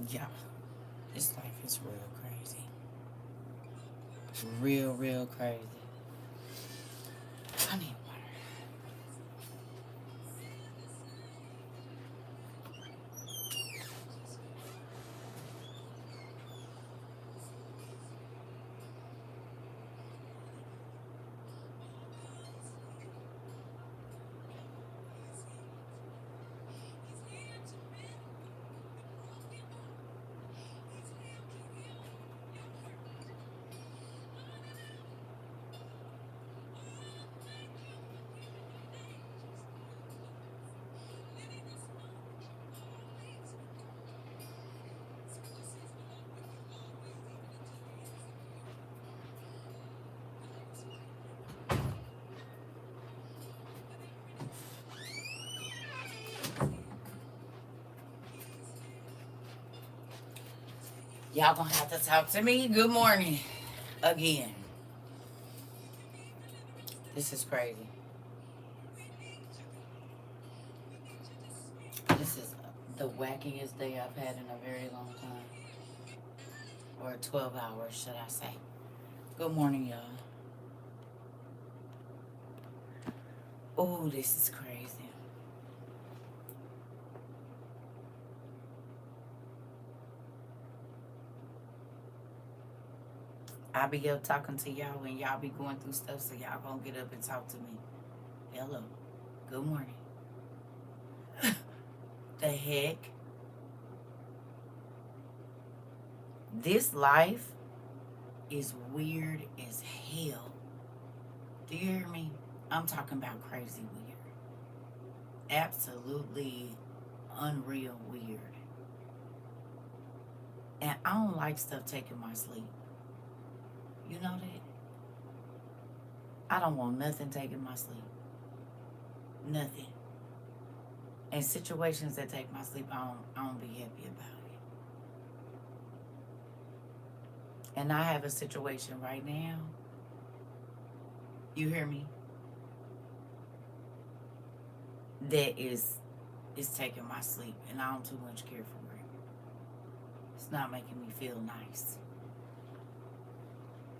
Yeah, this life is real crazy. Real, real crazy. I need water. Y'all gonna have to talk to me. Good morning. Again. This is crazy. This is the wackiest day I've had in a very long time. Or 12 hours, should I say. Good morning, y'all. Oh, this is crazy. I'll be up talking to y'all when y'all be going through stuff, so y'all gonna get up and talk to me. Hello. Good morning. The heck? This life is weird as hell. Do you hear me? I'm talking about crazy weird. Absolutely unreal weird. And I don't like stuff taking my sleep. You know that? I don't want nothing taking my sleep. Nothing. And situations that take my sleep, I don't be happy about it. And I have a situation right now. You hear me? That is taking my sleep, and I don't too much care for it. It's not making me feel nice.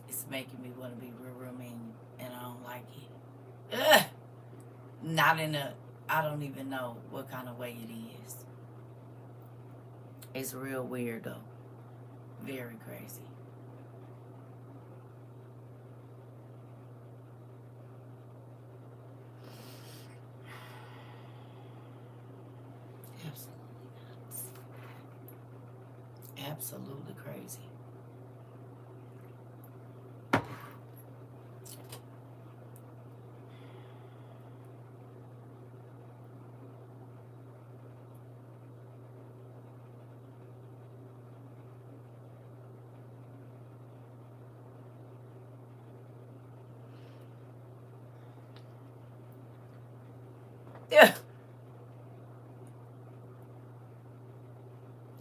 It's making me want to be real mean, and I don't like it. Ugh! Not in a, I don't even know what kind of way it is. It's real weird though. Very crazy. Absolutely nuts. Absolutely crazy. Yeah.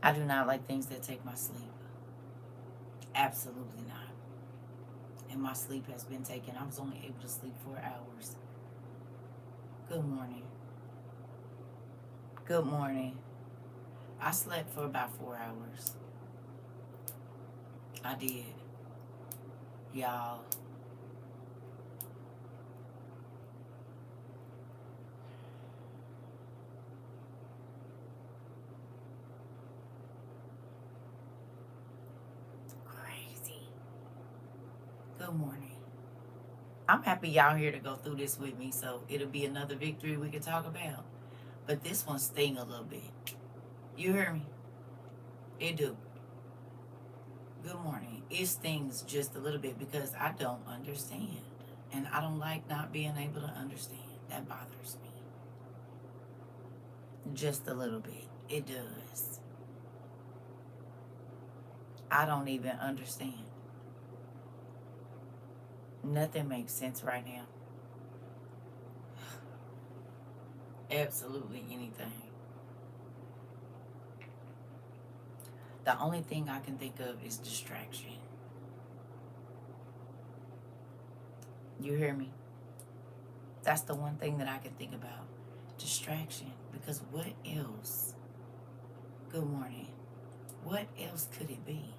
I do not like things that take my sleep. Absolutely not. And my sleep has been taken. I was only able to sleep 4 hours. Good morning. Good morning. I slept for about 4 hours. I did. Y'all. Crazy. Good morning. I'm happy y'all here to go through this with me, so it'll be another victory we can talk about. But this one sting a little bit. You hear me? It do. Good morning. It stings just a little bit because I don't understand. And I don't like not being able to understand. That bothers me. Just a little bit. It does. I don't even understand. Nothing makes sense right now. Absolutely anything. The only thing I can think of is distraction. You hear me? That's the one thing that I can think about. Distraction. Because what else? Good morning. What else could it be?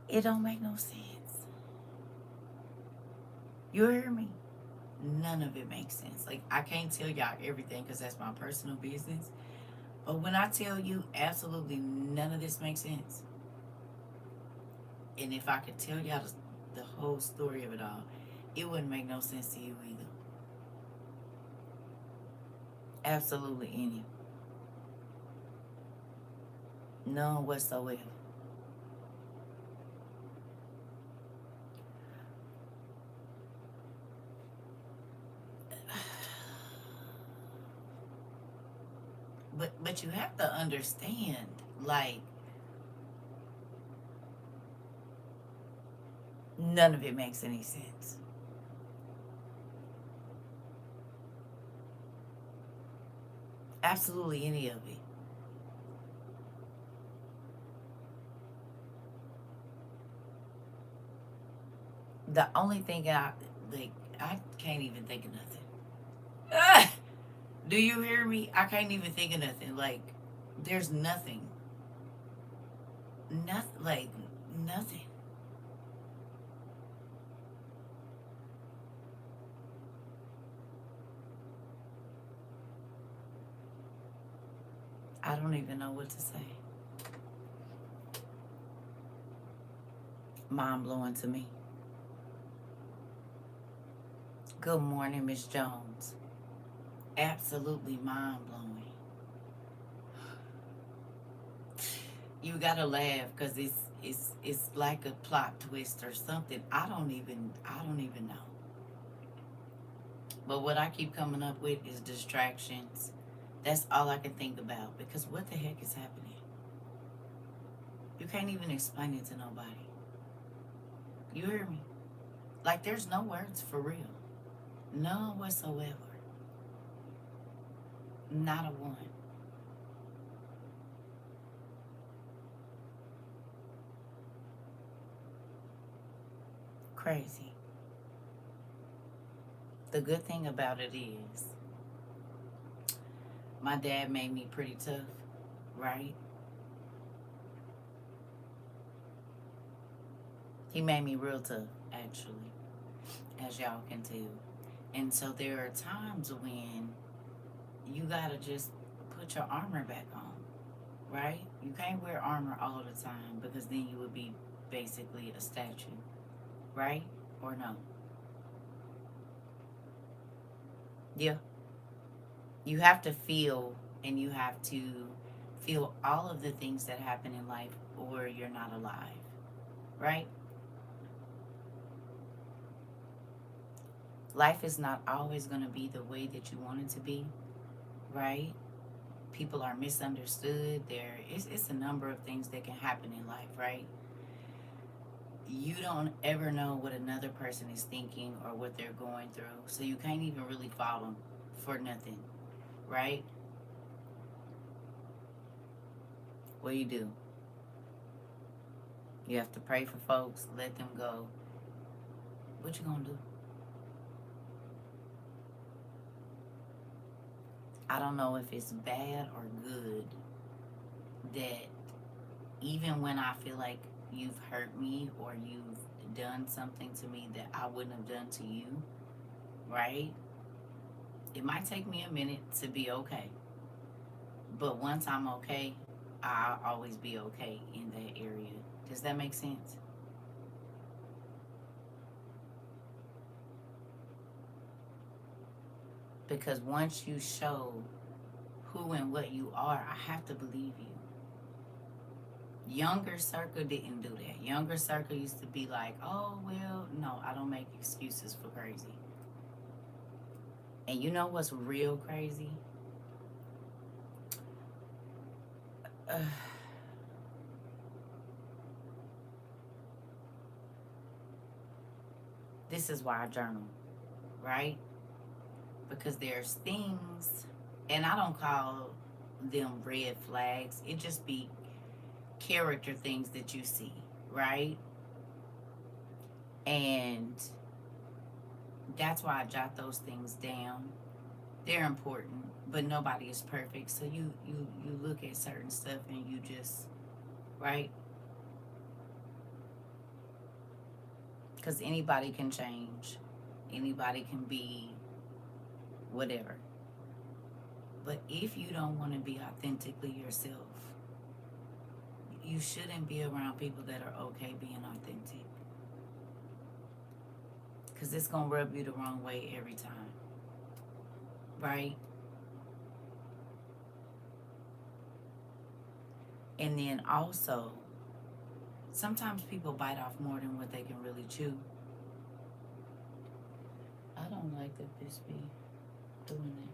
It don't make no sense. You hear me? None of it makes sense. Like, I can't tell y'all everything because that's my personal business. But when I tell you absolutely none of this makes sense, and if I could tell y'all the whole story of it all, it wouldn't make no sense to you either. Absolutely any. None whatsoever. But you have to understand, like, none of it makes any sense. Absolutely any of it. The only thing I can't even think of nothing. Ah! Do you hear me? I can't even think of nothing. Like, there's nothing. Nothing. Like, nothing. I don't even know what to say. Mind blowing to me. Good morning, Miss Jones. Absolutely mind blowing. You gotta laugh because it's like a plot twist or something. I don't even know. But what I keep coming up with is distractions. That's all I can think about because what the heck is happening? You can't even explain it to nobody. You hear me? Like, there's no words for real. None whatsoever. Not a one. Crazy. The good thing about it is my dad made me pretty tough, right? He made me real tough, actually, as y'all can tell. And so there are times when you gotta just put your armor back on, right? You can't wear armor all the time because then you would be basically a statue, right? Or no? Yeah. You have to feel, and you have to feel all of the things that happen in life or you're not alive, right? Life is not always going to be the way that you want it to be, right? People are misunderstood. It's a number of things that can happen in life, right? You don't ever know what another person is thinking or what they're going through, so you can't even really fault them for nothing, right? What do? You have to pray for folks, let them go. What you gonna do? I don't know if it's bad or good that even when I feel like you've hurt me or you've done something to me that I wouldn't have done to you, right? It might take me a minute to be okay. But once I'm okay, I'll always be okay in that area. Does that make sense? Because once you show who and what you are, I have to believe you. Younger Circa didn't do that. Younger Circa used to be like, oh, well, no, I don't make excuses for crazy. And you know what's real crazy? Uh, this is why I journal, right? Because there's things, and I don't call them red flags. It just be character things that you see, right? And that's why I jot those things down They're important, but nobody is perfect. So you look at certain stuff and you just, right? Because anybody can change, anybody can be whatever. But if you don't want to be authentically yourself, you shouldn't be around people that are okay being authentic. Because it's going to rub you the wrong way every time, right? And then also, sometimes people bite off more than what they can really chew. I don't like that this be doing that.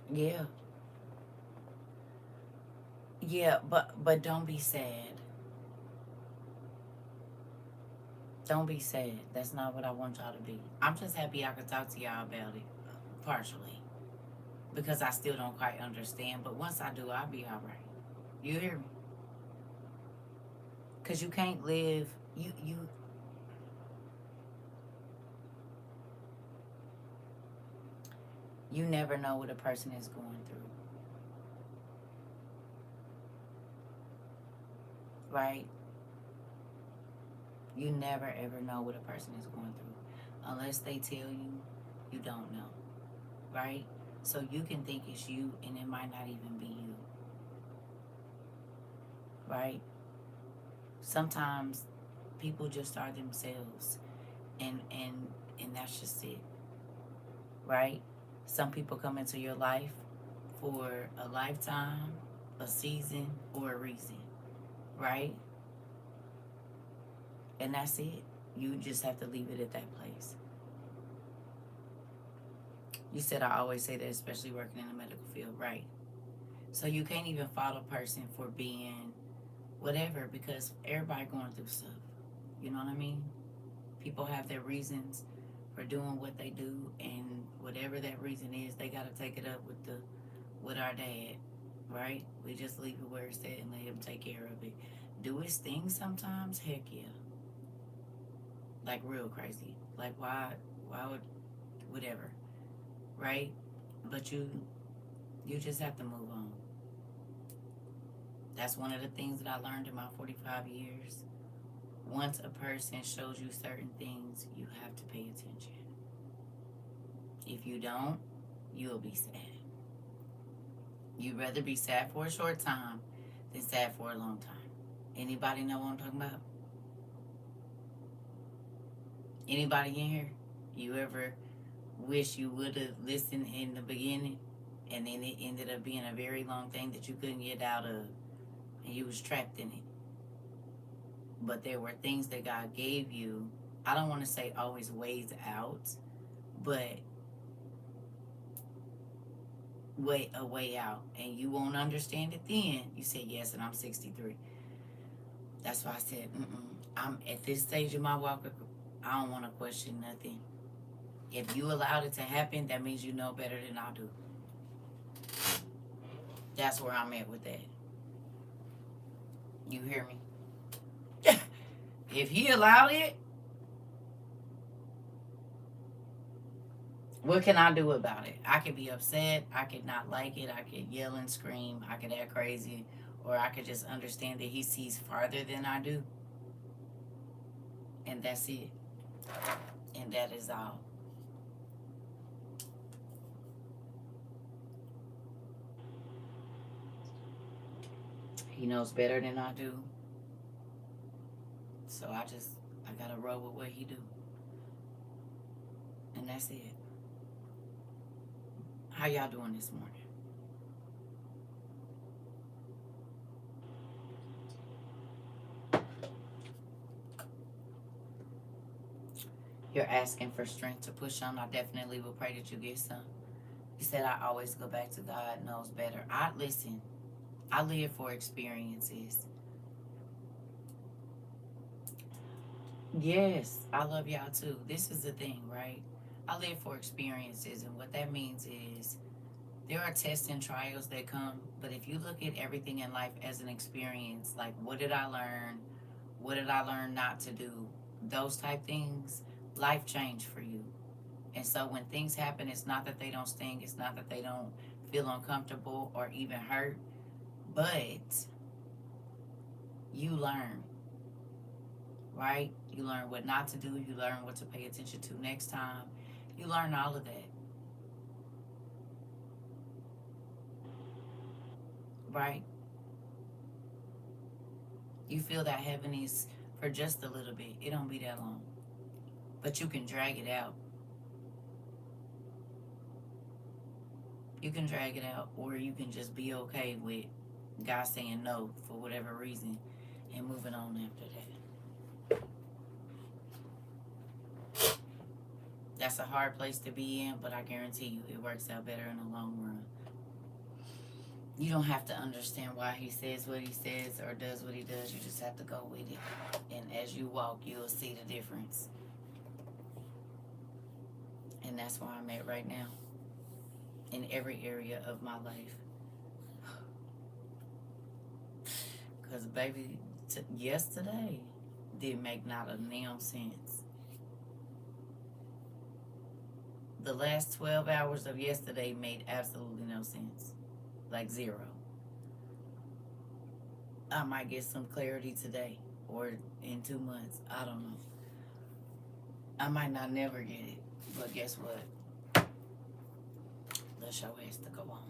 Yeah. Yeah, but don't be sad. Don't be sad. That's not what I want y'all to be. I'm just happy I could talk to y'all about it, partially, because I still don't quite understand. But once I do, I'll be all right. You hear me? Because you can't live. You never know what a person is going through, right? You never ever know what a person is going through, unless they tell you. You don't know, right? So you can think it's you, and it might not even be you, right? Sometimes people just are themselves, and that's just it, right? Some people come into your life for a lifetime, a season, or a reason, right? And that's it. You just have to leave it at that place. You said I always say that, especially working in the medical field, right? So you can't even fault a person for being whatever, because everybody going through stuff. You know what I mean? People have their reasons for doing what they do, and whatever that reason is, they got to take it up with our dad, right? We just leave it where it's at and let him take care of it. Do his thing sometimes? Heck yeah. Like real crazy. Like why would whatever, right? But you just have to move on. That's one of the things that I learned in my 45 years. Once a person shows you certain things, you have to pay attention. If you don't, you'll be sad. You'd rather be sad for a short time than sad for a long time. Anybody know what I'm talking about? Anybody in here? You ever wish you would have listened in the beginning, and then it ended up being a very long thing that you couldn't get out of, and you was trapped in it? But there were things that God gave you. I don't want to say always ways out, but a way out. And you won't understand it then. You said yes, and I'm 63. That's why I said, I'm at this stage of my walk. I don't want to question nothing. If you allowed it to happen, that means you know better than I do. That's where I'm at with that. You hear me? If he allowed it, what can I do about it? I could be upset. I could not like it. I could yell and scream. I could act crazy. Or I could just understand that he sees farther than I do. And that's it. And that is all. He knows better than I do. So I gotta roll with what he do. And that's it. How y'all doing this morning? You're asking for strength to push on. I definitely will pray that you get some. You said I always go back to God knows better. I listen. I live for experiences. Yes, I love y'all too. This is the thing, right? I live for experiences, and what that means is there are tests and trials that come, but if you look at everything in life as an experience, like what did I learn? What did I learn not to do? Those type things, life change for you. And so when things happen, it's not that they don't sting, it's not that they don't feel uncomfortable or even hurt, but you learn, right? You learn what not to do, you learn what to pay attention to next time. You learn all of that, right? You feel that heaviness for just a little bit. It don't be that long. But you can drag it out. You can drag it out, or you can just be okay with God saying no for whatever reason and moving on after that. That's a hard place to be in, but I guarantee you it works out better in the long run. You don't have to understand why he says what he says or does what he does. You just have to go with it. And as you walk, you'll see the difference. And that's where I'm at right now in every area of my life. Because, baby, yesterday didn't make not a damn sense. The last 12 hours of yesterday made absolutely no sense. Like zero. I might get some clarity today or in 2 months. I don't know. I might not never get it. But guess what? The show has to go on.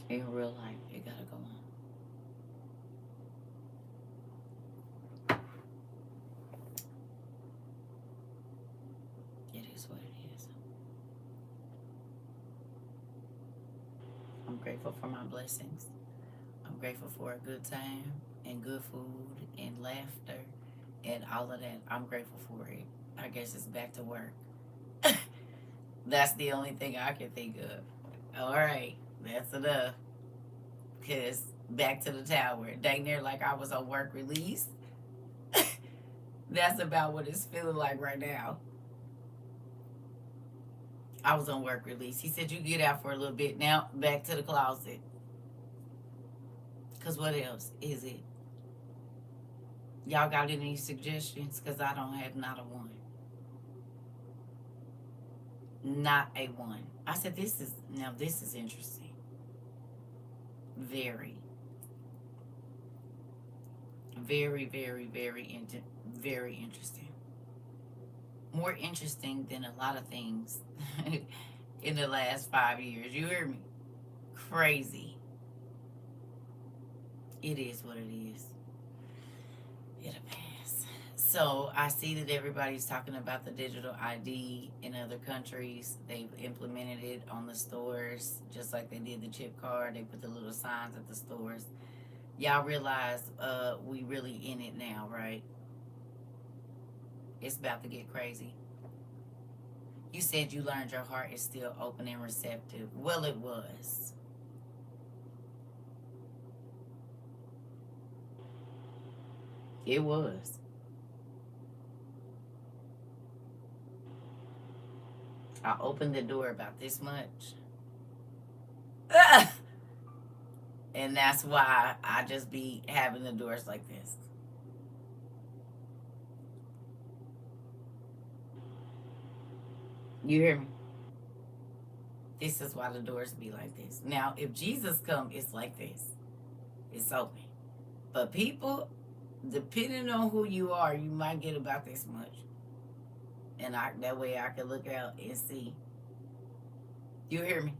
In real life, it gotta go on. It is what it is. I'm grateful for my blessings. I'm grateful for a good time and good food and laughter and all of that. I'm grateful for it. I guess it's back to work. That's the only thing I can think of. All right, that's enough. Because back to the tower. Dang near like I was on work release. That's about what it's feeling like right now. I was on work release. He said, you get out for a little bit. Now, back to the closet. Because what else is it? Y'all got any suggestions? Because I don't have not a one. Not a one. I said, this is interesting. Very. Very, very, very interesting. More interesting than a lot of things in the last 5 years. You hear me? Crazy. It is what it is. It'll pass. So I see that everybody's talking about the digital ID in other countries. They've implemented it on the stores, just like they did the chip card. They put the little signs at the stores. Y'all realize we really in it now, right? It's about to get crazy. You said you learned your heart is still open and receptive. Well, it was. It was. I opened the door about this much. And that's why I just be having the doors like this. You hear me? This is why the doors be like this. Now, if Jesus come, it's like this. It's open. But people, depending on who you are, you might get about this much. And that way I can look out and see. You hear me?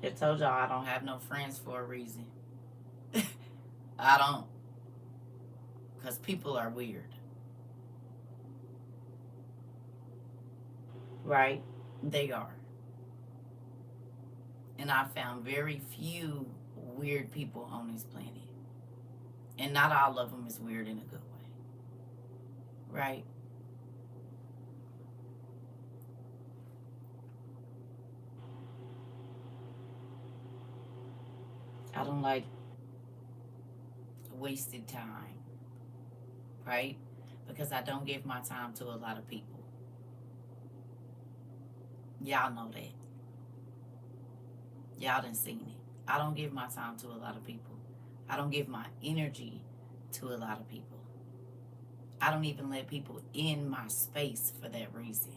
I told y'all I don't have no friends for a reason. I don't. Because people are weird. Right? They are. And I found very few weird people on this planet. And not all of them is weird in a good way. Right? I don't like wasted time. Right? because I don't give my time to a lot of people. Y'all know that. Y'all done seen it. I don't give my time to a lot of people. I don't give my energy to a lot of people. I don't even let people in my space for that reason.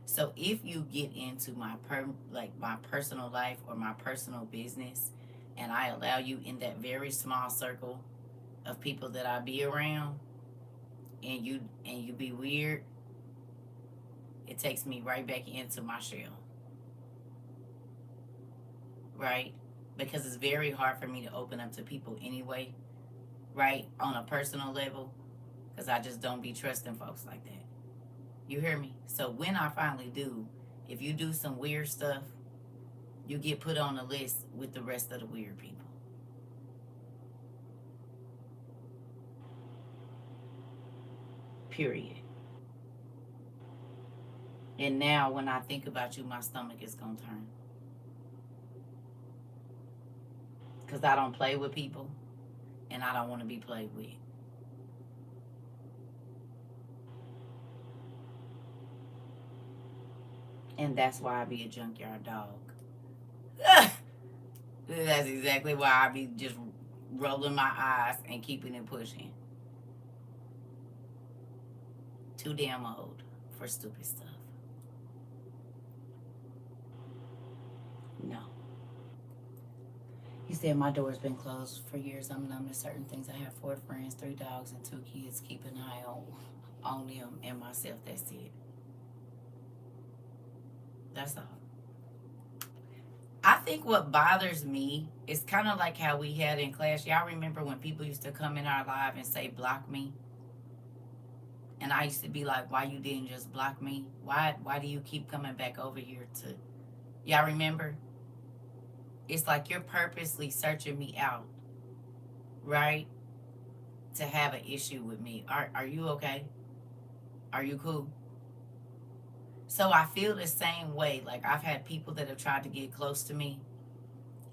So if you get into my my personal life or my personal business, and I allow you in that very small circle of people that I be around, and you be weird, it takes me right back into my shell, right? Because it's very hard for me to open up to people anyway, right? On a personal level, because I just don't be trusting folks like that. You hear me? So when I finally do, if you do some weird stuff, you get put on the list with the rest of the weird people. Period. And now when I think about you, my stomach is going to turn. Because I don't play with people and I don't want to be played with. And that's why I be a junkyard dog. That's exactly why I be just rolling my eyes and keeping it pushing. Too damn old for stupid stuff. No. He said, my door's been closed for years. I'm numb to certain things. I have 4 friends, 3 dogs, and 2 kids. Keep an eye on them and myself. That's it. That's all. I think what bothers me is kind of like how we had in class. Y'all remember when people used to come in our live and say, block me? And I used to be like, why you didn't just block me? Why do you keep coming back over here to... Y'all remember? It's like you're purposely searching me out, right? To have an issue with me. Are you okay? Are you cool? So I feel the same way. Like I've had people that have tried to get close to me,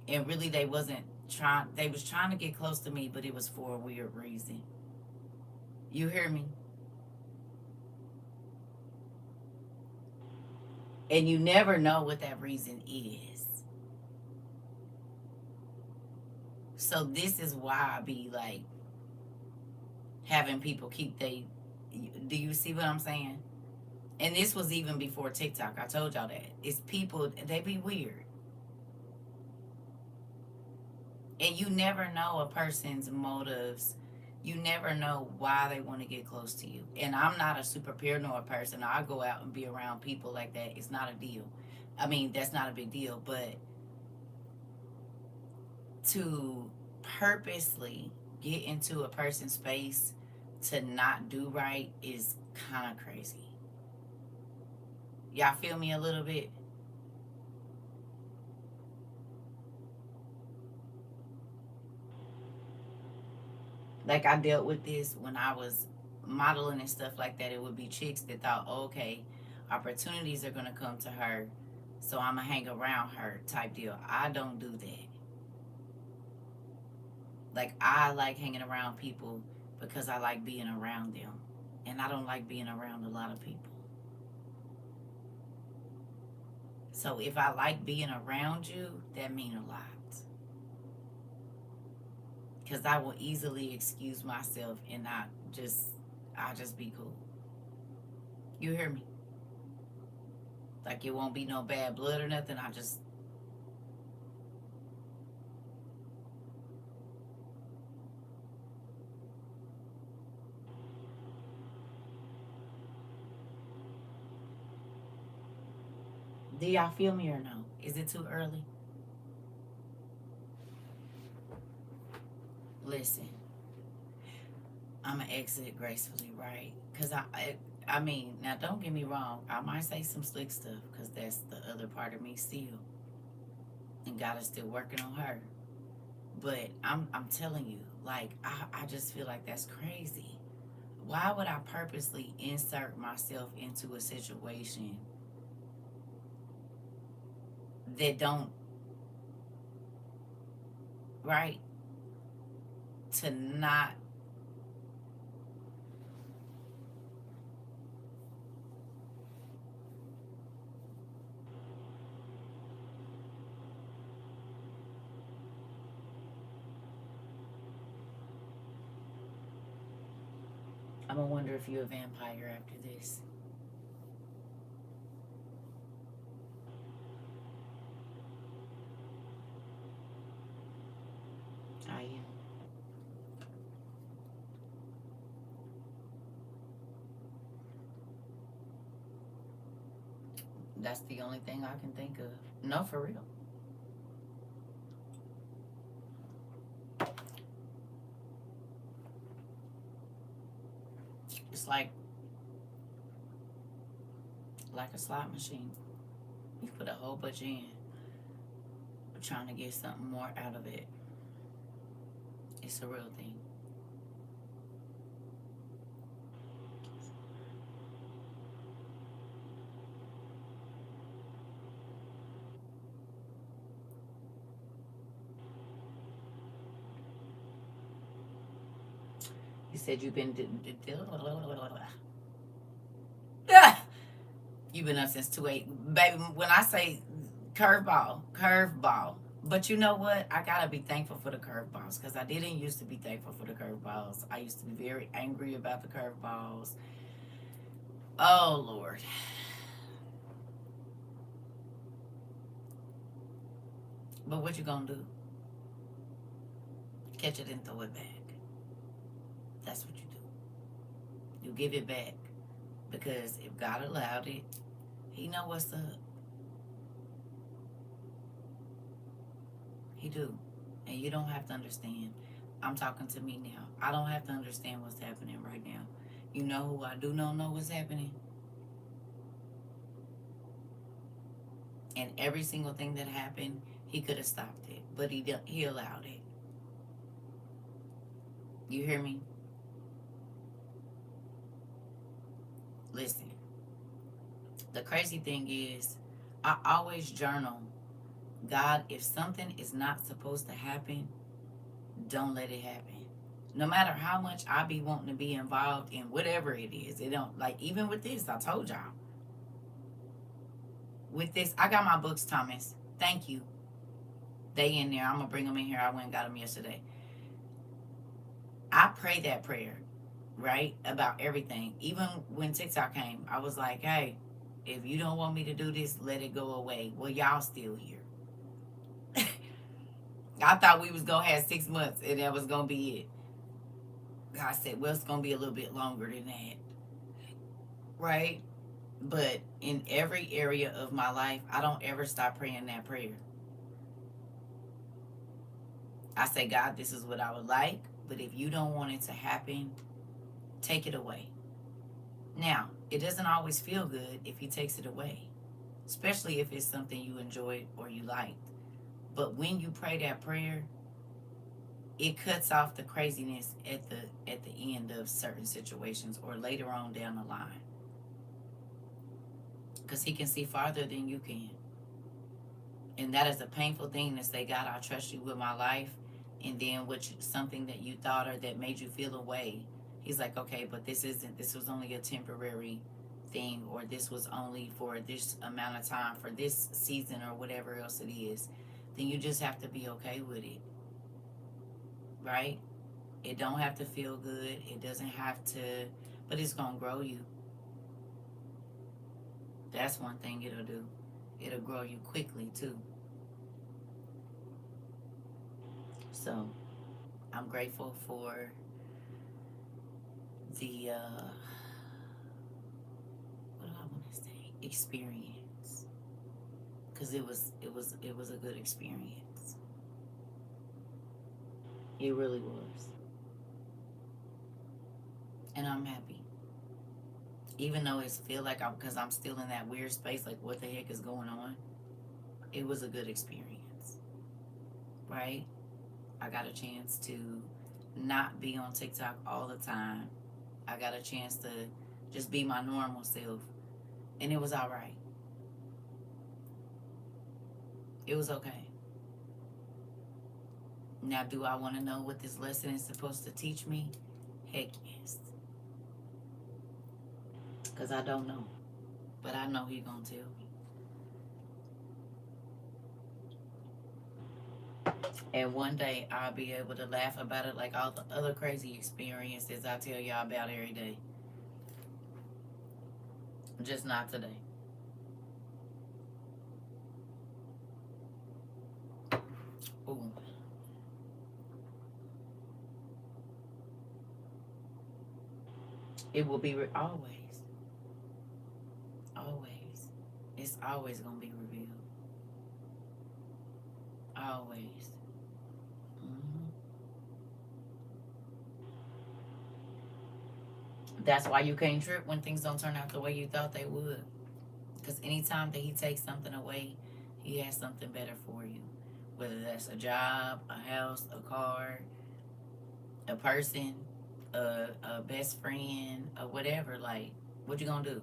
and really they wasn't trying. They was trying to get close to me, but it was for a weird reason. You hear me? And you never know what that reason is. So this is why I be like having people keep they... Do you see what I'm saying? And this was even before TikTok. I told y'all that. It's people, they be weird. And you never know a person's motives. You never know why they want to get close to you. And I'm not a super paranoid person. I go out and be around people like that. It's not a deal. I mean, that's not a big deal. But to purposely get into a person's space to not do right is kind of crazy. Y'all feel me a little bit? Like I dealt with this when I was modeling and stuff like that. It would be chicks that thought, oh, okay, opportunities are going to come to her, so I'm going to hang around her type deal. I don't do that. Like I like hanging around people because I like being around them. And I don't like being around a lot of people. So if I like being around you, that means a lot. Because I will easily excuse myself and I'll just be cool. You hear me? Like it won't be no bad blood or nothing. I just... Do y'all feel me or no? Is it too early? Listen, I'm going to exit gracefully, right? Because I mean, now don't get me wrong. I might say some slick stuff because that's the other part of me still. And God is still working on her. But I'm telling you, like, I just feel like that's crazy. Why would I purposely insert myself into a situation that don't... Right? To not... I'm gonna wonder if you're a vampire after this. I am. That's the only thing I can think of. No, for real. It's like a slot machine. You put a whole bunch in, trying to get something more out of it. It's a real thing. You said you've been you've been up since 2-8. Baby, when I say curveball, curveball. But you know what? I gotta be thankful for the curveballs because I didn't used to be thankful for the curveballs. I used to be very angry about the curveballs. Oh Lord. But what you gonna do? Catch it and throw it back. That's what you do. You give it back. Because if God allowed it, He know what's up. He do. And you don't have to understand. I'm talking to me now. I don't have to understand what's happening right now. You know who I do not know what's happening? And every single thing that happened, He could have stopped it. But He allowed it. You hear me? Listen. The crazy thing is, I always journal, God, if something is not supposed to happen, don't let it happen. No matter how much I be wanting to be involved in whatever it is, it don't, like, even with this, I told y'all. With this, I got my books, Thomas. Thank you. They in there. I'm going to bring them in here. I went and got them yesterday. I pray that prayer, right, about everything. Even when TikTok came, I was like, hey, if you don't want me to do this, let it go away. Well, y'all still here. I thought we was going to have 6 months and that was going to be it. God said, well, it's going to be a little bit longer than that. Right? But in every area of my life, I don't ever stop praying that prayer. I say, God, this is what I would like, but if you don't want it to happen, take it away. Now, it doesn't always feel good if He takes it away, especially if it's something you enjoyed or you liked. But when you pray that prayer, it cuts off the craziness at the end of certain situations or later on down the line. Because He can see farther than you can. And that is a painful thing to say, God, I trust you with my life. And then something that you thought or that made you feel away, He's like, okay, but this was only a temporary thing, or this was only for this amount of time, for this season or whatever else it is. Then you just have to be okay with it. Right? It don't have to feel good. It doesn't have to, but it's going to grow you. That's one thing it'll do. It'll grow you quickly too. So I'm grateful for the what do I want to say? Experience. Because it was a good experience. It really was. And I'm happy. Even though it feel like because I'm still in that weird space, like what the heck is going on? It was a good experience. Right? I got a chance to not be on TikTok all the time. I got a chance to just be my normal self. And it was all right. It was okay. Now, do I want to know what this lesson is supposed to teach me? Heck yes. Because I don't know. But I know He's going to tell me. And one day I'll be able to laugh about it like all the other crazy experiences I tell y'all about every day. Just not today. Ooh. It will be always. Always. It's always going to be revealed. Always. Hmm. That's why you can't trip when things don't turn out the way you thought they would. Because anytime that he takes something away, he has something better for you. Whether that's a job, a house, a car, a person, a best friend, or whatever. Like, what you gonna do?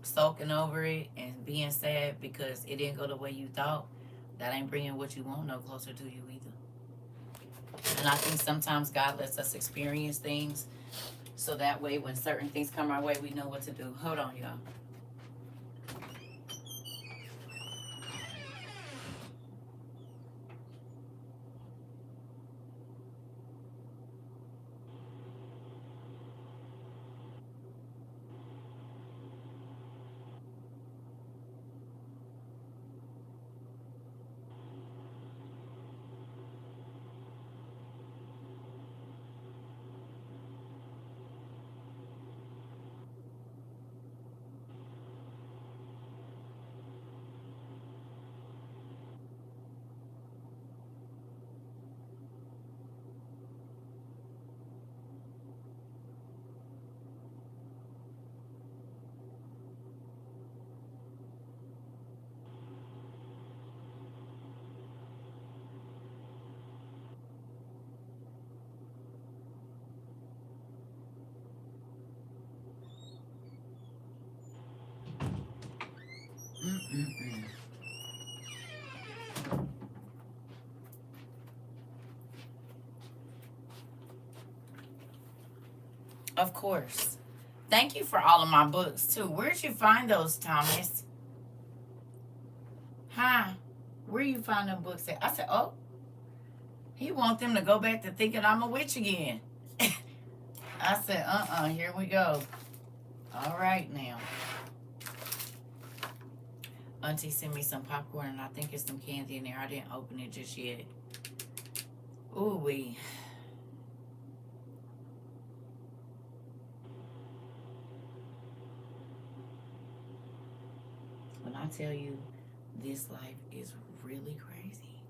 Sulking over it and being sad because it didn't go the way you thought, that ain't bringing what you want no closer to you either. And I think sometimes God lets us experience things so that way when certain things come our way, we know what to do. Hold on, y'all. Mm-mm-mm. Of course. Thank you for all of my books too. Where'd you find those, Thomas? Huh? Where you find them books at? I said, oh, he want them to go back to thinking I'm a witch again. I said, here we go. All right now. Auntie sent me some popcorn and I think it's some candy in there. I didn't open it just yet. Ooh wee. When I tell you this life is really crazy.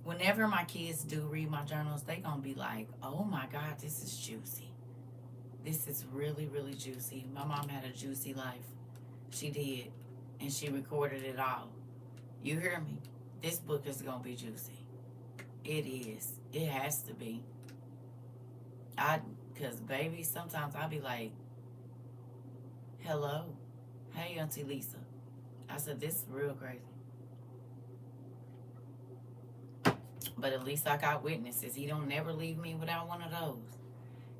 Whenever my kids do read my journals, they gonna be like, oh my God, this is juicy. This is really, really juicy. My mom had a juicy life. She did. And she recorded it all. You hear me? This book is gonna be juicy. It is. It has to be. Cause baby, sometimes I'll be like, hello. Hey, Auntie Lisa. I said, this is real crazy. But at least I got witnesses. He don't never leave me without one of those.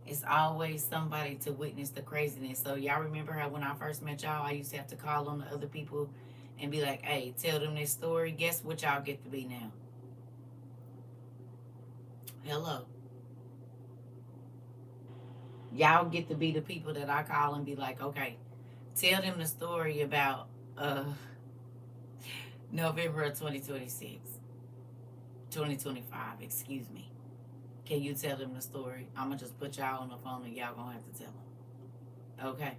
It's always somebody to witness the craziness. So y'all remember how when I first met y'all, I used to have to call on the other people and be like, hey, tell them this story. Guess what y'all get to be now? Hello. Y'all get to be the people that I call and be like, okay, tell them the story about November of 2026. 2025, excuse me. Can you tell them the story? I'm going to just put y'all on the phone and y'all going to have to tell them. Okay?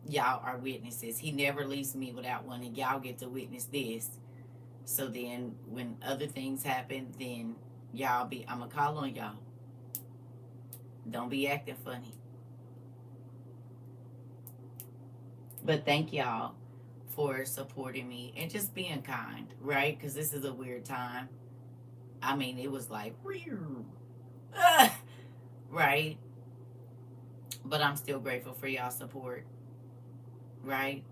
Y'all are witnesses. He never leaves me without one, and y'all get to witness this. So then when other things happen, then y'all be, I'm going to call on y'all. Don't be acting funny. But thank y'all for supporting me and just being kind, right? Because this is a weird time. I mean, it was like, right? But I'm still grateful for y'all support, right?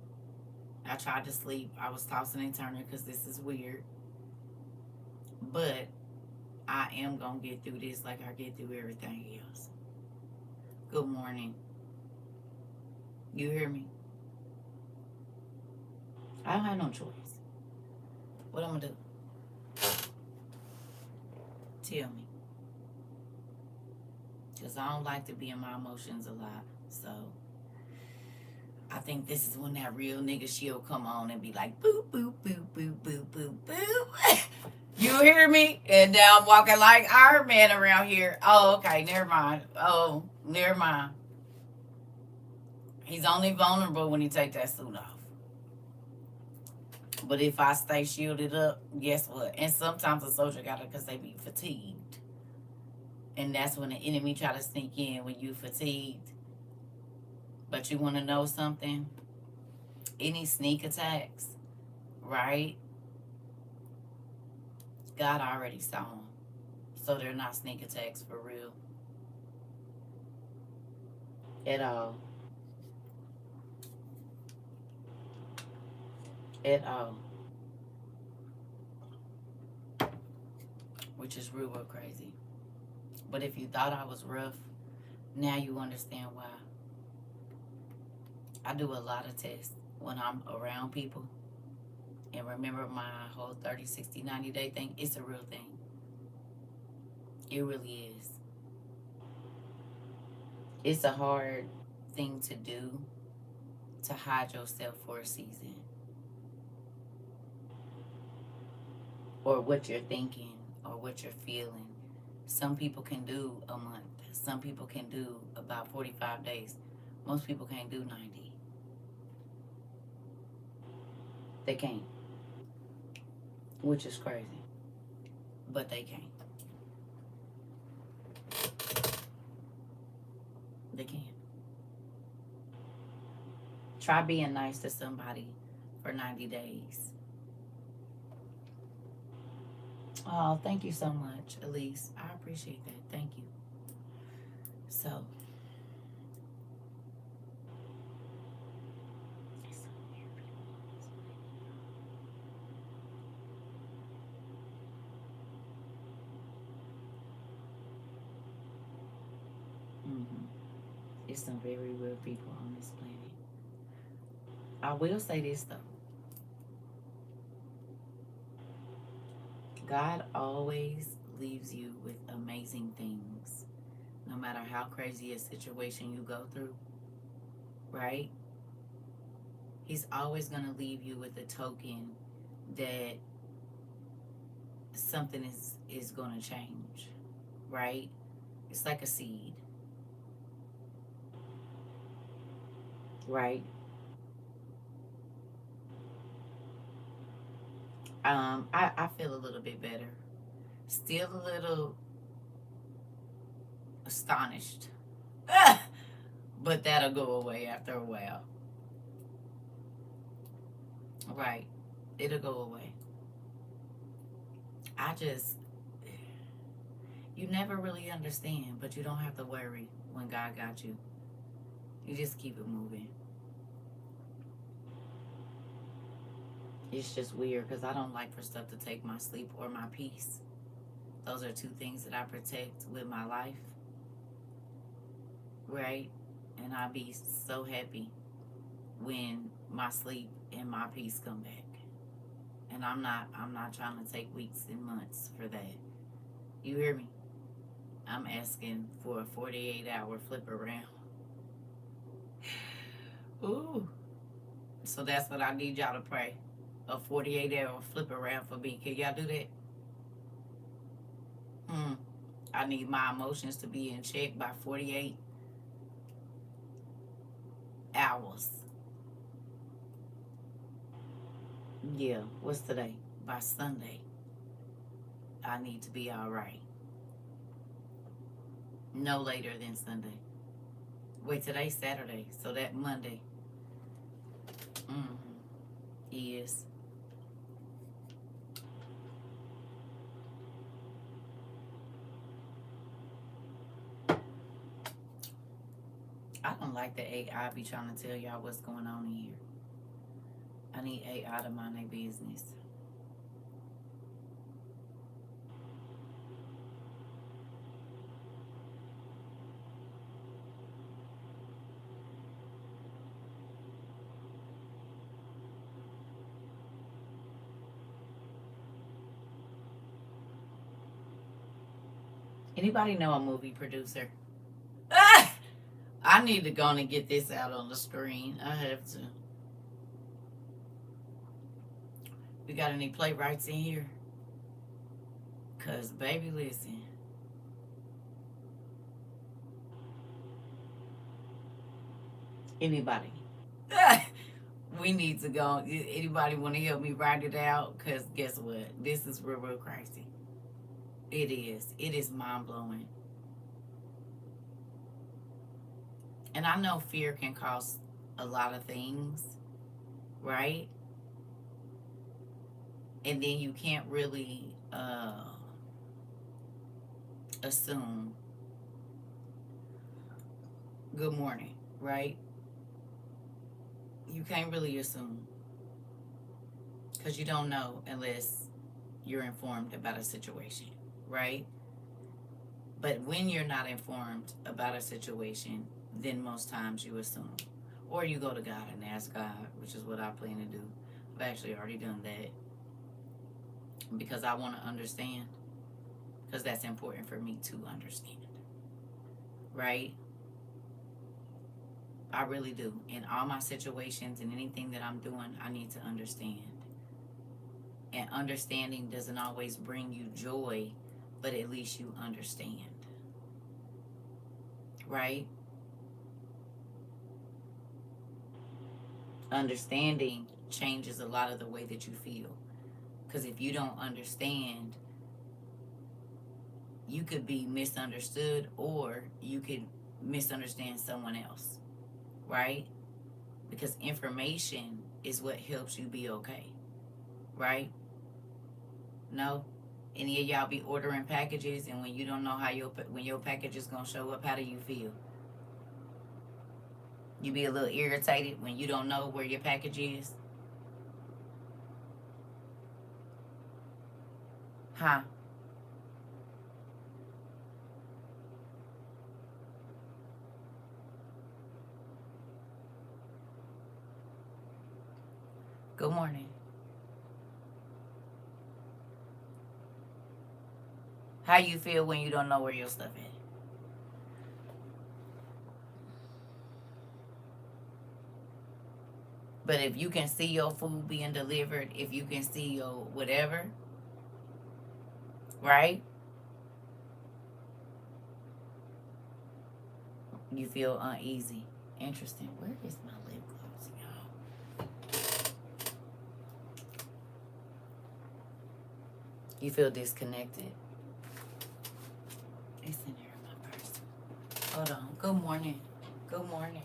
I tried to sleep. I was tossing and turning because this is weird. But I am going to get through this like I get through everything else. Good morning. You hear me? I don't have no choice. What I'm gonna do? Tell me. Because I don't like to be in my emotions a lot. So I think this is when that real nigga she'll come on and be like, boop, boop, boop, boop, boop, boop, boop. You hear me? And now I'm walking like Iron Man around here. Oh, okay, never mind. Oh, never mind. He's only vulnerable when he take that suit off. But if I stay shielded up, guess what? And sometimes a soldier got it because they be fatigued. And that's when the enemy try to sneak in when you fatigued. But you want to know something? Any sneak attacks, right? God already saw them. So they're not sneak attacks for real. At all. At all. Which is real crazy. But if you thought I was rough, now you understand why. I do a lot of tests when I'm around people. And remember my whole 30, 60, 90-day thing? It's a real thing. It really is. It's a hard thing to do, to hide yourself for a season. Or what you're thinking or what you're feeling. Some people can do a month. Some people can do about 45 days. Most people can't do 90. They can't. Which is crazy. But they can't. They can't. Try being nice to somebody for 90 days. Oh, thank you so much, Elise. I appreciate that. Thank you. So, it's some very real people on this planet. I will say this though. God always leaves you with amazing things. No matter how crazy a situation you go through, right? He's always going to leave you with a token that something is going to change, right? It's like a seed, right? I feel a little bit better. Still a little astonished. But that'll go away after a while. Right. It'll go away. You never really understand, but you don't have to worry when God got you. You just keep it moving. It's just weird because I don't like for stuff to take my sleep or my peace. Those are two things that I protect with my life. Right? And I be so happy when my sleep and my peace come back. And I'm not trying to take weeks and months for that. You hear me? I'm asking for a 48-hour flip around. Ooh. So that's what I need y'all to pray. A 48-hour flip around for me. Can y'all do that? I need my emotions to be in check by 48 hours. Yeah, what's today? By Sunday, I need to be all right. No later than Sunday. Wait, today's Saturday, so that Monday. Is. I don't like the AI be trying to tell y'all what's going on in here. I need AI to mind their business. Anybody know a movie producer? Ah! I need to go and get this out on the screen. I have to. We got any playwrights in here? Cause baby, listen. Anybody? Ah! We need to go. Anybody want to help me write it out? Cause guess what? This is real, real crazy. It is. It is mind blowing. And I know fear can cause a lot of things, right? And then you can't really assume. Good morning, right? You can't really assume because you don't know unless you're informed about a situation, right? But when you're not informed about a situation, then most times you assume. Or you go to God and ask God, which is what I plan to do. I've actually already done that because I want to understand, because that's important for me to understand, right? I really do. In all my situations and anything that I'm doing, I need to understand. And understanding doesn't always bring you joy, but at least you understand, right? Understanding changes a lot of the way that you feel. Because if you don't understand, you could be misunderstood or you could misunderstand someone else, right? Because information is what helps you be okay, right? No? Any of y'all be ordering packages and when you don't know when your package is going to show up, how do you feel? You be a little irritated when you don't know where your package is? Huh? Good morning. How you feel when you don't know where your stuff is? But if you can see your food being delivered, if you can see your whatever, right? You feel uneasy. Interesting. Where is my lip gloss, y'all? You feel disconnected. It's in here in my purse. Hold on. Good morning. Good morning.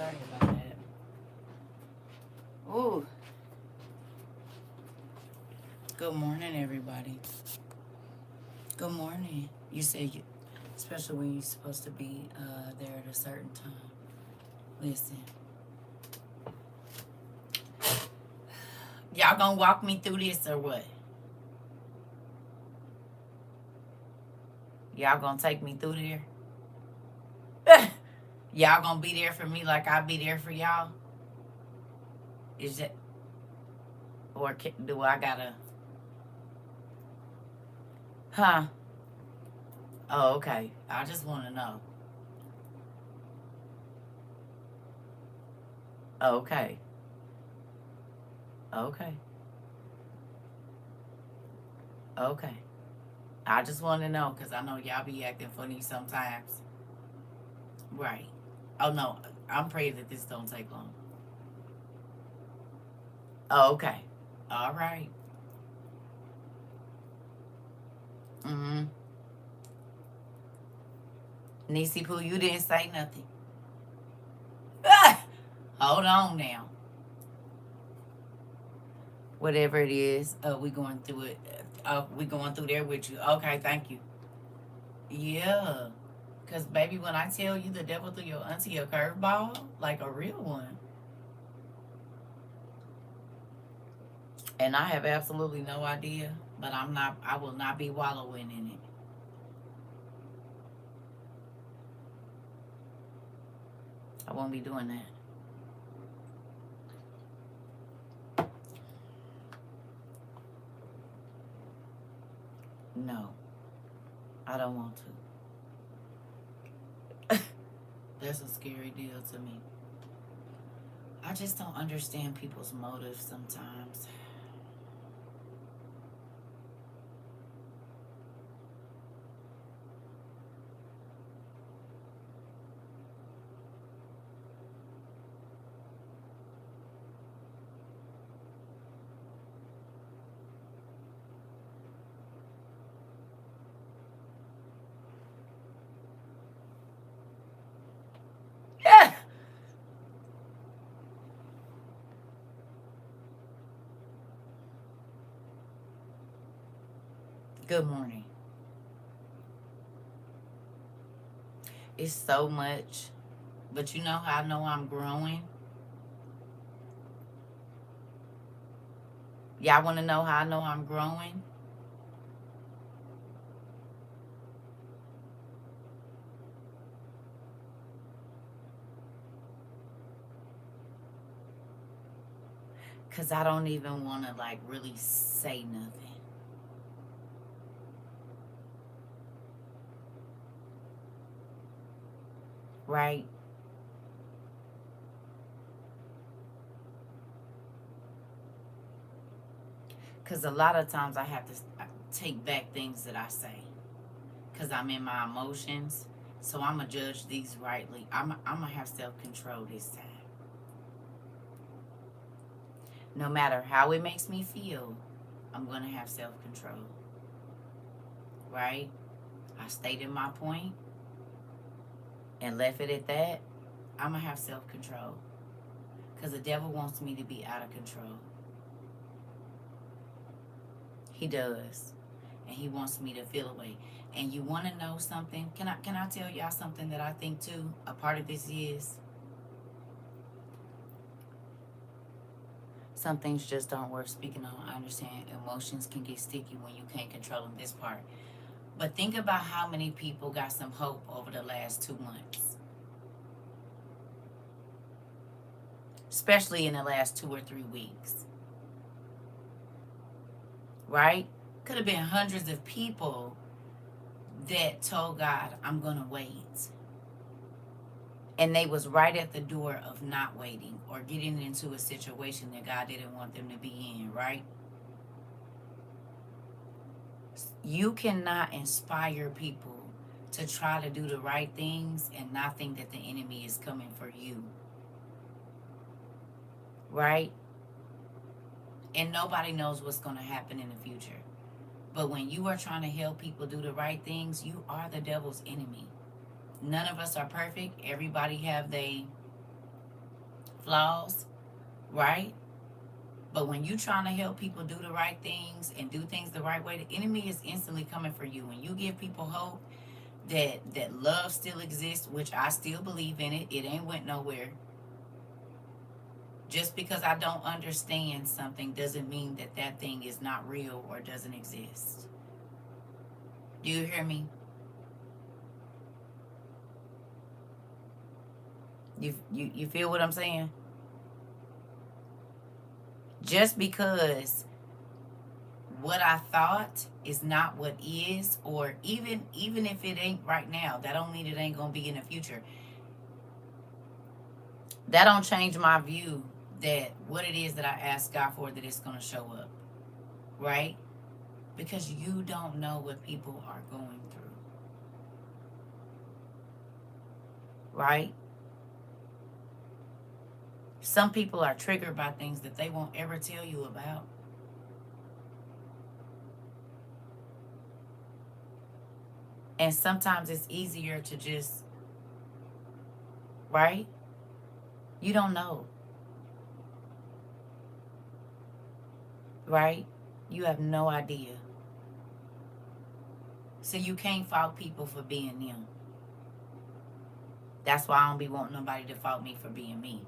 Sorry about that. Ooh. Good morning, everybody. Good morning. You said you, especially when you're supposed to be there at a certain time. Listen. Y'all gonna walk me through this or what? Y'all gonna take me through there? Y'all gonna be there for me like I be there for y'all? Is it, or do I gotta? Huh? Oh, okay. I just want to know. Okay. Okay. Okay. I just want to know because I know y'all be acting funny sometimes. Right. Oh no, I'm praying that this don't take long. Oh, okay. All right. Mm-hmm. Niecy Pooh, you didn't say nothing. Hold on now. Whatever it is, we going through it. We going through there with you. Okay, thank you. Yeah. Because, baby, when I tell you the devil threw your auntie a curveball, like a real one, and I have absolutely no idea, but I will not be wallowing in it. I won't be doing that. No, I don't want to. That's a scary deal to me. I just don't understand people's motives sometimes. Yeah. Good morning. It's so much, but you know how I know I'm growing? Y'all want to know how I know I'm growing? Because I don't even want to, like, really say nothing. Right? Because a lot of times I have to take back things that I say. Because I'm in my emotions. So I'm going to judge these rightly. I'm going to have self-control this time. No matter how it makes me feel, I'm going to have self-control. Right? I stated my point and left it at that. I'm going to have self-control. Because the devil wants me to be out of control. He does. And he wants me to feel away. And you want to know something? Can I tell y'all something that I think too? A part of this is some things just aren't worth speaking on. I understand emotions can get sticky when you can't control them, this part. But think about how many people got some hope over the last 2 months. Especially in the last 2 or 3 weeks. Right? Could have been hundreds of people that told God, I'm going to wait. And they was right at the door of not waiting or getting into a situation that God didn't want them to be in, right? You cannot inspire people to try to do the right things and not think that the enemy is coming for you. Right? And nobody knows what's going to happen in the future. But when you are trying to help people do the right things, you are the devil's enemy. None of us are perfect. Everybody have they flaws, right? But when you're trying to help people do the right things and do things the right way, the enemy is instantly coming for you. When you give people hope that love still exists, which I still believe in it, it ain't went nowhere. Just because I don't understand something doesn't mean that that thing is not real or doesn't exist. Do you hear me? You feel what I'm saying? Just because what I thought is not what is, or even if it ain't right now, that don't mean it ain't gonna be in the future. That don't change my view that what it is that I ask God for, that it's gonna show up, right? Because you don't know what people are going through, right? Some people are triggered by things that they won't ever tell you about. And sometimes it's easier to just, right? You don't know, right? You have no idea. So you can't fault people for being them. That's why I don't be wanting nobody to fault me for being me.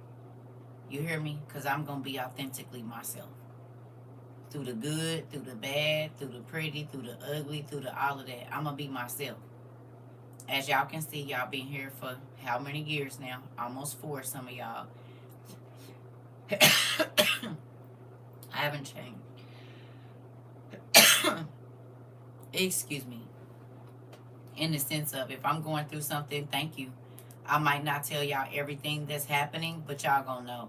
You hear me? Because I'm going to be authentically myself. Through the good, through the bad, through the pretty, through the ugly, through the all of that. I'm going to be myself. As y'all can see, y'all been here for how many years now? Almost 4, some of y'all. I haven't changed. Excuse me. In the sense of, if I'm going through something, thank you. I might not tell y'all everything that's happening, but y'all gonna know.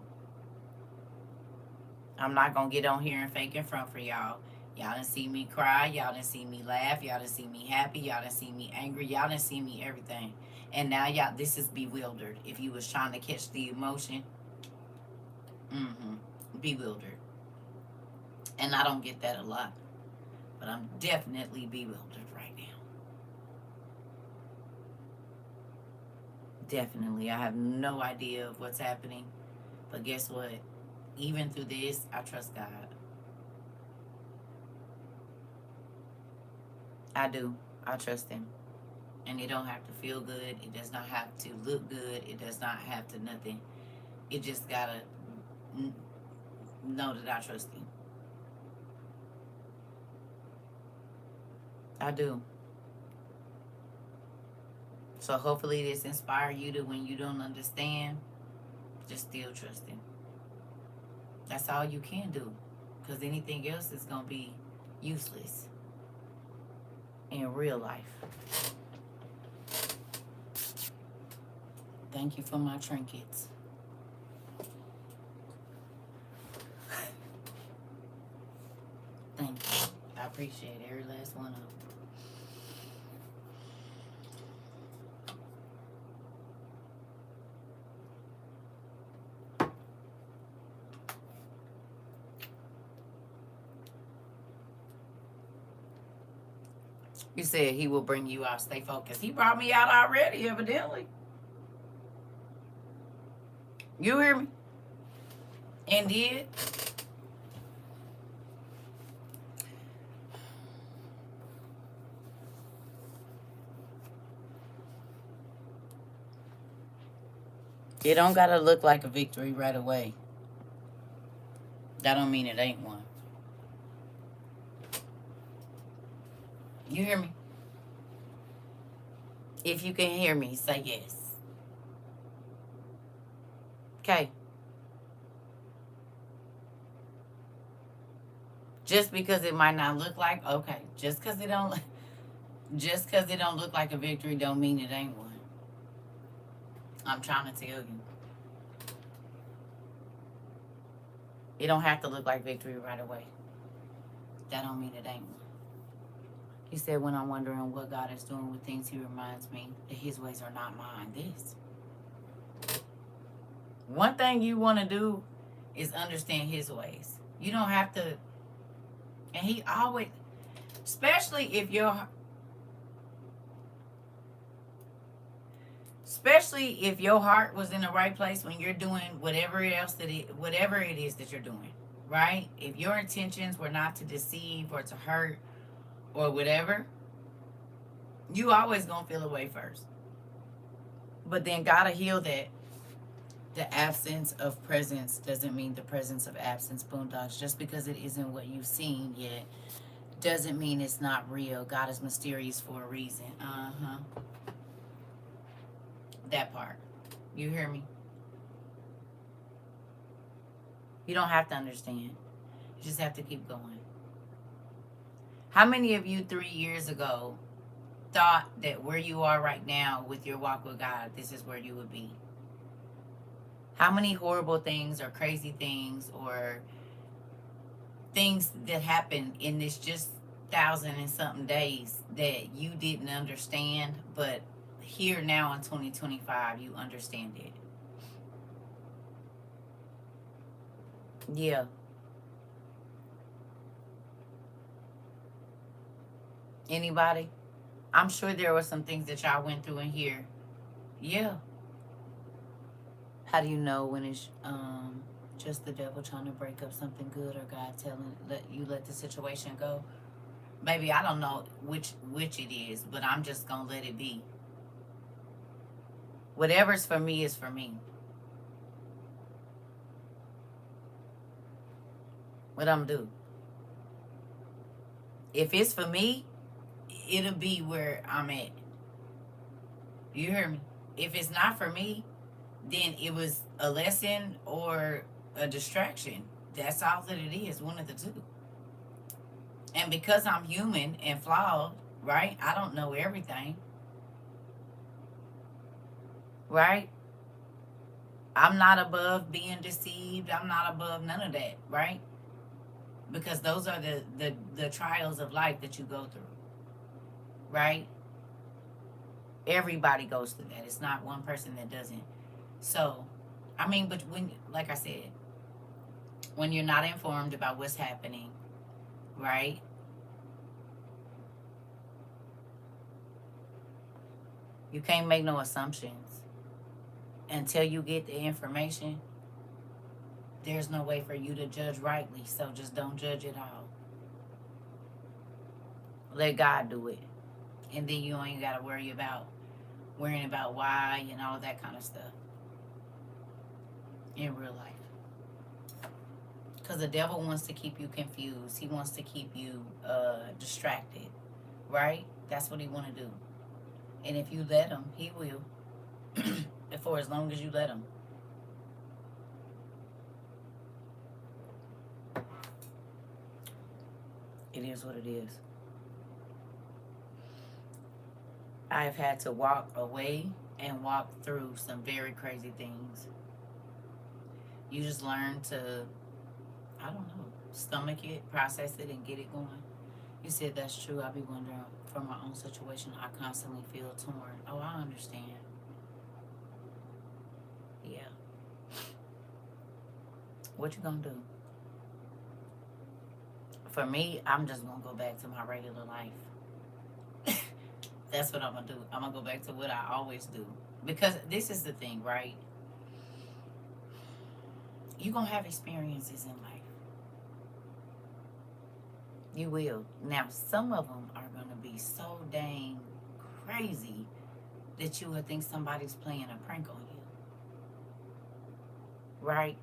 I'm not gonna get on here and fake in front for y'all. Y'all done see me cry. Y'all done see me laugh. Y'all done see me happy. Y'all done see me angry. Y'all done see me everything. And now y'all, this is bewildered. If you was trying to catch the emotion, bewildered. And I don't get that a lot. But I'm definitely bewildered right now. Definitely. I have no idea of what's happening. But guess what? Even through this, I trust God. I do. I trust Him. And it don't have to feel good. It does not have to look good. It does not have to nothing. It just gotta know that I trust Him. I do. So hopefully this inspire you to, when you don't understand, just still trust Him. That's all you can do. Because anything else is going to be useless in real life. Thank you for my trinkets. Thank you. I appreciate every last one of them. You said He will bring you out. Stay focused. He brought me out already, evidently. You hear me? And did. It don't gotta look like a victory right away. That don't mean it ain't one. You hear me? If you can hear me, say yes. Okay. Just because it might not look like, okay. Just because it don't look like a victory don't mean it ain't one. I'm trying to tell you. It don't have to look like victory right away. That don't mean it ain't one. He said, when I'm wondering what God is doing with things, He reminds me that His ways are not mine. This. One thing you want to do is understand His ways. You don't have to. And He always, especially if you're Especially if your heart was in the right place when you're doing whatever it is that you're doing, right? If your intentions were not to deceive or to hurt or whatever, you always gonna feel away first. But then gotta heal that. The absence of presence doesn't mean the presence of absence, boondocks. Just because it isn't what you've seen yet doesn't mean it's not real. God is mysterious for a reason. That part. You hear me? You don't have to understand. You just have to keep going. How many of you 3 years ago thought that where you are right now with your walk with God, this is where you would be? How many horrible things or crazy things or things that happened in this just 1,000 and something days that you didn't understand, but here now in 2025, you understand it? Yeah. Anybody? I'm sure there were some things that y'all went through in here. Yeah. How do you know when it's just the devil trying to break up something good, or God telling let the situation go? Baby, I don't know which it is, but I'm just gonna let it be. Whatever's for me is for me. What I'm gonna do? If it's for me, it'll be where I'm at. You hear me? If it's not for me, then it was a lesson or a distraction. That's all that it is, one of the two. And because I'm human and flawed, right? I don't know everything, right? I'm not above being deceived. I'm not above none of that, right? Because those are the trials of life that you go through, right? Everybody goes through that. It's not one person that doesn't. So, I mean, but when, like I said, when you're not informed about what's happening, right? You can't make no assumptions until you get the information. There's no way for you to judge rightly, so just don't judge at all. Let God do it, and then you ain't got to worrying about why and all that kind of stuff in real life. Because the devil wants to keep you confused. He wants to keep you distracted, right? That's what he want to do. And if you let him, he will. For as long as you let him. It is what it is. I have had to walk away and walk through some very crazy things. You just learn to, I don't know, stomach it, process it, and get it going. You said that's true. I be wondering, for my own situation, I constantly feel torn. Oh, I understand. Yeah. What you gonna do? For me, I'm just gonna go back to my regular life. That's what I'm gonna do. I'm gonna go back to what I always do. Because this is the thing, right? You're gonna have experiences in life. You will. Now, some of them are gonna be so dang crazy that you would think somebody's playing a prank on you. Right?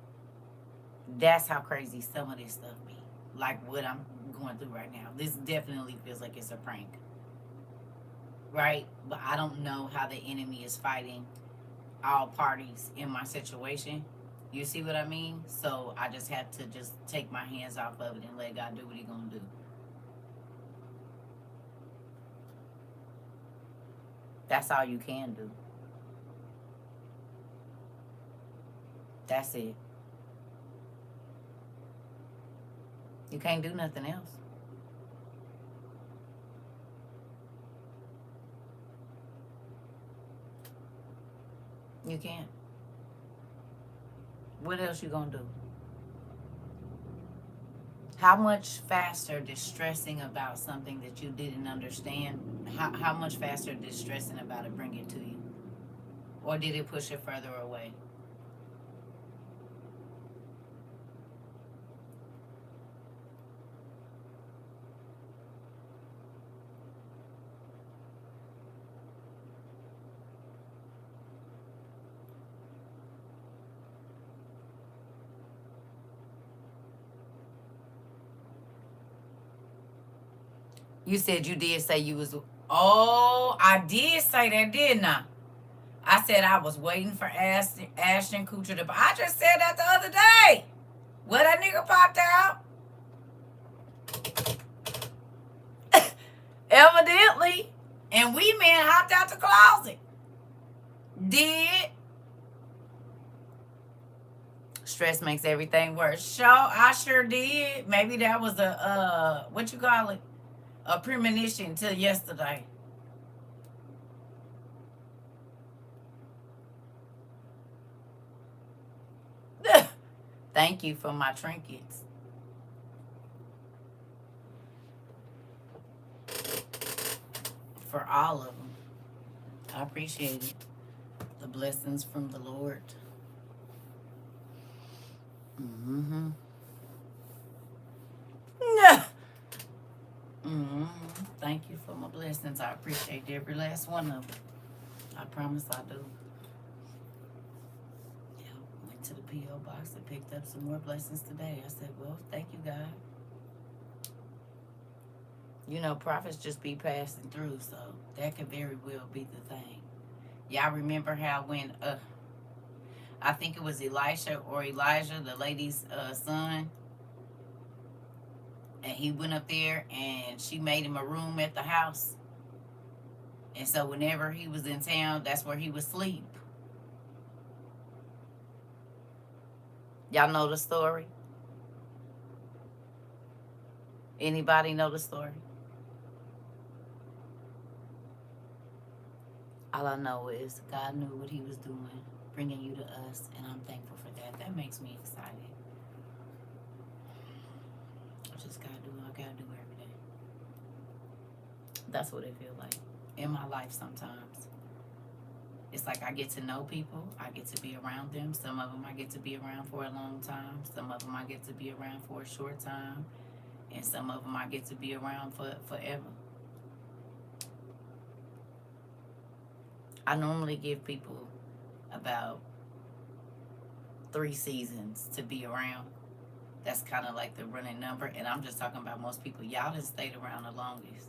That's how crazy some of this stuff be. Like what I'm going through right now. This definitely feels like it's a prank. Right? But I don't know how the enemy is fighting all parties in my situation. You see what I mean? So I just have to just take my hands off of it and let God do what He's gonna do. That's all you can do. That's it. You can't do nothing else. You can't. What else you gonna do? How much faster distressing about something that you didn't understand? How much faster distressing about it bring it to you? Or did it push it further away? You said you did say you was. Oh, I did say that, didn't I? I said I was waiting for Ashton Kutcher to. I just said that the other day. Well, that nigga popped out. Evidently. And we men hopped out the closet. Did. Stress makes everything worse. I sure did. Maybe that was a, what you call it? A premonition till yesterday. Thank you for my trinkets. For all of them. I appreciate it. The blessings from the Lord. Mm-hmm. Mm-hmm. Thank you for my blessings. I appreciate every last one of them. I promise I do. Yeah, went to the P.O. box and picked up some more blessings today. I said, well, thank you, God. You know, prophets just be passing through, so that could very well be the thing. Y'all remember how when, I think it was Elisha or Elijah, the lady's son, and he went up there and she made him a room at the house. And so whenever he was in town, that's where he would sleep. Y'all know the story? Anybody know the story? All I know is God knew what he was doing, bringing you to us, and I'm thankful for that. That makes me excited. I just gotta do what I gotta do every day. That's what it feels like in my life sometimes. It's like I get to know people. I get to be around them. Some of them I get to be around for a long time. Some of them I get to be around for a short time. And some of them I get to be around for forever. I normally give people about 3 seasons to be around. That's kind of like the running number. And I'm just talking about most people. Y'all done stayed around the longest.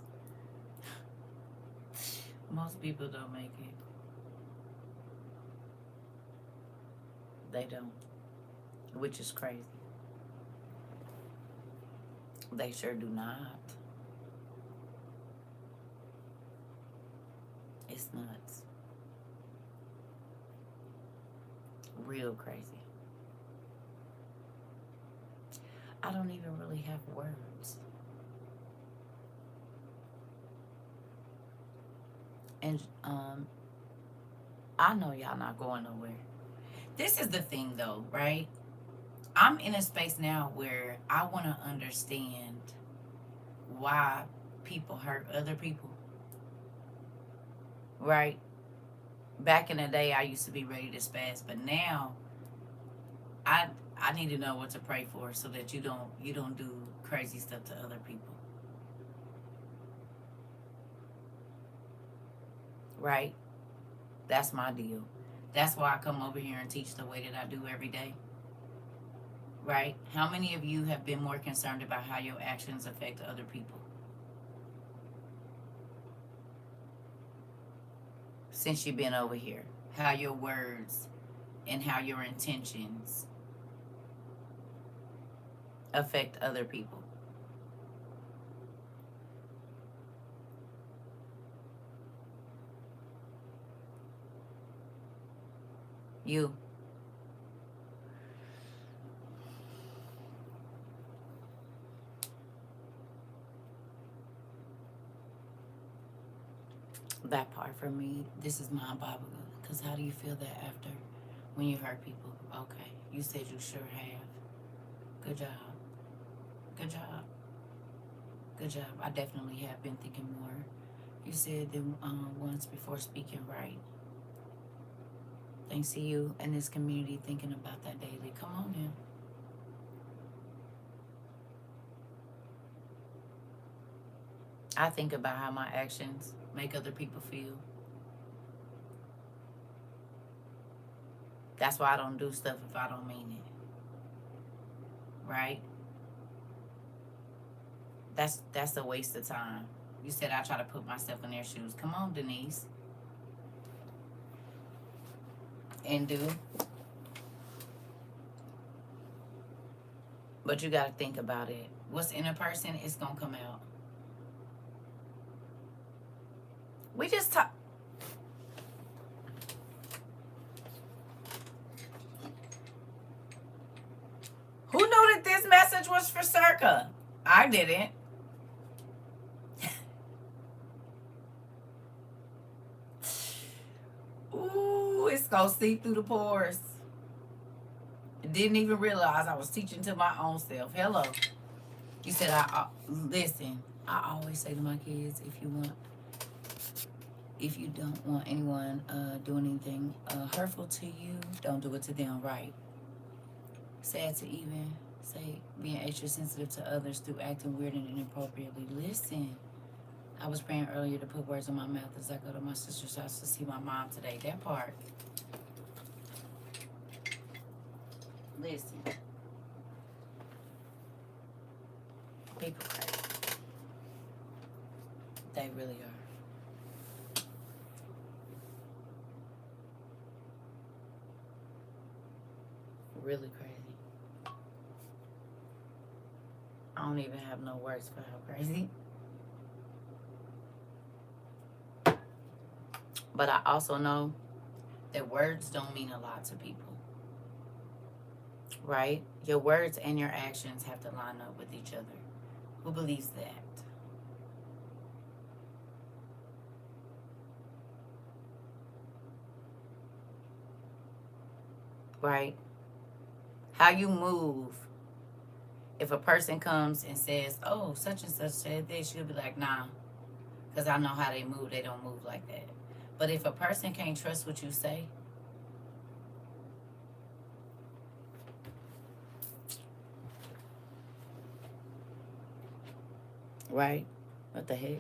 Most people don't make it. They don't. Which is crazy. They sure do not. It's nuts. Real crazy. I don't even really have words. And I know y'all not going nowhere. This is the thing though, right? I'm in a space now where I want to understand why people hurt other people. Right? Back in the day, I used to be ready to spaz, but now I need to know what to pray for so that you don't do crazy stuff to other people. Right? That's my deal. That's why I come over here and teach the way that I do every day. Right? How many of you have been more concerned about how your actions affect other people since you've been over here? How your words and how your intentions affect other people. You. That part for me, this is mind-boggling. Because how do you feel that after when you hurt people? Okay, you said you sure have. Good job. Good job. Good job. I definitely have been thinking more. You said them once before speaking right. Thanks to you and this community thinking about that daily. Come on now. I think about how my actions make other people feel. That's why I don't do stuff if I don't mean it. Right? That's a waste of time. You said I try to put myself in their shoes. Come on, Denise. And do. But you got to think about it. What's in a person is going to come out. We just talk. Who knew that this message was for CERCA? I didn't. Ooh, it's going to seep through the pores. Didn't even realize I was teaching to my own self. Hello. You said, listen, I always say to my kids, if you don't want anyone doing anything hurtful to you, don't do it to them, right? Sad to even say being extra sensitive to others through acting weird and inappropriately. Listen, I was praying earlier to put words in my mouth as I go to my sister's house to see my mom today. That part. Listen. People crazy. They really are. Really crazy. I don't even have no words for how crazy. But I also know that words don't mean a lot to people. Right? Your words and your actions have to line up with each other. Who believes that? Right? How you move. If a person comes and says, oh, such and such said this, you'll be like, nah. Because I know how they move. They don't move like that. But if a person can't trust what you say, right? What the heck?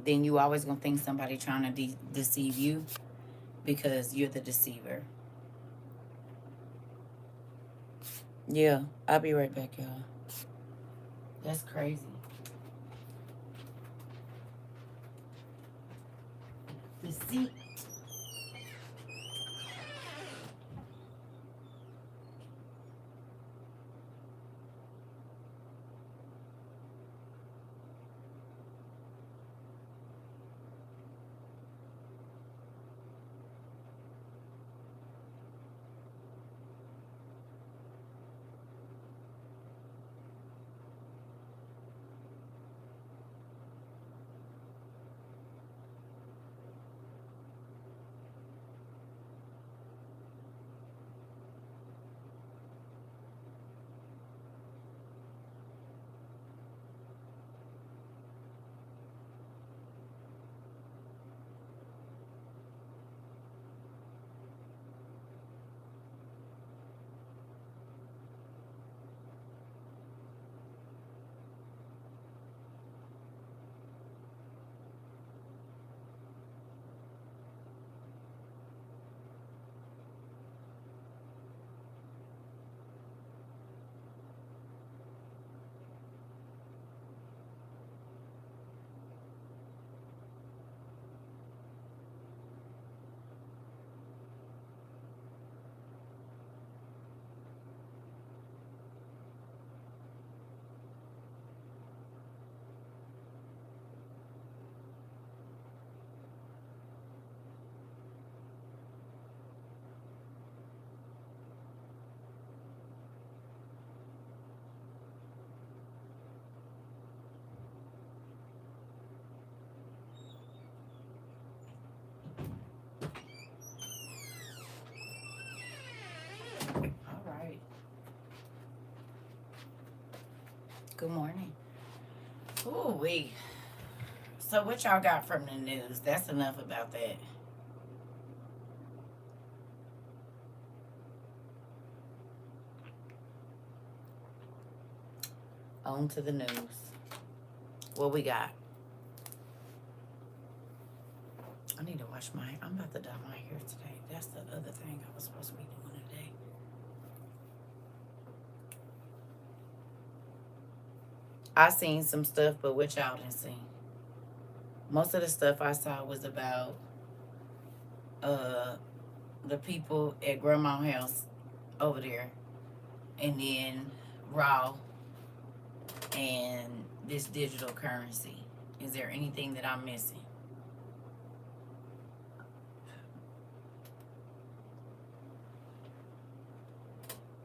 Then you always gonna think somebody trying to deceive you because you're the deceiver. Yeah, I'll be right back, y'all. That's crazy. Deceit. All right. Good morning. Ooh, wait. So what y'all got from the news? That's enough about that. On to the news. What we got? I need to wash my. I'm about to dye my hair today. That's the other thing I was supposed to be doing today. I seen some stuff, but what y'all didn't see? Most of the stuff I saw was about the people at Grandma's house over there, and then Raw and this digital currency. Is there anything that I'm missing?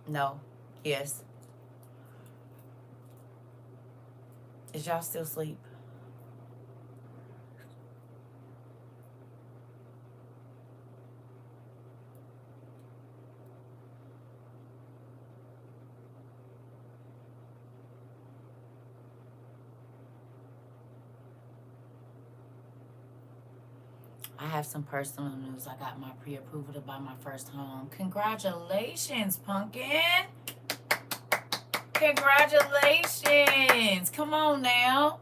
No. Yes. Is y'all still asleep? I have some personal news. I got my pre-approval to buy my first home. Congratulations, Pumpkin. Congratulations. Come on now.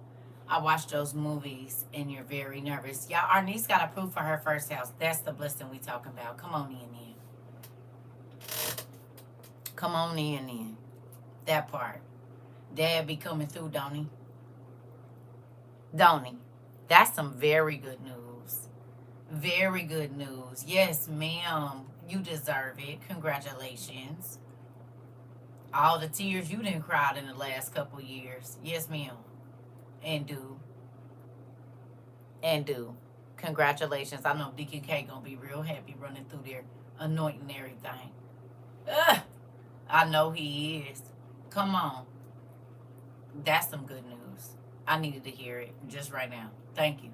I watched those movies and you're very nervous. Y'all, our niece got approved for her first house. That's the blessing we talking about. Come on in. Come on in. That part. Dad be coming through, don't he? Don't he? That's some very good news. Very good news. Yes, ma'am. You deserve it. Congratulations. All the tears you didn't cry in the last couple years. Yes, ma'am. And do. Congratulations. I know DQK gonna be real happy running through there, anointing everything. Ugh, I know he is. Come on. That's some good news. I needed to hear it just right now. Thank you.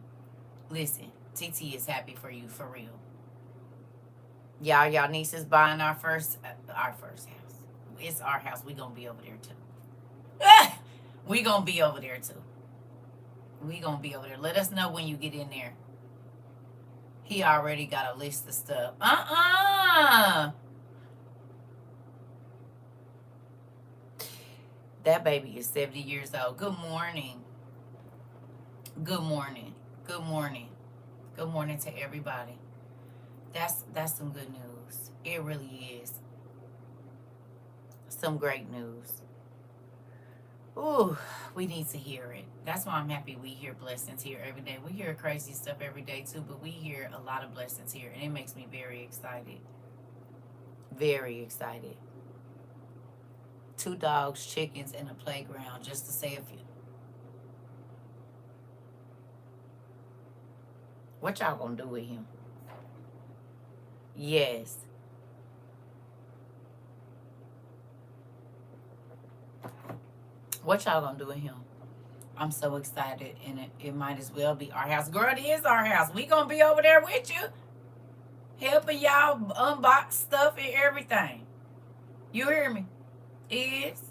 Listen, TT is happy for you, for real. Y'all niece is buying our first house. It's our house. We gonna be over there too. We gonna be over there too. We gonna be over there. Let us know when you get in there. He already got a list of stuff. That baby is 70 years old. Good morning. Good morning. Good morning. Good morning to everybody. That's some good news. It really is. Some great news. Ooh, we need to hear it. That's why I'm happy we hear blessings here every day. We hear crazy stuff every day too, but we hear a lot of blessings here, and it makes me very excited. Very excited. 2 dogs, chickens, and a playground, just to say a few. What y'all gonna do with him? Yes. What y'all gonna do with him? I'm so excited, and it might as well be our house. Girl, it is our house. We gonna be over there with you, helping y'all unbox stuff and everything. You hear me? Is.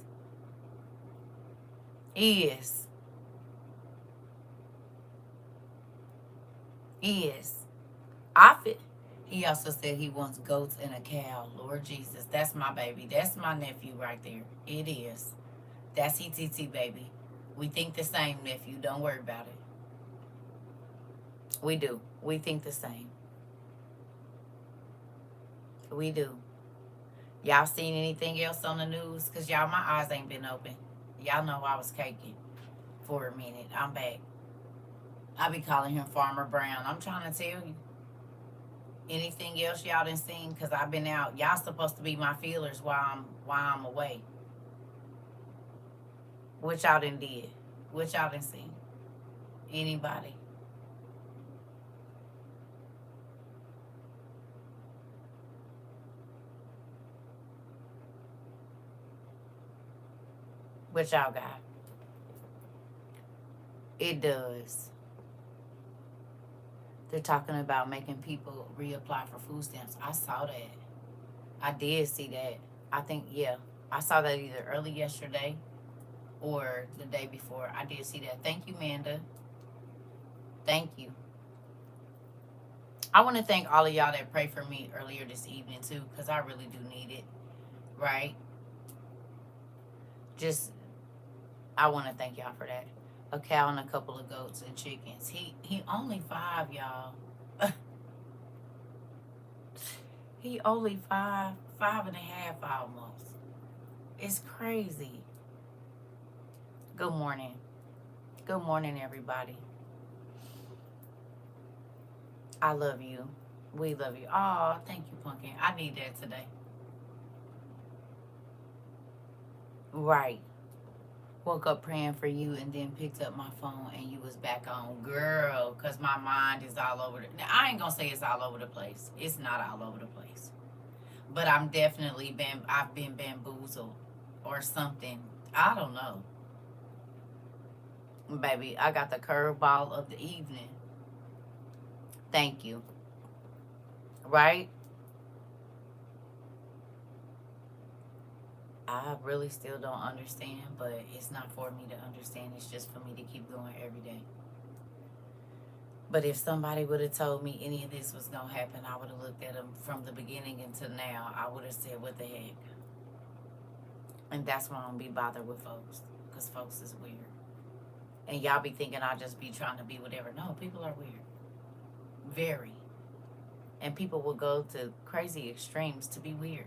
I fit. He also said he wants goats and a cow. Lord Jesus, that's my baby. That's my nephew right there. It is. That's ETT, baby. We think the same, nephew. Don't worry about it. We do. We think the same. We do. Y'all seen anything else on the news? Because y'all, my eyes ain't been open. Y'all know I was caking for a minute. I'm back. I be calling him Farmer Brown. I'm trying to tell you. Anything else y'all done seen? Because I've been out. Y'all supposed to be my feelers while I'm away. What y'all done did? What y'all done seen? Anybody? What y'all got? It does. They're talking about making people reapply for food stamps. I saw that. I did see that. I think, yeah. I saw that either early yesterday or the day before. I did see that. Thank you, Manda. Thank you. I want to thank all of y'all that prayed for me earlier this evening too, because I really do need it. Right? Just, I want to thank y'all for that. A cow and a couple of goats and chickens. He only 5, y'all. He only 5, 5.5 almost. It's crazy. Good morning. Good morning, everybody. I love you. We love you. Oh, thank you, Pumpkin. I need that today. Right. Woke up praying for you and then picked up my phone and you was back on. Girl, because my mind is all over the... Now, I ain't going to say it's all over the place. It's not all over the place. But I've been bamboozled or something. I don't know. Baby, I got the curveball of the evening. Thank you. Right? I really still don't understand, but it's not for me to understand. It's just for me to keep going every day. But if somebody would have told me any of this was going to happen, I would have looked at them from the beginning until now. I would have said, what the heck? And that's why I don't be bothered with folks, because folks is weird. And y'all be thinking I just be trying to be whatever. No, people are weird. Very. And people will go to crazy extremes to be weird.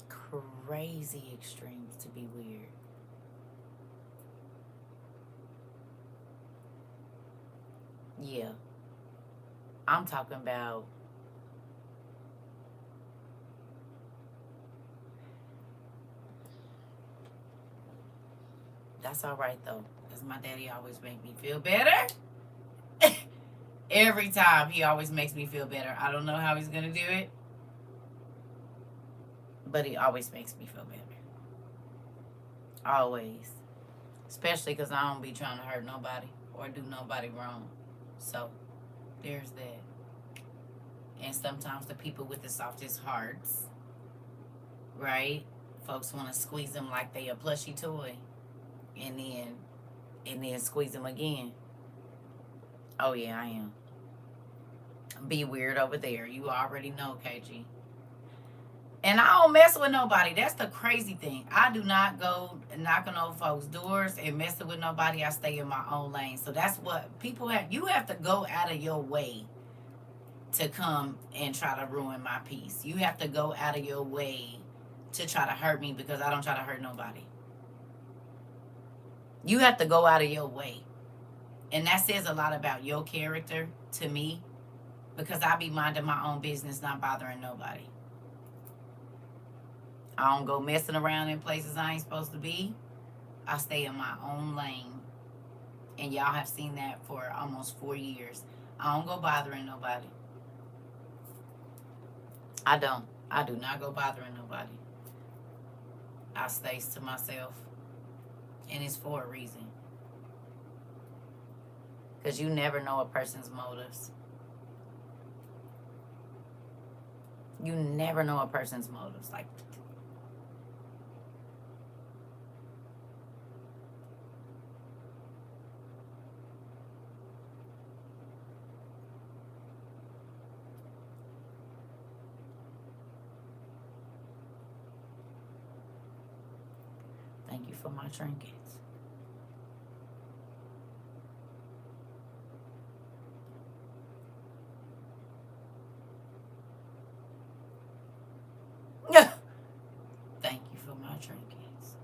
Crazy extremes to be weird. Yeah. I'm talking about... That's all right, though, because my daddy always make me feel better. Every time, he always makes me feel better. I don't know how he's going to do it, but he always makes me feel better. Always. Especially because I don't be trying to hurt nobody or do nobody wrong. So, there's that. And sometimes the people with the softest hearts, right? Folks want to squeeze them like they a plushy toy. And then squeeze them again. Oh, yeah, I am. Be weird over there. You already know, KG. And I don't mess with nobody. That's the crazy thing. I do not go knocking on folks' doors and messing with nobody. I stay in my own lane. So that's what people have. You have to go out of your way to come and try to ruin my peace. You have to go out of your way to try to hurt me, because I don't try to hurt nobody. You have to go out of your way. And that says a lot about your character to me, because I be minding my own business, not bothering nobody. I don't go messing around in places I ain't supposed to be. I stay in my own lane. And y'all have seen that for almost 4 years. I don't go bothering nobody. I don't. I do not go bothering nobody. I stay to myself. And it's for a reason. Because you never know a person's motives. You never know a person's motives. Like, thank you for my trinkets. Thank you for my trinkets.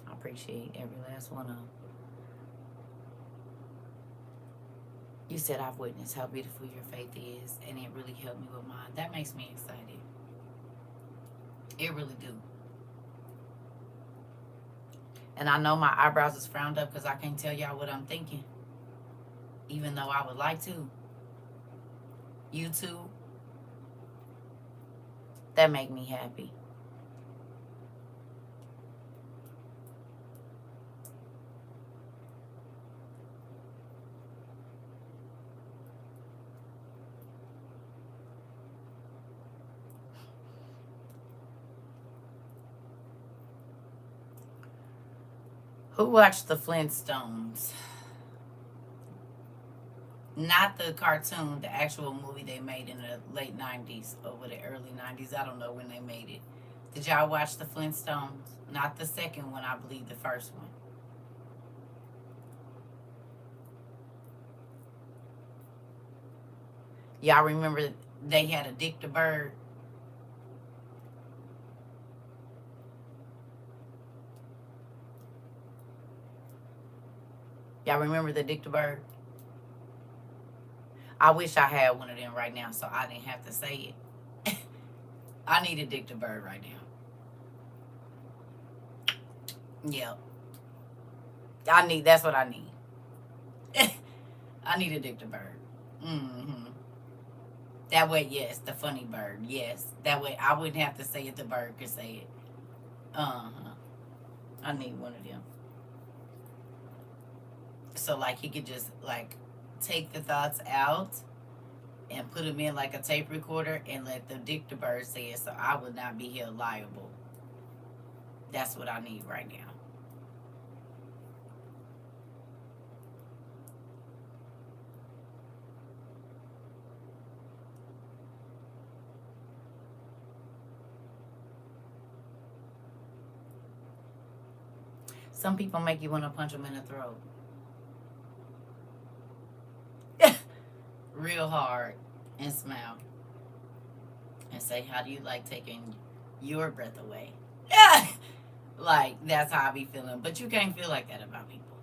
I appreciate every last one of them. You said I've witnessed how beautiful your faith is, and it really helped me with mine. That makes me excited. It really do. And I know my eyebrows is frowned up because I can't tell y'all what I'm thinking, even though I would like to. YouTube, that make me happy. Who watched the Flintstones? Not the cartoon, the actual movie they made in the late 90s or the early 90s. I don't know when they made it. Did y'all watch the Flintstones? Not the second one, I believe the first one. Y'all remember they had a Dick the Bird? Y'all remember the Dick the Bird? I wish I had one of them right now so I didn't have to say it. I need a Dick the Bird right now. Yep. That's what I need. I need a Dick the Bird. Mm-hmm. That way, yes, the funny bird. Yes. That way I wouldn't have to say it, the bird could say it. Uh-huh. I need one of them. So like he could just like take the thoughts out and put them in like a tape recorder and let the Dick the Bird say it so I would not be held liable. That's what I need right now. Some people make you want to punch them in the throat. Real hard and smile. And say, how do you like taking your breath away? Like, that's how I be feeling. But you can't feel like that about people.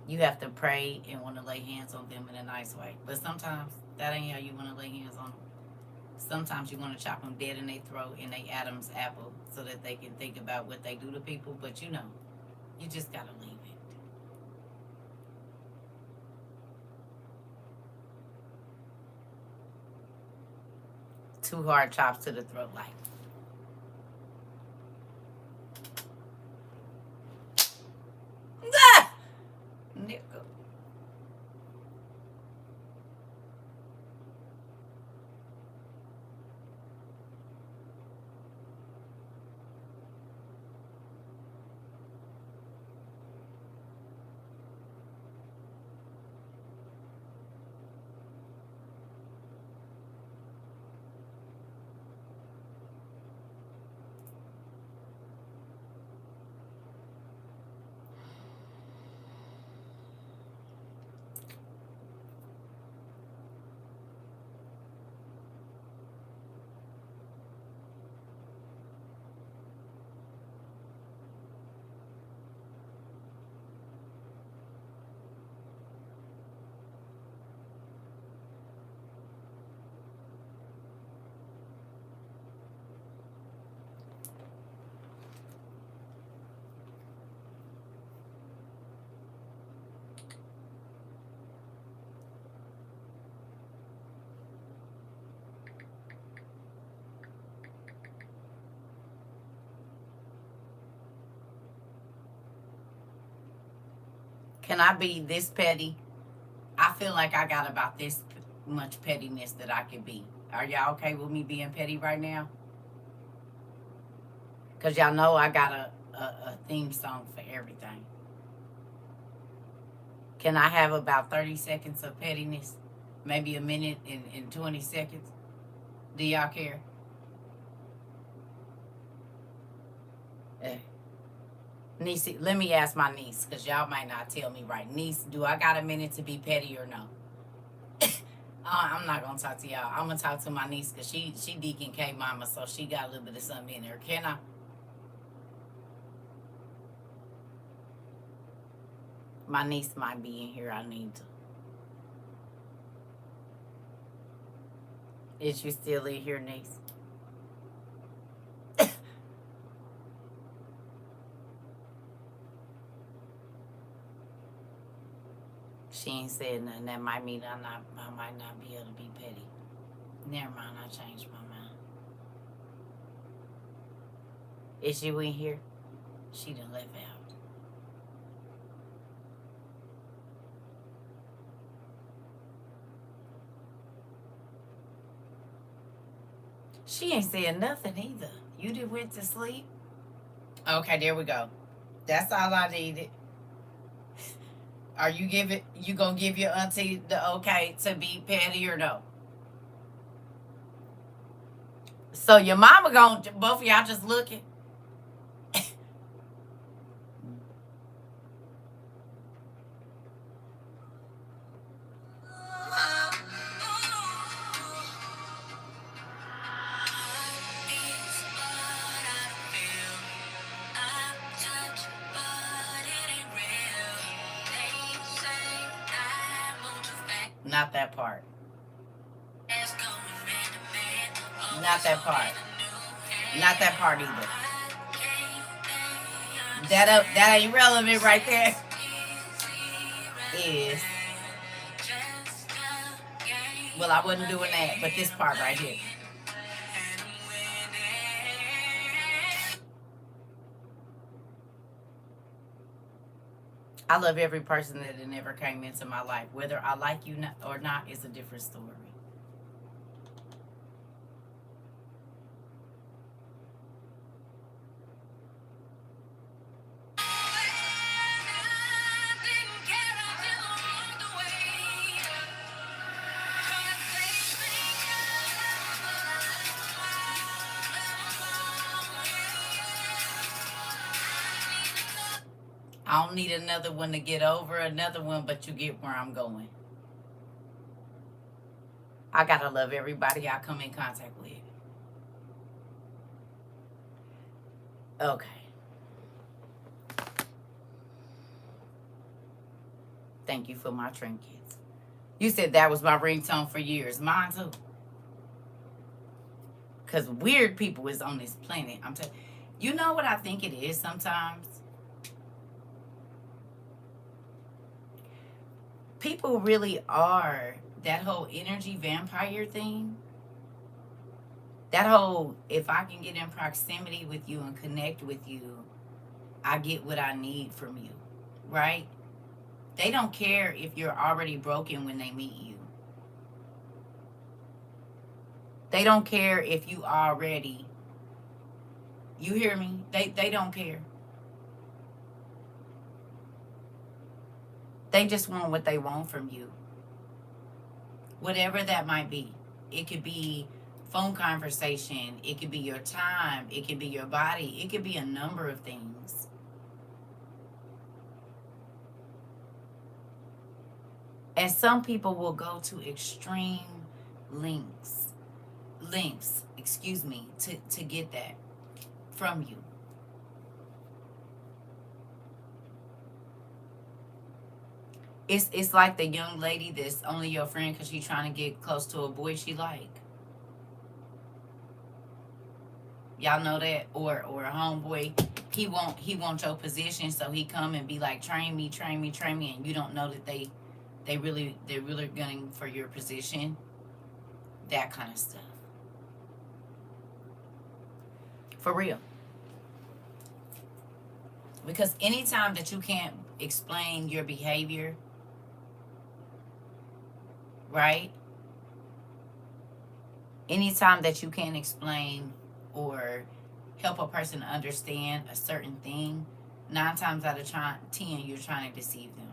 You have to pray and want to lay hands on them in a nice way. But sometimes that ain't how you want to lay hands on them. Sometimes you want to chop them dead in their throat and they Adam's apple so that they can think about what they do to people. But you know, you just got to leave it. Two hard chops to the throat, like. Ah! Nigga. Can I be this petty? I feel like I got about this much pettiness that I can be. Are y'all okay with me being petty right now? Because y'all know I got a theme song for everything. Can I have about 30 seconds of pettiness? Maybe a minute and 20 seconds? Do y'all care? Eh. Niece, let me ask my niece, because y'all might not tell me right. Niece, do I got a minute to be petty or no? I'm not going to talk to y'all. I'm going to talk to my niece, because she Deacon K mama, so she got a little bit of something in there. Can I? My niece might be in here. I need to. Is you still in here, niece? She ain't said nothing. That might mean I might not be able to be petty. Never mind, I changed my mind. Is you in here? She done left out. She ain't saying nothing either. You done went to sleep? Okay, there we go. That's all I needed. Are you gonna give your auntie the okay to be petty or no? So your mama gonna both of y'all just looking. Not that part. Not that part. Not that part either. That ain't relevant right there. Is well, I wasn't doing that, but this part right here. I love every person that ever came into my life. Whether I like you or not is a different story. I don't need another one to get over another one, but you get where I'm going. I gotta love everybody I come in contact with. Okay. Thank you for my trinkets. You said that was my ringtone for years. Mine too. Because weird people is on this planet. I'm telling you, know what I think it is sometimes? People really are that whole energy vampire thing. That whole, if I can get in proximity with you and connect with you, I get what I need from you, right? They don't care if you're already broken when they meet you. They don't care if you already, you hear me? They don't care. They just want what they want from you. Whatever that might be. It could be phone conversation. It could be your time. It could be your body. It could be a number of things. And some people will go to extreme lengths, to get that from you. It's like the young lady that's only your friend because she's trying to get close to a boy she like. Y'all know that? Or a homeboy, he want your position, so he come and be like, train me, and you don't know that they're really gunning for your position. That kind of stuff. For real. Because anytime that you can't explain your behavior, right? Anytime that you can't explain or help a person understand a certain thing, 9 times out of 10, you're trying to deceive them.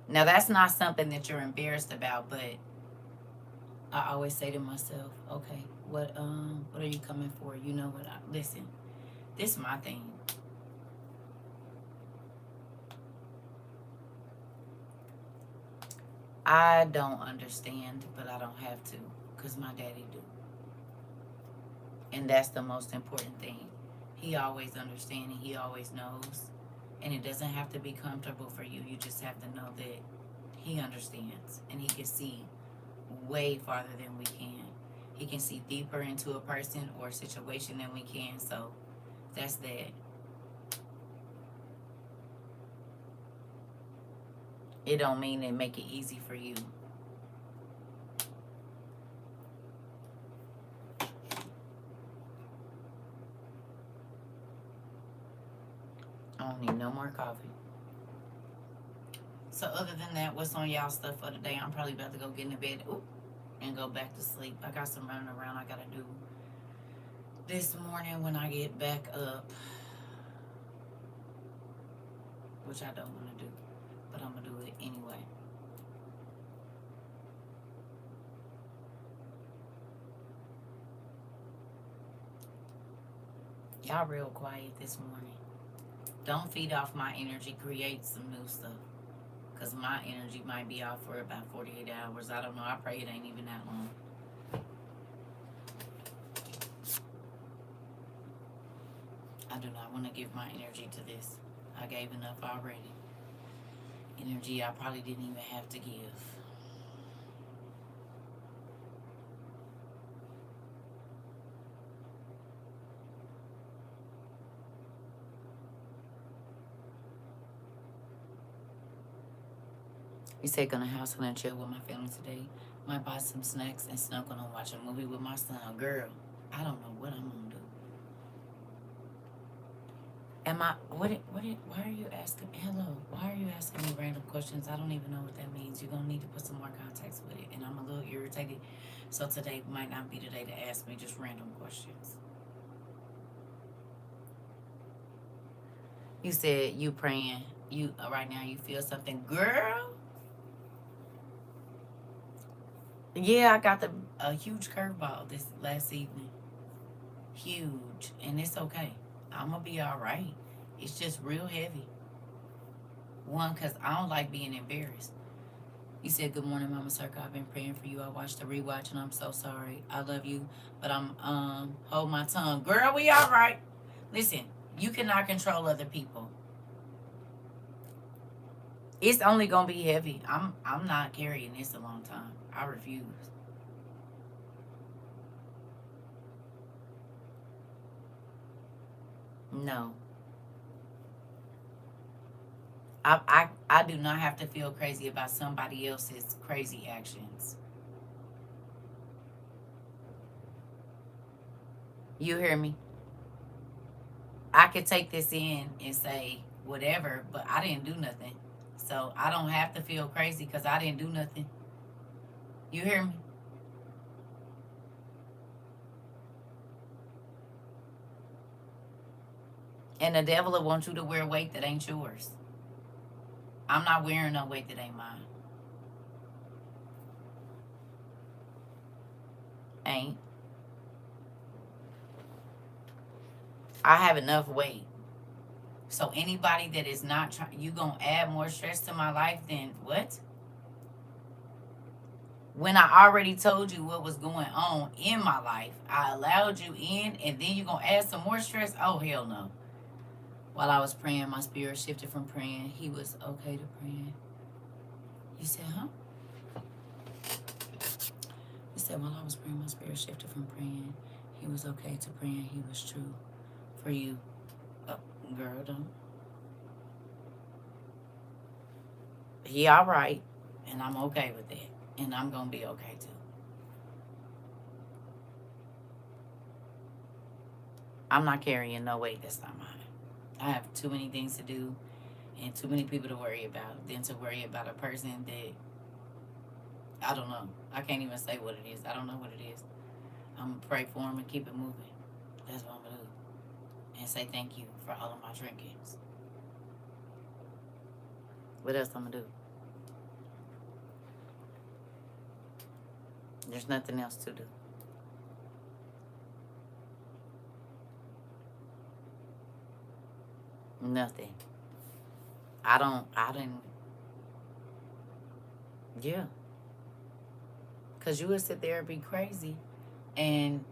Now, that's not something that you're embarrassed about, but I always say to myself, okay, what are you coming for? You know what? Listen, this is my thing. I don't understand, but I don't have to, because my daddy do. And that's the most important thing. He always understands and he always knows. And it doesn't have to be comfortable for you. You just have to know that he understands and he can see way farther than we can. He can see deeper into a person or a situation than we can. So that's that. It don't mean it make it easy for you. I don't need no more coffee. So other than that, what's on y'all stuff for today? I'm probably about to go get in the bed and go back to sleep. I got some running around I gotta do. This morning when I get back up, which I don't want to do, but I'm going to do it anyway. Y'all real quiet this morning. Don't feed off my energy. Create some new stuff. Because my energy might be off for about 48 hours. I don't know. I pray it ain't even that long. I do not want to give my energy to this. I gave enough already. Energy I probably didn't even have to give. We said gonna house and chill with my family today. Might buy some snacks and snuggle and watch a movie with my son. Girl, I don't know what I'm gonna do. Am I? Why are you asking? Hello. Why are you asking me random questions? I don't even know what that means. You're gonna need to put some more context with it, and I'm a little irritated. So today might not be the day to ask me just random questions. You said you praying. You right now you feel something, girl. Yeah, I got a huge curveball this last evening. Huge, and it's okay. I'm gonna be all right. It's just real heavy. One, cause I don't like being embarrassed. You said, "Good morning, Mama Circa. I've been praying for you. I watched the rewatch, and I'm so sorry. I love you, but I'm hold my tongue, girl. We all right. Listen, you cannot control other people. It's only gonna be heavy. I'm not carrying this a long time. I refuse. No, I do not have to feel crazy about somebody else's crazy actions. You hear me? I could take this in and say whatever, but I didn't do nothing. So I don't have to feel crazy because I didn't do nothing. You hear me? And the devil will want you to wear weight that ain't yours. I'm not wearing no weight that ain't mine. Ain't. I have enough weight. So anybody that is not trying, you gonna add more stress to my life than what? When I already told you what was going on in my life, I allowed you in, and then you gonna add some more stress? Oh hell no. While I was praying, my spirit shifted from praying. He was okay to praying. You said, huh? You said, while I was praying, my spirit shifted from praying. He was okay to praying. He was true for you. Oh, girl, don't. He all right, and I'm okay with that. And I'm going to be okay too. I'm not carrying no weight that's not mine. I have too many things to do and too many people to worry about than to worry about a person that I don't know. I can't even say what it is. I don't know what it is. I'm going to pray for him and keep it moving. That's what I'm going to do. And say thank you for all of my drinkings. What else I'm going to do? There's nothing else to do. Nothing. I didn't, yeah. Because you would sit there and be crazy. And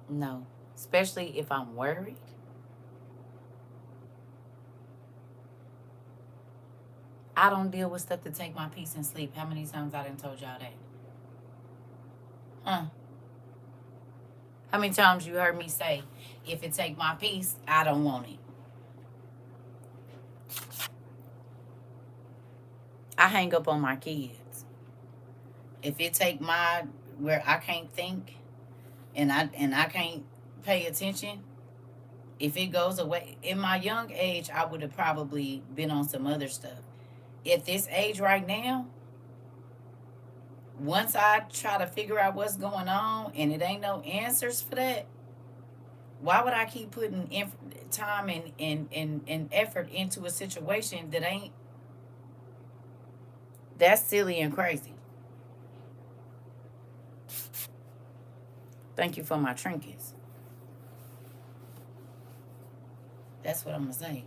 no. Especially if I'm worried. I don't deal with stuff to take my peace and sleep. How many times I done told y'all that? Huh? How many times you heard me say, if it take my peace, I don't want it. I hang up on my kids. If it take my where I can't think and I can't pay attention, if it goes away, in my young age, I would have probably been on some other stuff. At this age right now, once I try to figure out what's going on and it ain't no answers for that, why would I keep putting time and effort into a situation that ain't? That's silly and crazy. Thank you for my trinkets. That's what I'm gonna say.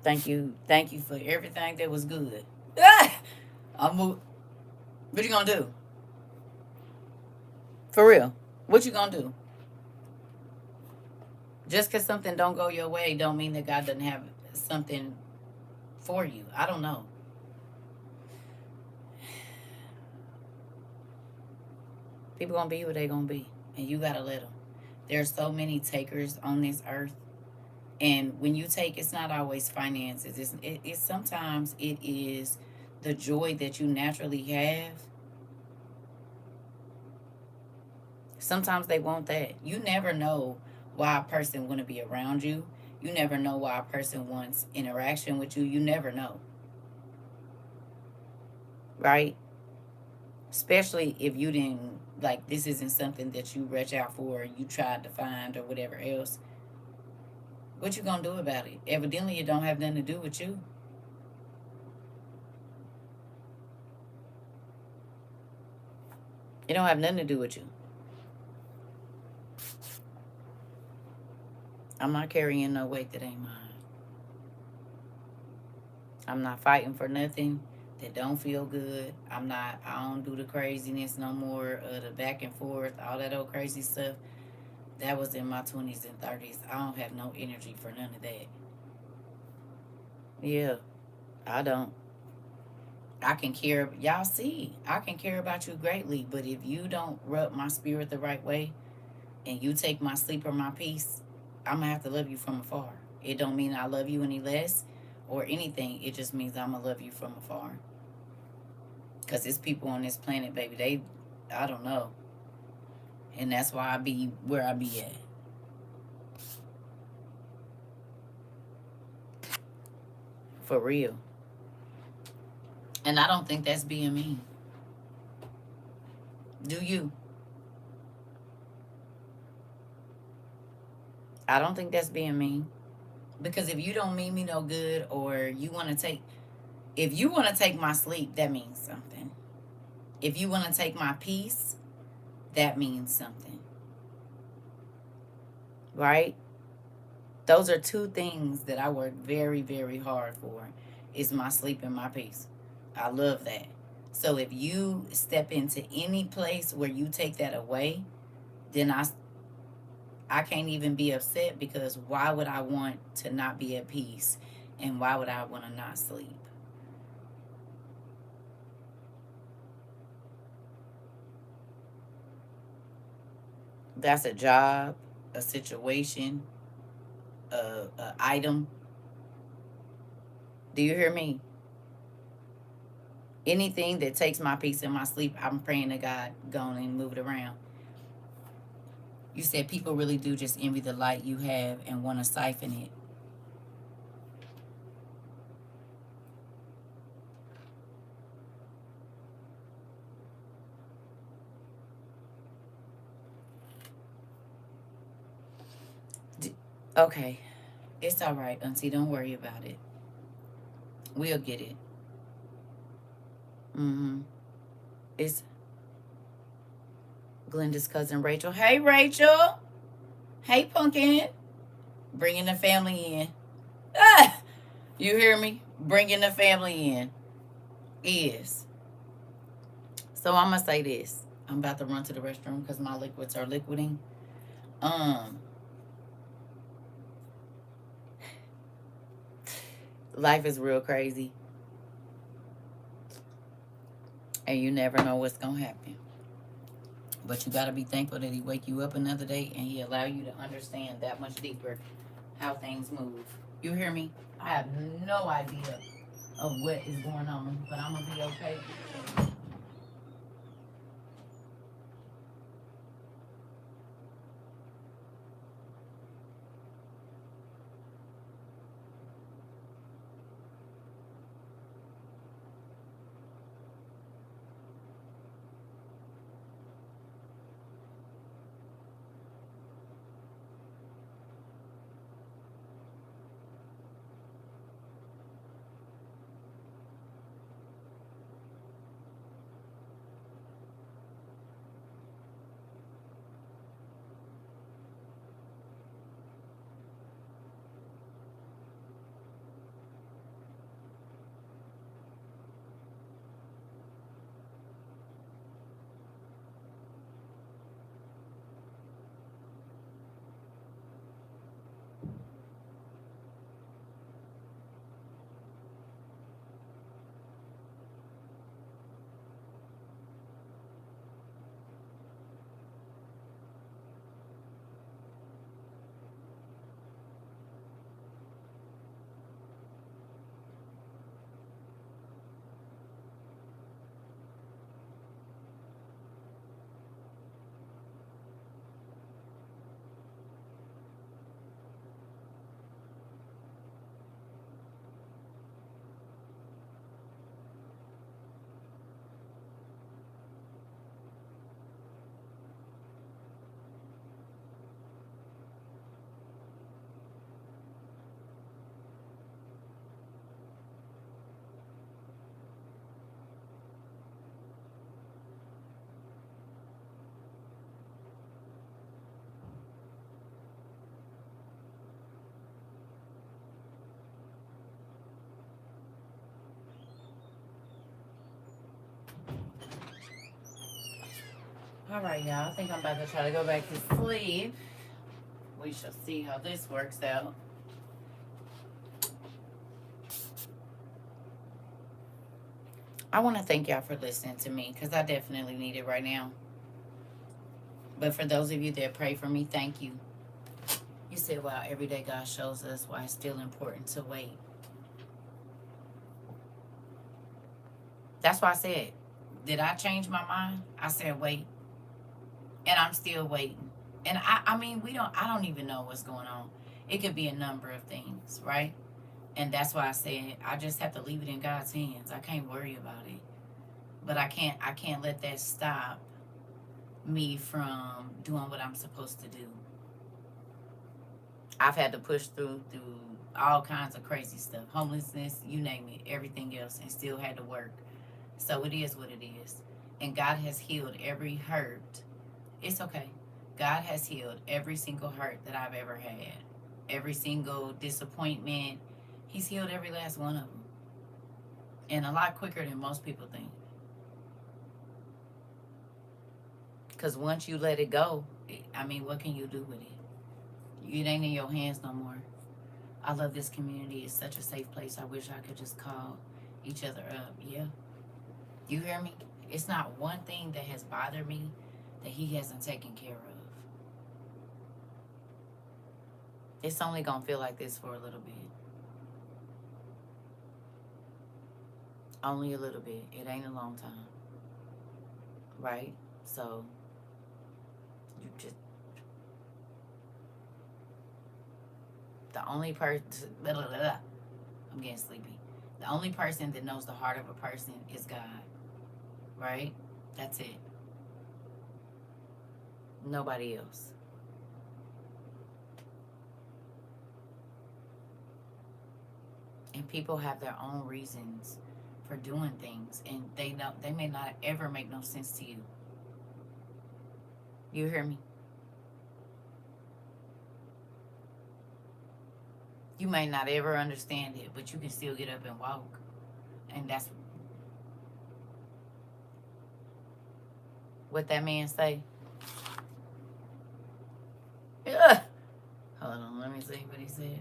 Thank you for everything that was good. I'm move. What you gonna do? For real? What you gonna do? Just because something don't go your way, don't mean that God doesn't have something for you. I don't know. People gonna be who they gonna be, and you gotta let them. There's so many takers on this earth, and when you take, it's not always finances. It's sometimes it is the joy that you naturally have. Sometimes they want that. You never know why a person want to be around you. You never know why a person wants interaction with you. You never know, right? Especially if you didn't, like, this isn't something that you reach out for, or you tried to find, or whatever else. What you gonna do about it? Evidently, it don't have nothing to do with you. It don't have nothing to do with you. I'm not carrying no weight that ain't mine. I'm not fighting for nothing that don't feel good. I don't do the craziness no more, the back and forth, all that old crazy stuff. That was in my 20s and 30s. I don't have no energy for none of that. Yeah, I don't. I can care, y'all see, I can care about you greatly, but if you don't rub my spirit the right way and you take my sleep or my peace, I'm gonna have to love you from afar. It don't mean I love you any less or anything. It just means I'm gonna love you from afar. Because it's people on this planet, baby, I don't know. And that's why I be where I be at. For real. And I don't think that's being mean. Do you? I don't think that's being mean. Because if you don't mean me no good, or you want to take, if you want to take my sleep, that means something. If you want to take my peace, that means something. Right? Those are two things that I work very, very hard for, is my sleep and my peace. I love that. So if you step into any place where you take that away, then I can't even be upset, because why would I want to not be at peace? And why would I want to not sleep? That's a job, a situation, a item. Do you hear me? Anything that takes my peace and my sleep, I'm praying to God, go on and move it around. You said people really do just envy the light you have and want to siphon it. Okay, it's all right, Auntie. Don't worry about it. We'll get it. Mm-hmm. It's Glenda's cousin Rachel. Hey, Rachel. Hey, Pumpkin. Bringing the family in. Ah, you hear me? Bringing the family in is. So I'm gonna say this. I'm about to run to the restroom because my liquids are liquiding. Um, Life is real crazy, and you never know what's gonna happen. But you gotta be thankful that he wake you up another day and he allow you to understand that much deeper how things move. You hear me? I have no idea of what is going on, but I'm gonna be okay. All right, y'all. I think I'm about to try to go back to sleep. We shall see how this works out. I want to thank y'all for listening to me because I definitely need it right now. But for those of you that pray for me, thank you. You said, wow, every day God shows us why it's still important to wait. That's why I said, did I change my mind? I said, wait. And I'm still waiting. And I mean, I don't even know what's going on. It could be a number of things, right? And that's why I said, I just have to leave it in God's hands. I can't worry about it. But I can't let that stop me from doing what I'm supposed to do. I've had to push through all kinds of crazy stuff, homelessness, you name it, everything else, and still had to work. So it is what it is. And God has healed every hurt. It's okay. God has healed every single hurt that I've ever had. Every single disappointment. He's healed every last one of them. And a lot quicker than most people think. Because once you let it go, I mean, what can you do with it? It ain't in your hands no more. I love this community. It's such a safe place. I wish I could just call each other up. Yeah. You hear me? It's not one thing that has bothered me that he hasn't taken care of. It's only going to feel like this for a little bit. Only a little bit. It ain't a long time. Right? So, you just... The only person... I'm getting sleepy. The only person that knows the heart of a person is God. Right? That's it. Nobody else. And people have their own reasons for doing things, and they may not ever make no sense to you. You hear me? You may not ever understand it, but you can still get up and walk. And that's what that man say. Ugh. Hold on, let me see what he said.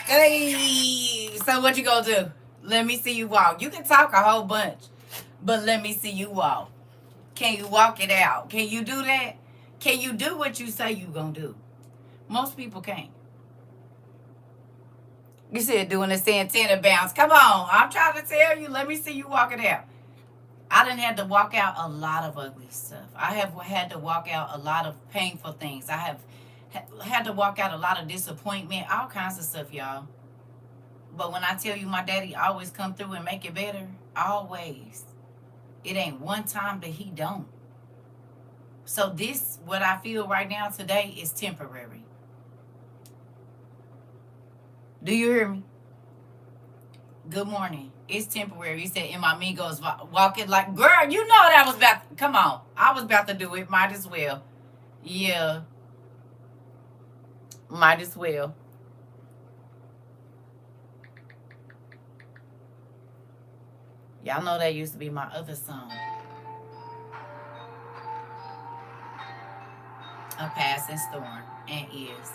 Hey, so what you gonna do? Let me see you walk. You can talk a whole bunch, but let me see you walk. Can you walk it out? Can you do that? Can you do what you say you gonna do? Most people can't. You said doing the Santana bounce. Come on, I'm trying to tell you. Let me see you walk it out. I done had to walk out a lot of ugly stuff. I have had to walk out a lot of painful things. I have had to walk out a lot of disappointment, all kinds of stuff, y'all. But when I tell you my daddy always come through and make it better, always. It ain't one time that he don't. So this, what I feel right now today, is temporary. Do you hear me? Good morning. It's temporary. You said in my amigos walking like, girl, you know that was about to, come on. I was about to do it. Might as well. Yeah. Might as well. Y'all know that used to be my other song. A passing storm. And is.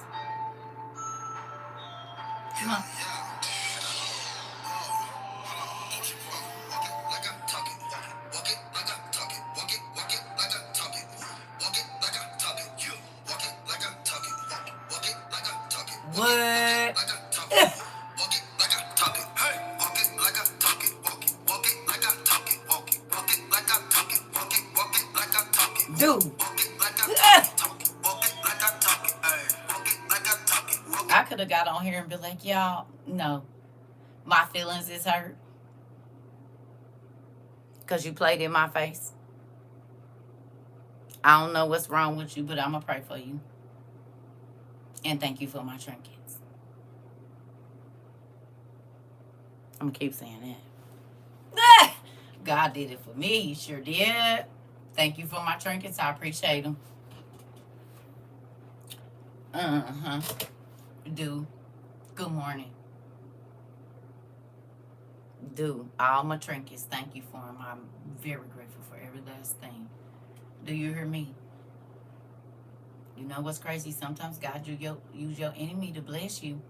Come on. What? Dude. I could have got on here and be like, y'all, no, my feelings is hurt because you played in my face. I don't know what's wrong with you, but I'm going to pray for you. And thank you for my trinkets. I'm going to keep saying that. God did it for me. He sure did. Thank you for my trinkets. I appreciate them. Do. Good morning. Do. All my trinkets. Thank you for them. I'm very grateful for every last thing. Do you hear me? You know what's crazy? Sometimes God use your enemy to bless you.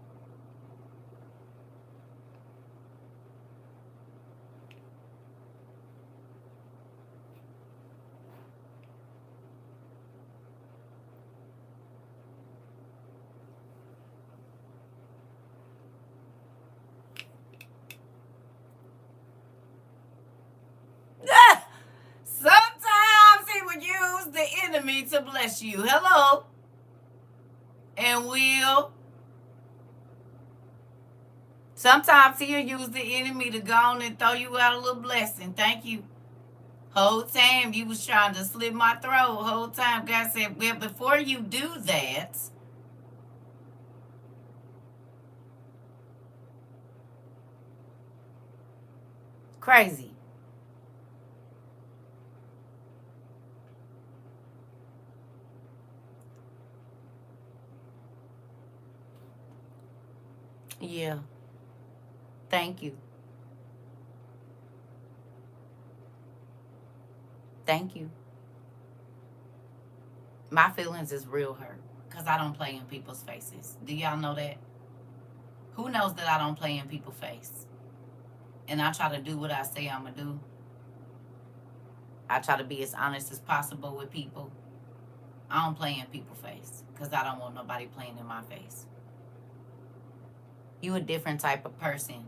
Sometimes he will use the enemy to bless you. Hello. And will. Sometimes he'll use the enemy to go on and throw you out a little blessing. Thank you. Whole time you was trying to slit my throat. Whole time God said, well, before you do that, crazy. Yeah. Thank you. Thank you. My feelings is real hurt because I don't play in people's faces. Do y'all know that? Who knows that I don't play in people's face? And I try to do what I say I'm going to do. I try to be as honest as possible with people. I don't play in people's face because I don't want nobody playing in my face. You a different type of person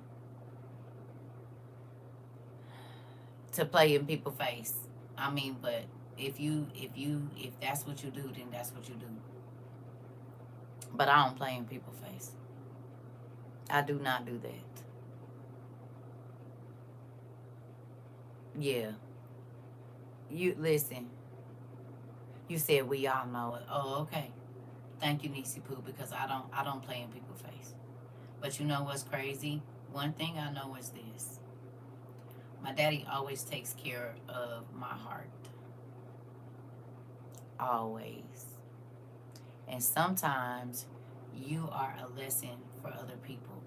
to play in people's face. I mean, but if that's what you do, then that's what you do. But I don't play in people's face. I do not do that. Yeah. You listen. You said we all know it. Oh, okay. Thank you, Niecy Pooh, because I don't play in people's face. But you know what's crazy? One thing I know is this. My daddy always takes care of my heart. Always. And sometimes you are a lesson for other people.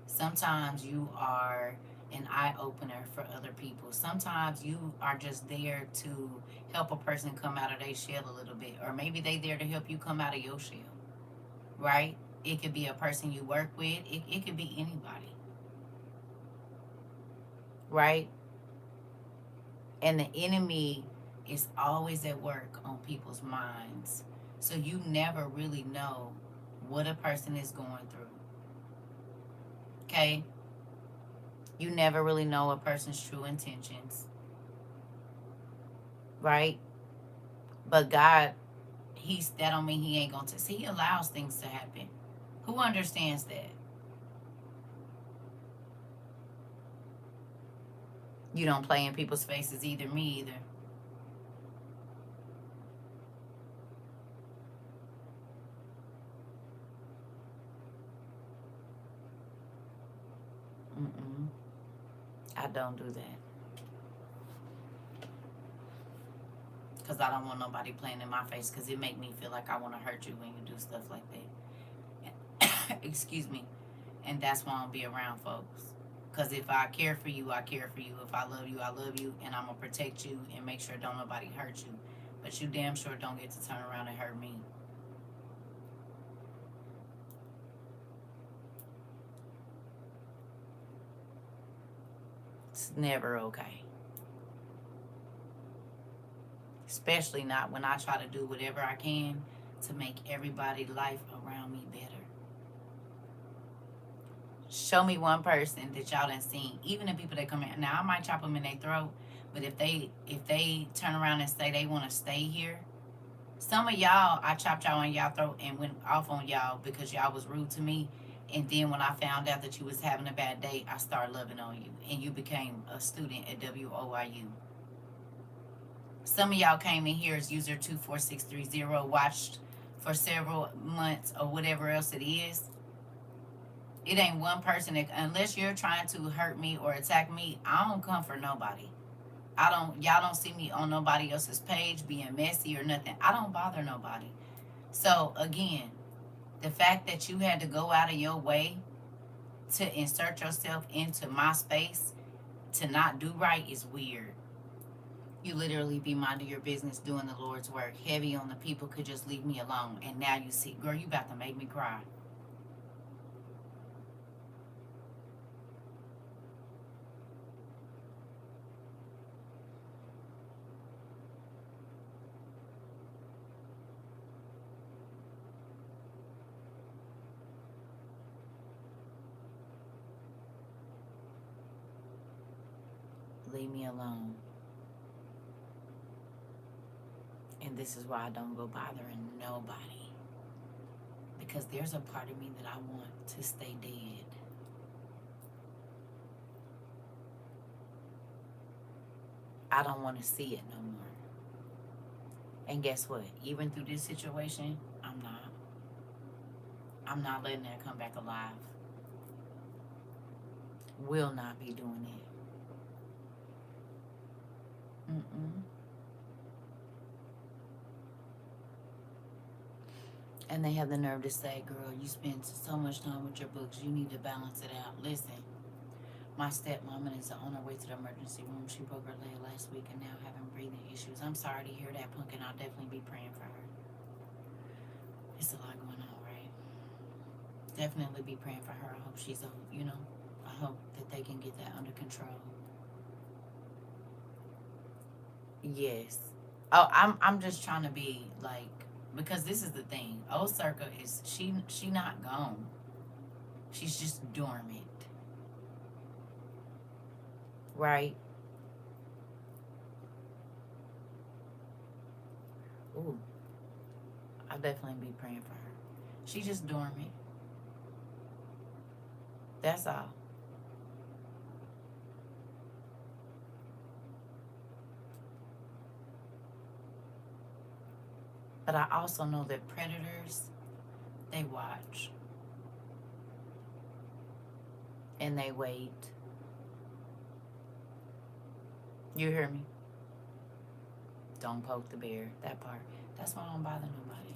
Sometimes you are an eye-opener for other people. Sometimes you are just there to help a person come out of their shell a little bit. Or maybe they there to help you come out of your shell. Right? It could be a person you work with. It could be anybody. Right? And the enemy is always at work on people's minds. So you never really know what a person is going through. Okay? You never really know a person's true intentions. Right? But God, that don't mean he ain't going to. See, he allows things to happen. Who understands that? You don't play in people's faces either. Me either. I don't do that. Because I don't want nobody playing in my face, because it make me feel like I want to hurt you when you do stuff like that. Excuse me. And that's why I don't be around folks. Because if I care for you, I care for you. If I love you, I love you. And I'm going to protect you and make sure don't nobody hurt you. But you damn sure don't get to turn around and hurt me. It's never okay. Especially not when I try to do whatever I can to make everybody's life around me better. Show me one person that y'all done seen. Even the people that come in. Now I might chop them in their throat, but if they turn around and say they want to stay here, some of y'all I chopped y'all in y'all throat and went off on y'all because y'all was rude to me. And then when I found out that you was having a bad day, I started loving on you, and you became a student at WOIU. Some of y'all came in here as user 24630, watched for several months or whatever else it is. It ain't one person that, unless you're trying to hurt me or attack me, I don't come for nobody. Y'all don't see me on nobody else's page being messy or nothing. I don't bother nobody. So again, the fact that you had to go out of your way to insert yourself into my space to not do right is weird. You literally be minding your business, doing the Lord's work, heavy on the people, could just leave me alone. And now you see, girl, you about to make me cry. Leave me alone. And this is why I don't go bothering nobody. Because there's a part of me that I want to stay dead. I don't want to see it no more. And guess what? Even through this situation, I'm not letting that come back alive. Will not be doing it. And they have the nerve to say, girl, you spend so much time with your books, you need to balance it out. Listen, my stepmom is on her way to the emergency room. She broke her leg last week and now having breathing issues. I'm sorry to hear that, Pumpkin. I'll definitely be praying for her. It's a lot going on, right? Definitely be praying for her. I hope she's, I hope that they can get that under control. Yes. Oh, I'm just trying to be like, because this is the thing. Old CERCA is she not gone. She's just dormant. Right? Ooh. I'll definitely be praying for her. She's just dormant. That's all. But I also know that predators, they watch. And they wait. You hear me? Don't poke the bear. That part. That's why I don't bother nobody.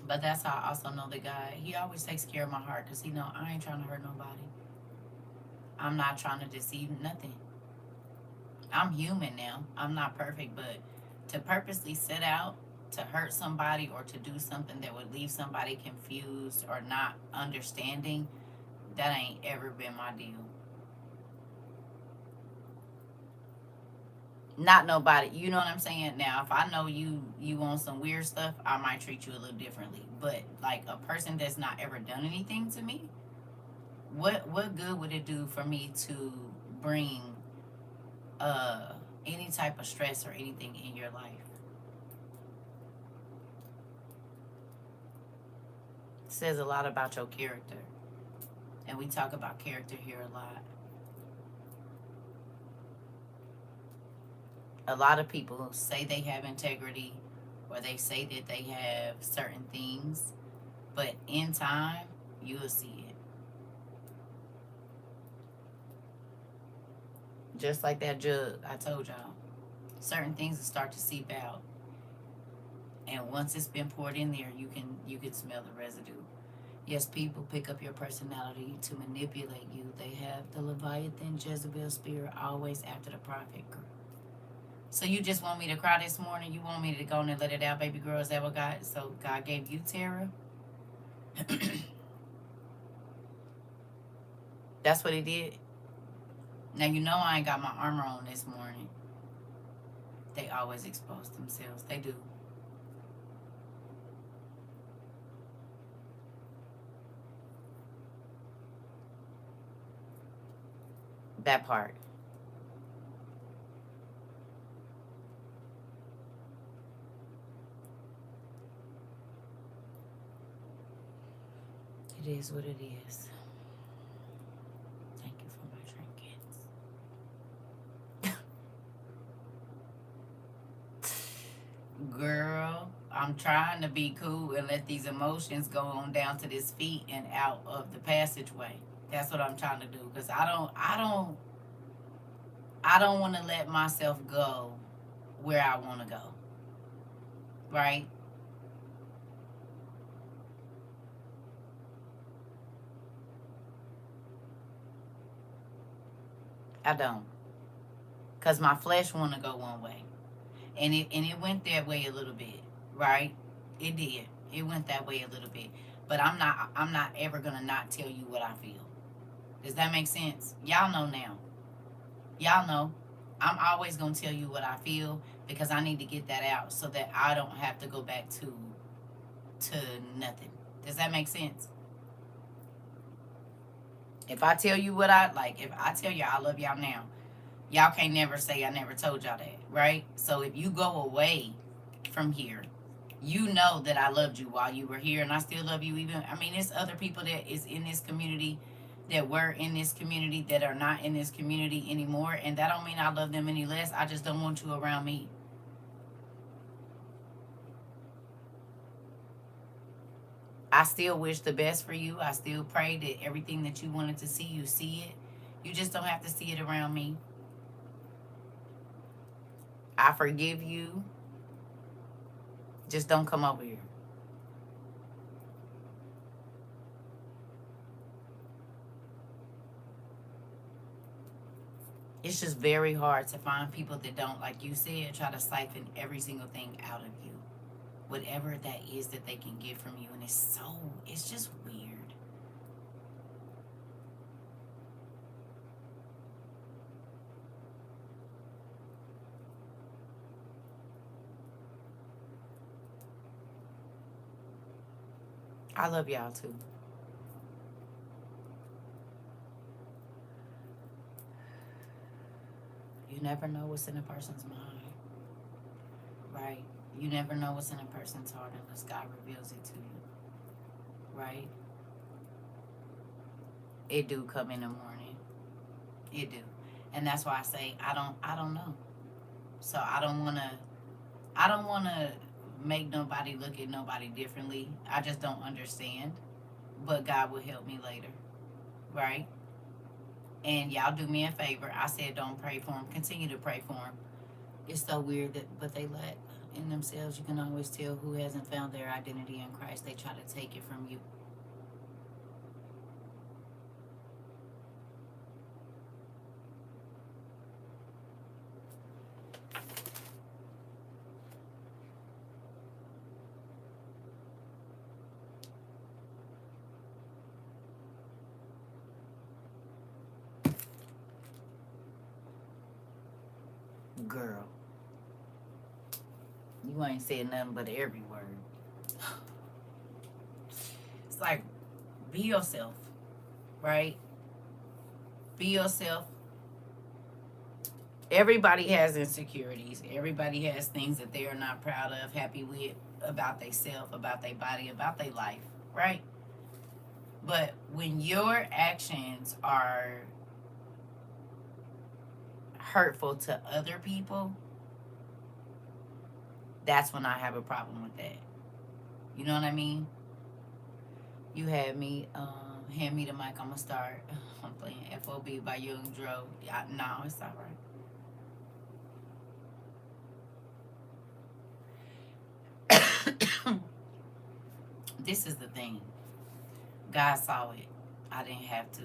But that's how I also know the guy. He always takes care of my heart because he know I ain't trying to hurt nobody. I'm not trying to deceive nothing. I'm human now. I'm not perfect, but to purposely set out to hurt somebody or to do something that would leave somebody confused or not understanding, that ain't ever been my deal. Not nobody, you know what I'm saying? Now, if I know you on some weird stuff, I might treat you a little differently. But like a person that's not ever done anything to me, what good would it do for me to bring any type of stress or anything in your life? It says a lot about your character. And we talk about character here a lot. A lot of people say they have integrity or they say that they have certain things, but in time, you'll see it. Just like that jug, I told y'all, certain things will start to seep out. And once it's been poured in there, you can smell the residue. Yes, people pick up your personality to manipulate you. They have the Leviathan Jezebel spirit always after the prophet. So you just want me to cry this morning? You want me to go and let it out, baby girl? Is that what God gave you, Tara? That's what he did. Now you know I ain't got my armor on this morning. They always expose themselves. They do. That part. It is what it is. Thank you for my trinkets. Girl, I'm trying to be cool and let these emotions go on down to this feet and out of the passageway. That's what I'm trying to do, because I don't want to let myself go where I want to go. Right? I don't. Cause my flesh want to go one way, and it went that way a little bit, right? It did. It went that way a little bit, but I'm not ever gonna not tell you what I feel. Does that make sense? Y'all know now. Y'all know. I'm always gonna tell you what I feel, because I need to get that out so that I don't have to go back to nothing. Does that make sense? If I tell you what I like, if I tell you I love y'all now, y'all can't never say I never told y'all that, right? So if you go away from here, you know that I loved you while you were here, and I still love you. Even, I mean, it's other people that is in this community, that were in this community, that are not in this community anymore, and that don't mean I love them any less. I just don't want you around me. I still wish the best for you. I still pray that everything that you wanted to see, you see it. You just don't have to see it around me. I forgive you. Just don't come over here. It's just very hard to find people that don't, like you said, try to siphon every single thing out of you. Whatever that is that they can get from you. And it's just weird. I love y'all too. You never know what's in a person's mind, right? You never know what's in a person's heart unless God reveals it to you, right? It do come in the morning. It do. And that's why I say I don't know. So I don't wanna make nobody look at nobody differently. I just don't understand. But God will help me later. Right? And y'all do me a favor. I said don't pray for them. Continue to pray for them. It's so weird that but they lack in themselves. You can always tell who hasn't found their identity in Christ. They try to take it from you. Girl, you ain't said nothing but every word. It's like, be yourself, right? Be yourself. Everybody has insecurities. Everybody has things that they are not proud of, happy with, about themselves, about their body, about their life, right? But when your actions are hurtful to other people, that's when I have a problem with that. You know what I mean? You had me, hand me the mic. I'm gonna start. I'm playing FOB by Young Dro. No, it's all right. This is the thing. God saw it. I didn't have to.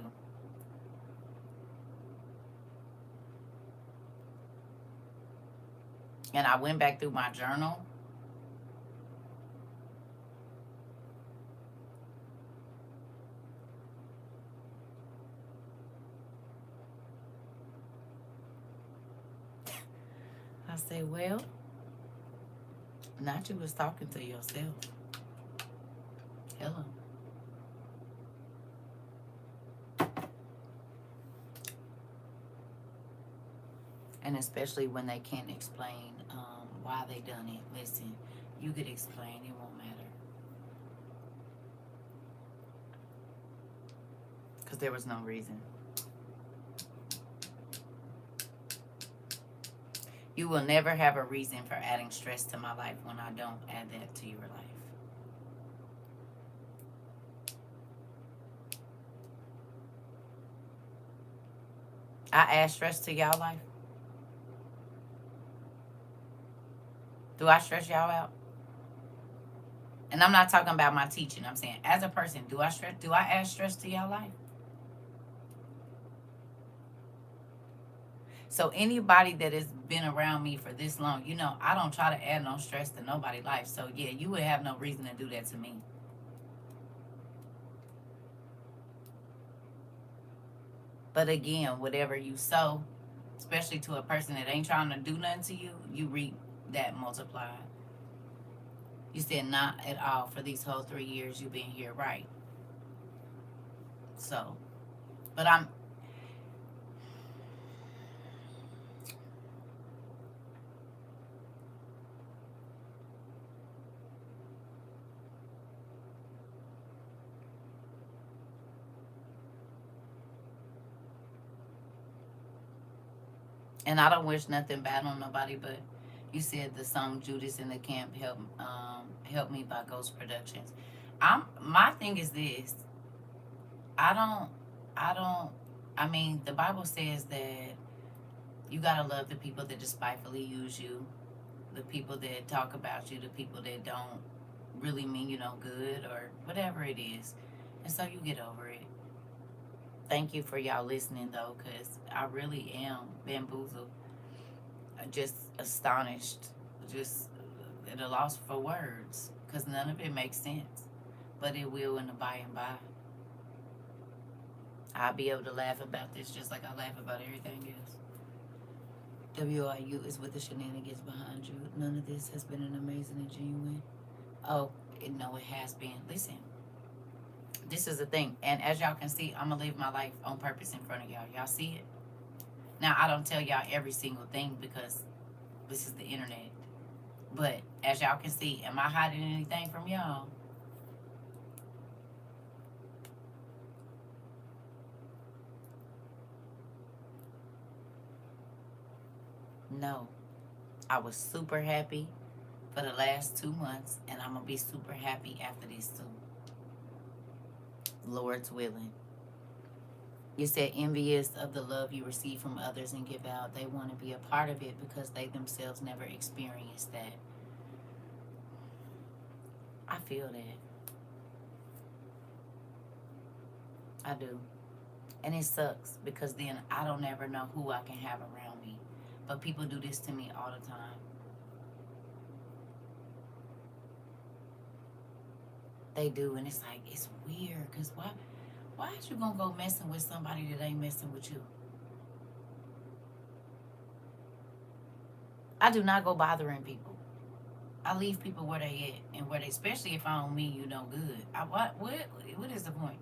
And I went back through my journal. I say, well, not you was talking to yourself. Hello. And especially when they can't explain why they done it. Listen, you could explain, it won't matter. Because there was no reason. You will never have a reason for adding stress to my life when I don't add that to your life. I add stress to y'all life? Do I stress y'all out? And I'm not talking about my teaching. I'm saying as a person, do I add stress to y'all life? So anybody that has been around me for this long, you know, I don't try to add no stress to nobody's life. So yeah, you would have no reason to do that to me. But again, whatever you sow, especially to a person that ain't trying to do nothing to you, you reap that multiplied. You said not at all for these whole 3 years you've been here, right? So, but and I don't wish nothing bad on nobody, but you said the song Judas in the Camp help me by Ghost Productions. My thing is this. I don't I don't I mean the Bible says that you gotta love the people that despitefully use you, the people that talk about you, the people that don't really mean you no good or whatever it is. And so you get over it. Thank you for y'all listening though, because I really am bamboozled, just astonished, just at a loss for words, because none of it makes sense. But it will in the by and by. I'll be able to laugh about this just like I laugh about everything else. WIU is with the shenanigans behind you. None of this has been an amazing and genuine. Oh, no, it has been. Listen, this is the thing. And as y'all can see, I'm going to live my life on purpose in front of y'all. Y'all see it? Now, I don't tell y'all every single thing because this is the internet. But as y'all can see, am I hiding anything from y'all? No. I was super happy for the last 2 months, and I'm going to be super happy after this too. Lord's willing. You said envious of the love you receive from others and give out. They want to be a part of it because they themselves never experienced that. I feel that. I do. And it sucks because then I don't ever know who I can have around me. But people do this to me all the time. They do, and it's like, it's weird because why is you gonna go messing with somebody that ain't messing with you? I do not go bothering people. I leave people where they at and where they, especially if I don't mean you no good. What is the point?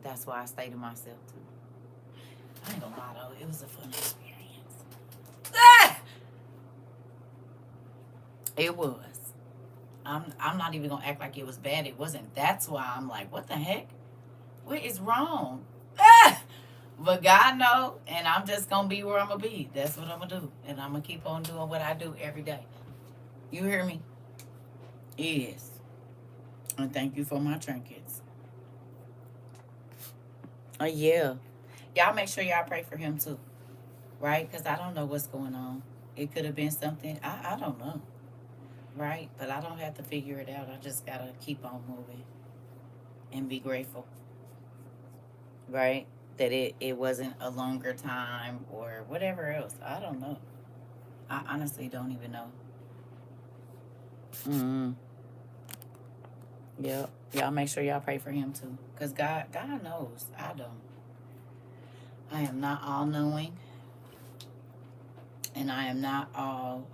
That's why I stay to myself too. I ain't gonna lie though, it was a fun experience. Ah! It was. I'm not even gonna act like it was bad. It wasn't. That's why I'm like, what the heck? What is wrong? Ah! But God know, and I'm just gonna be where I'm gonna be. That's what I'm gonna do, and I'm gonna keep on doing what I do every day. You hear me? Yes. And thank you for my trinkets. Yeah. Y'all make sure y'all pray for him too, right? Because I don't know what's going on. It could have been something. I don't know, right? But I don't have to figure it out. I just gotta keep on moving and be grateful, right? That it wasn't a longer time or whatever else. I don't know. I honestly don't even know. Mm-hmm. Yep. Y'all make sure y'all pray for him too. Because God knows. I don't. I am not all knowing. And I am not all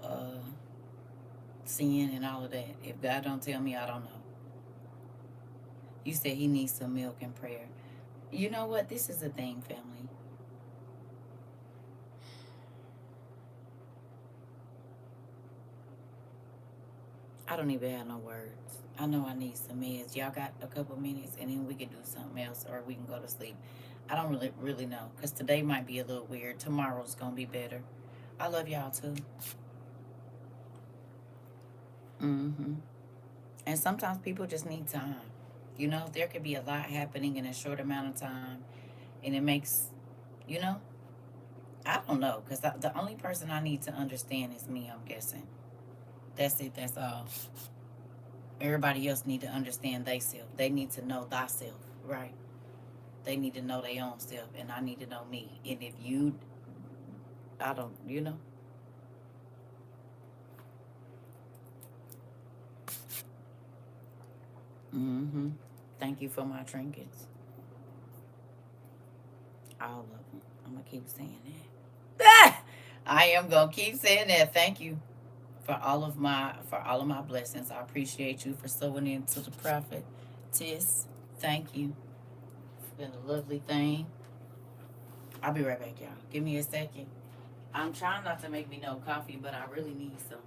sin and all of that. If God don't tell me, I don't know. You said he needs some milk and prayer. You know what? This is the thing, family. I don't even have no words. I know I need some meds. Y'all got a couple minutes, and then we can do something else, or we can go to sleep. I don't really know, because today might be a little weird. Tomorrow's gonna be better. I love y'all too. Mm-hmm. And sometimes people just need time. You know, there could be a lot happening in a short amount of time, and it makes, you know, I don't know, because the only person I need to understand is me, I'm guessing. That's it, that's all. Everybody else need to understand theyself. They need to know thyself, right? They need to know their own self, and I need to know me. And if you, I don't, you know. Mm-hmm. Thank you for my trinkets. All of them. I'm gonna keep saying that. I am gonna keep saying that. Thank you for all of my blessings. I appreciate you for sowing into the prophetess. Thank you. It's been a lovely thing. I'll be right back, y'all. Give me a second. I'm trying not to make me no coffee, but I really need some.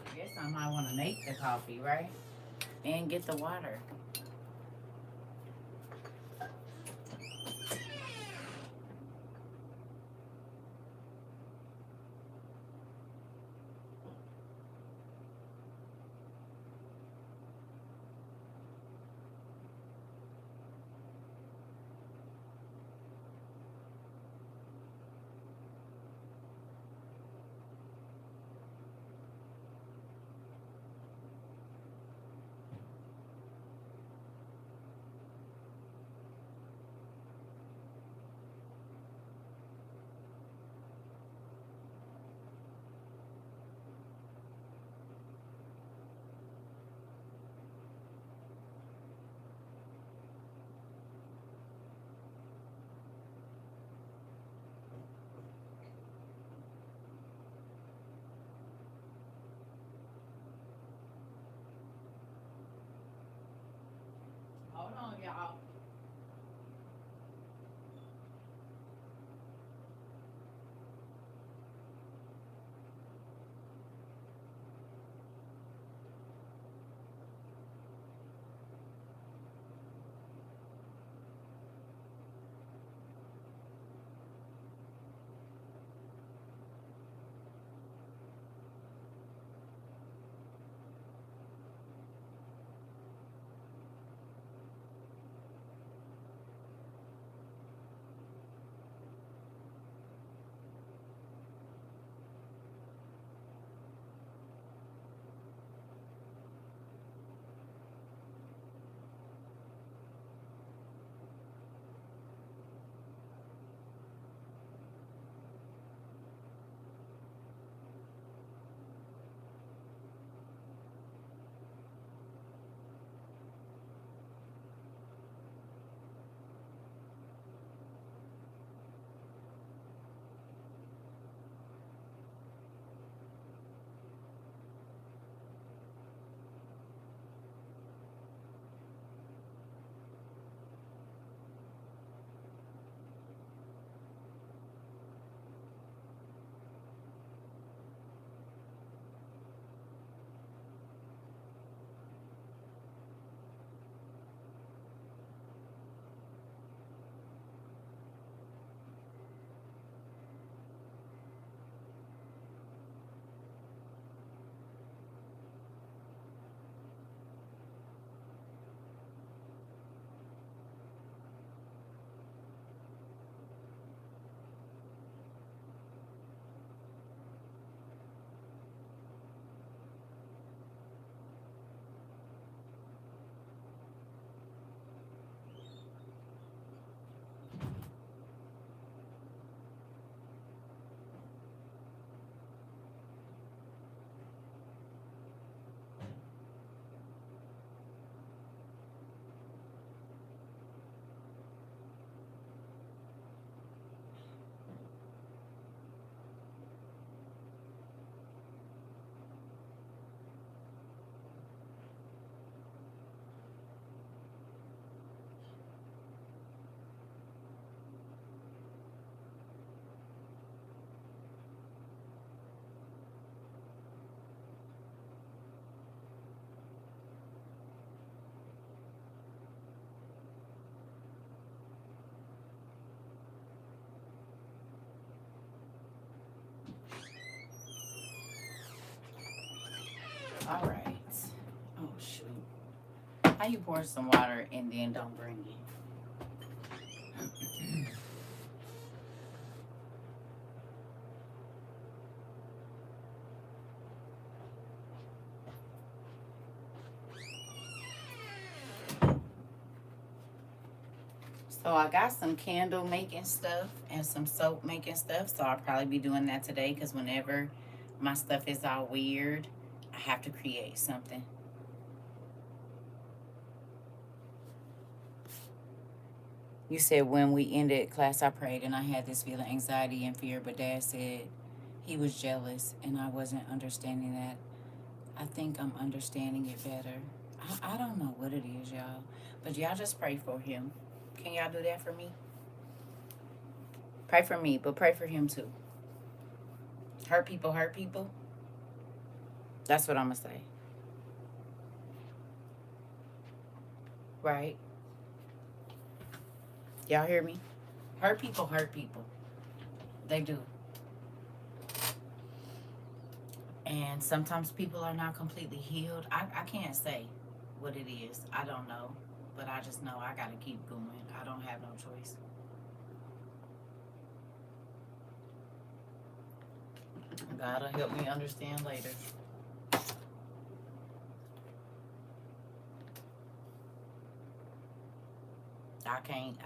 I guess I might want to make the coffee, right? And get the water. All right. Oh, shoot. How you pour some water and then don't bring it? So I got some candle making stuff and some soap making stuff. So I'll probably be doing that today because whenever my stuff is all weird, I have to create something. You said when we ended class, I prayed and I had this feeling anxiety and fear, but Dad said he was jealous and I wasn't understanding that. I think I'm understanding it better. I don't know what it is, y'all, but y'all just pray for him. Can y'all do that for me? Pray for me, but pray for him too. Hurt people hurt people. That's what I'm going to say. Right? Y'all hear me? Hurt people hurt people. They do. And sometimes people are not completely healed. I can't say what it is. I don't know. But I just know I got to keep going. I don't have no choice. God will help me understand later.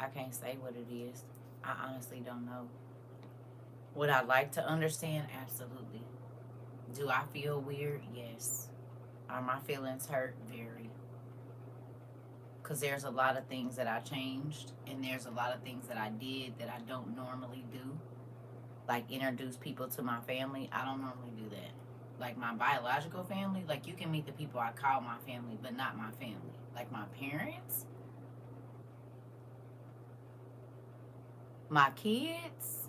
I can't say what it is. I honestly don't know. Would I like to understand? Absolutely. Do I feel weird? Yes. Are my feelings hurt? Very. Because there's a lot of things that I changed, and there's a lot of things that I did that I don't normally do. Like introduce people to my family. I don't normally do that. Like my biological family, like you can meet the people I call my family, but not my family. Like my parents, my kids,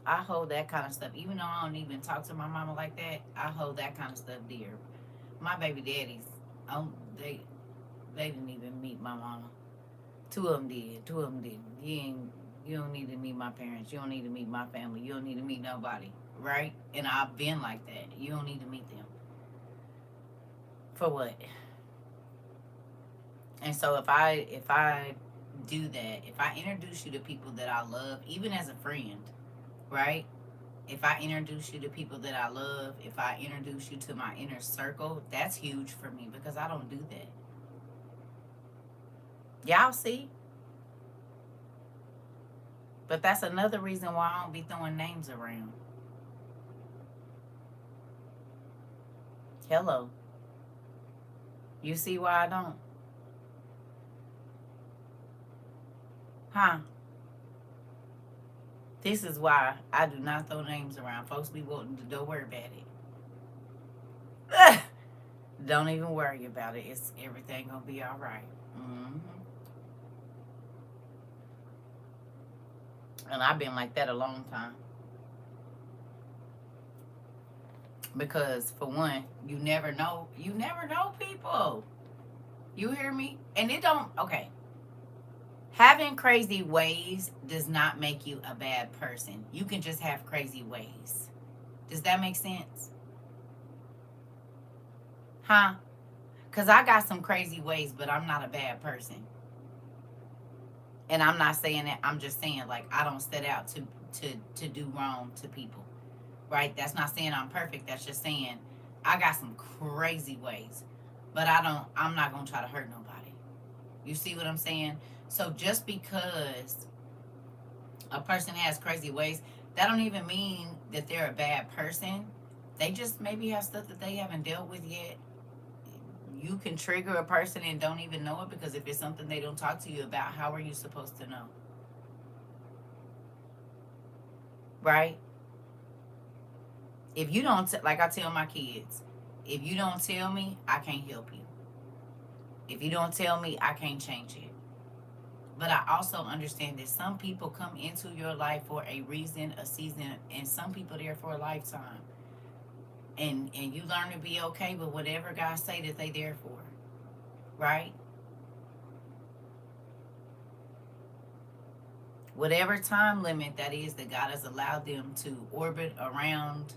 I hold that kind of stuff. Even though I don't even talk to my mama like that, I hold that kind of stuff dear. My baby daddies, they didn't even meet my mama. Two of them did. Two of them didn't. You don't need to meet my parents. You don't need to meet my family. You don't need to meet nobody, right? And I've been like that. You don't need to meet them. For what? And so if I do that, if I introduce you to people that I love, even as a friend, right? If I introduce you to people that I love, if I introduce you to my inner circle, that's huge for me because I don't do that. Y'all see? But that's another reason why I don't be throwing names around. Hello. You see why I don't? Huh? This is why I do not throw names around. Folks be wanting to don't worry about it. Don't even worry about it. It's everything gonna be all right. Mm-hmm. And I've been like that a long time. Because for one, you never know. You never know people. You hear me? And it don't. Okay. Having crazy ways does not make you a bad person. You can just have crazy ways. Does that make sense? Huh? Because I got some crazy ways, but I'm not a bad person. And I'm not saying that. I'm just saying, like, I don't set out to do wrong to people. Right? That's not saying I'm perfect. That's just saying I got some crazy ways. But I'm not going to try to hurt nobody. You see what I'm saying? So just because a person has crazy ways, that don't even mean that they're a bad person. They just maybe have stuff that they haven't dealt with yet. You can trigger a person and don't even know it because if it's something they don't talk to you about, how are you supposed to know? Right? If you don't, like I tell my kids, if you don't tell me, I can't help you. If you don't tell me, I can't change it. But I also understand that some people come into your life for a reason, a season, and some people there for a lifetime. And you learn to be okay with whatever God say that they there for. Right? Whatever time limit that is that God has allowed them to orbit around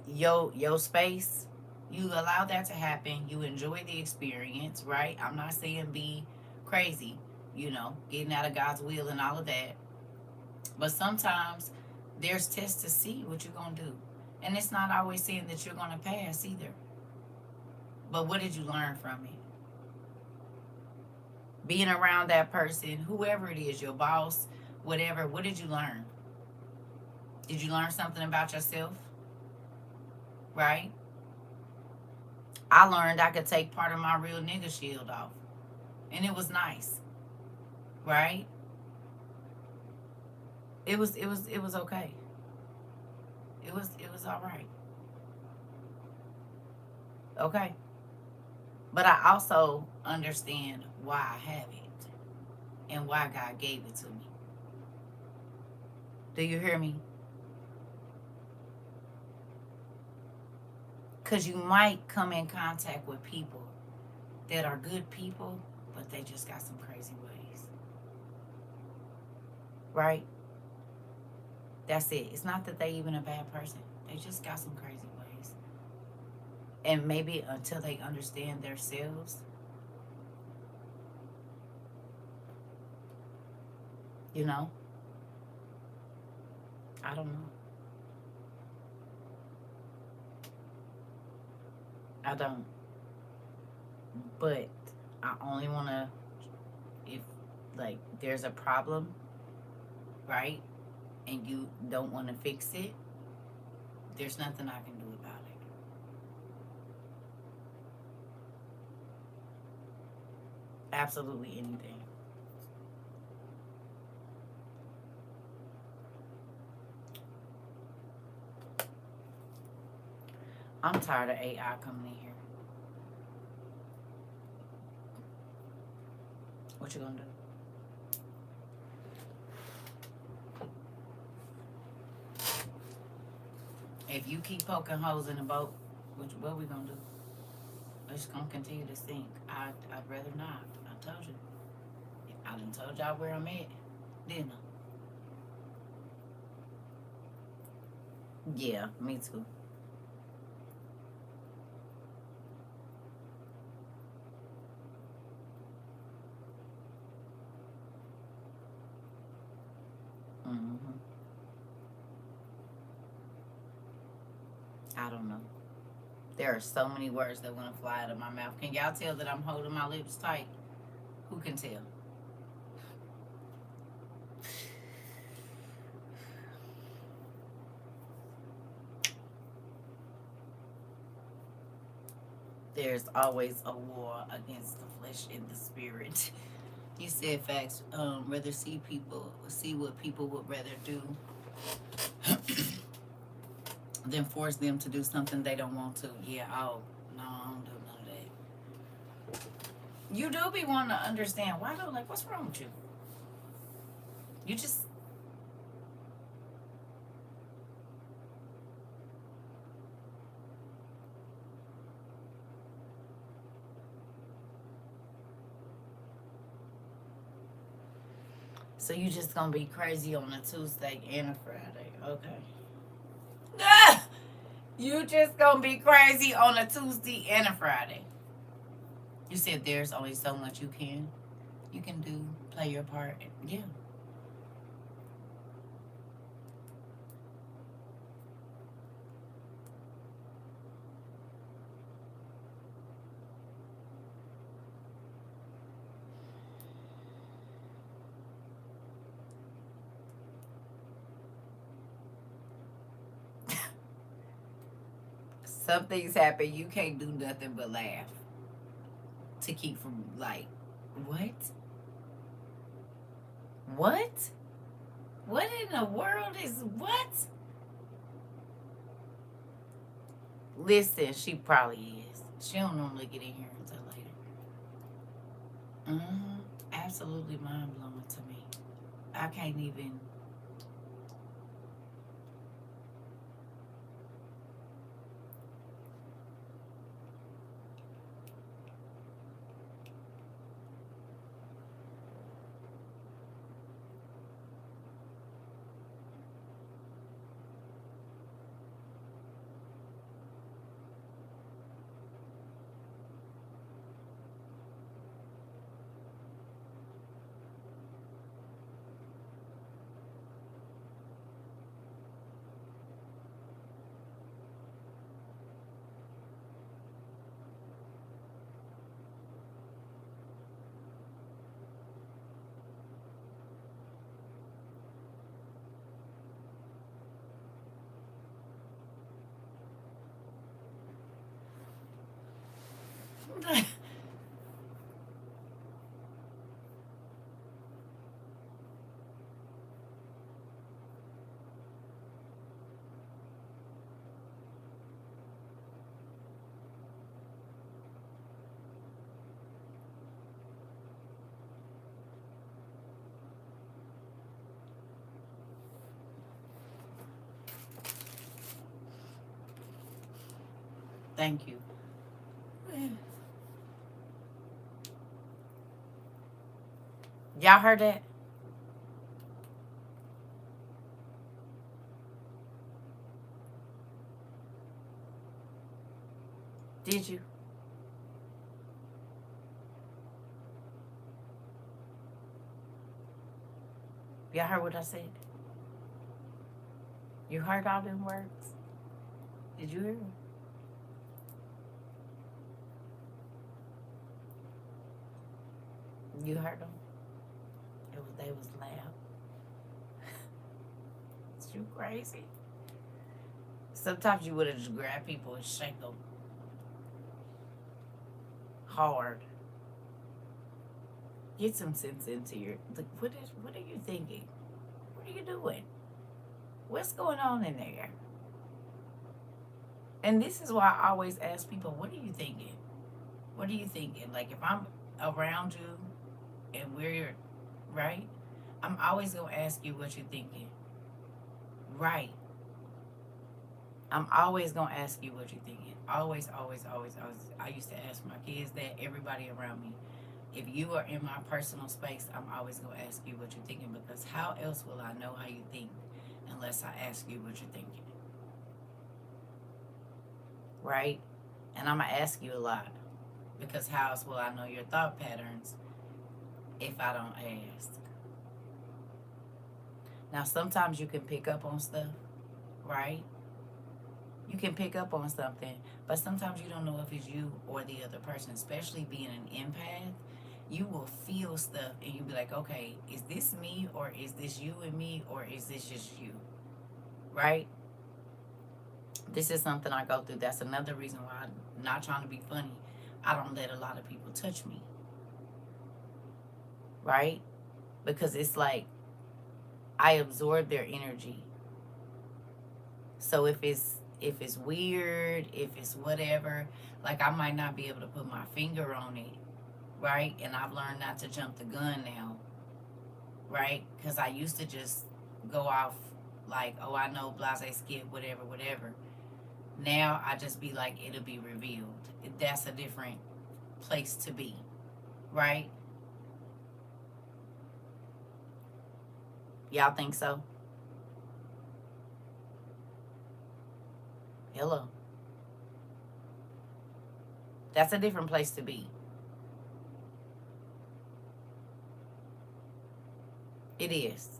your space. You allow that to happen. You enjoy the experience, right? I'm not saying be crazy, getting out of God's will and all of that. But sometimes there's tests to see what you're gonna do. And it's not always saying that you're gonna pass either. But what did you learn from it? Being around that person, whoever it is, your boss, whatever, what did you learn? Did you learn something about yourself? Right? I learned I could take part of my real nigga shield off. And it was nice. Right? It was okay. It was all right. Okay. But I also understand why I have it and why God gave it to me. Do you hear me? Because you might come in contact with people that are good people, but they just got some crazy ways. Right? That's it. It's not that they even a bad person. They just got some crazy ways. And maybe until they understand themselves, you know, I don't know. I don't. But I only want to, if like there's a problem, right? And you don't want to fix it, there's nothing I can do about it. Absolutely anything. I'm tired of AI coming in here. What you gonna do? If you keep poking holes in the boat, what we gonna do? It's gonna continue to sink. I'd rather not. I told you. I done told y'all where I'm at, didn't I? Yeah, me too. Mm-hmm. I don't know. There are so many words that want to fly out of my mouth. Can y'all tell that I'm holding my lips tight? Who can tell? There's always a war against the flesh and the spirit. You said facts. Rather see what people would rather do than force them to do something they don't want to. Yeah, oh, no, I don't do none of that. You do be wanting to understand why though? Like, what's wrong with you? You just, so you just gonna be crazy on a Tuesday and a Friday. Okay. Ah! You just gonna be crazy on a Tuesday and a Friday. You said there's only so much you can do, play your part. Yeah. Some things happen, you can't do nothing but laugh to keep from like, what? What? What in the world is what? Listen, she probably is. She don't normally get in here until later. Absolutely mind blowing to me. I can't even. Thank you. Y'all heard that? Did you? Y'all heard what I said? You heard all them words? Did you hear them? You heard them? They was loud. Is you crazy? Sometimes you would have just grabbed people and shake them hard. Get some sense into your. Like, what are you thinking? What are you doing? What's going on in there? And this is why I always ask people, what are you thinking? What are you thinking? Like, if I'm around you and we're right, I'm always going to ask you what you're thinking. Right. I'm always going to ask you what you're thinking. Always, always, always, always. I used to ask my kids that, everybody around me. If you are in my personal space, I'm always going to ask you what you're thinking, because how else will I know how you think unless I ask you what you're thinking? Right? And I'm going to ask you a lot, because how else will I know your thought patterns if I don't ask? Now, sometimes you can pick up on stuff, right? You can pick up on something, but sometimes you don't know if it's you or the other person, especially being an empath. You will feel stuff and you'll be like, okay, is this me, or is this you and me, or is this just you? Right? This is something I go through. That's another reason why I'm not trying to be funny. I don't let a lot of people touch me. Right? Because it's like I absorb their energy. So if it's weird, if it's whatever, like I might not be able to put my finger on it, right? And I've learned not to jump the gun now, right? Because I used to just go off like, oh, I know, blase, skip, whatever, whatever. Now I just be like, it'll be revealed. That's a different place to be, right? Y'all think so? Hello. That's a different place to be. It is.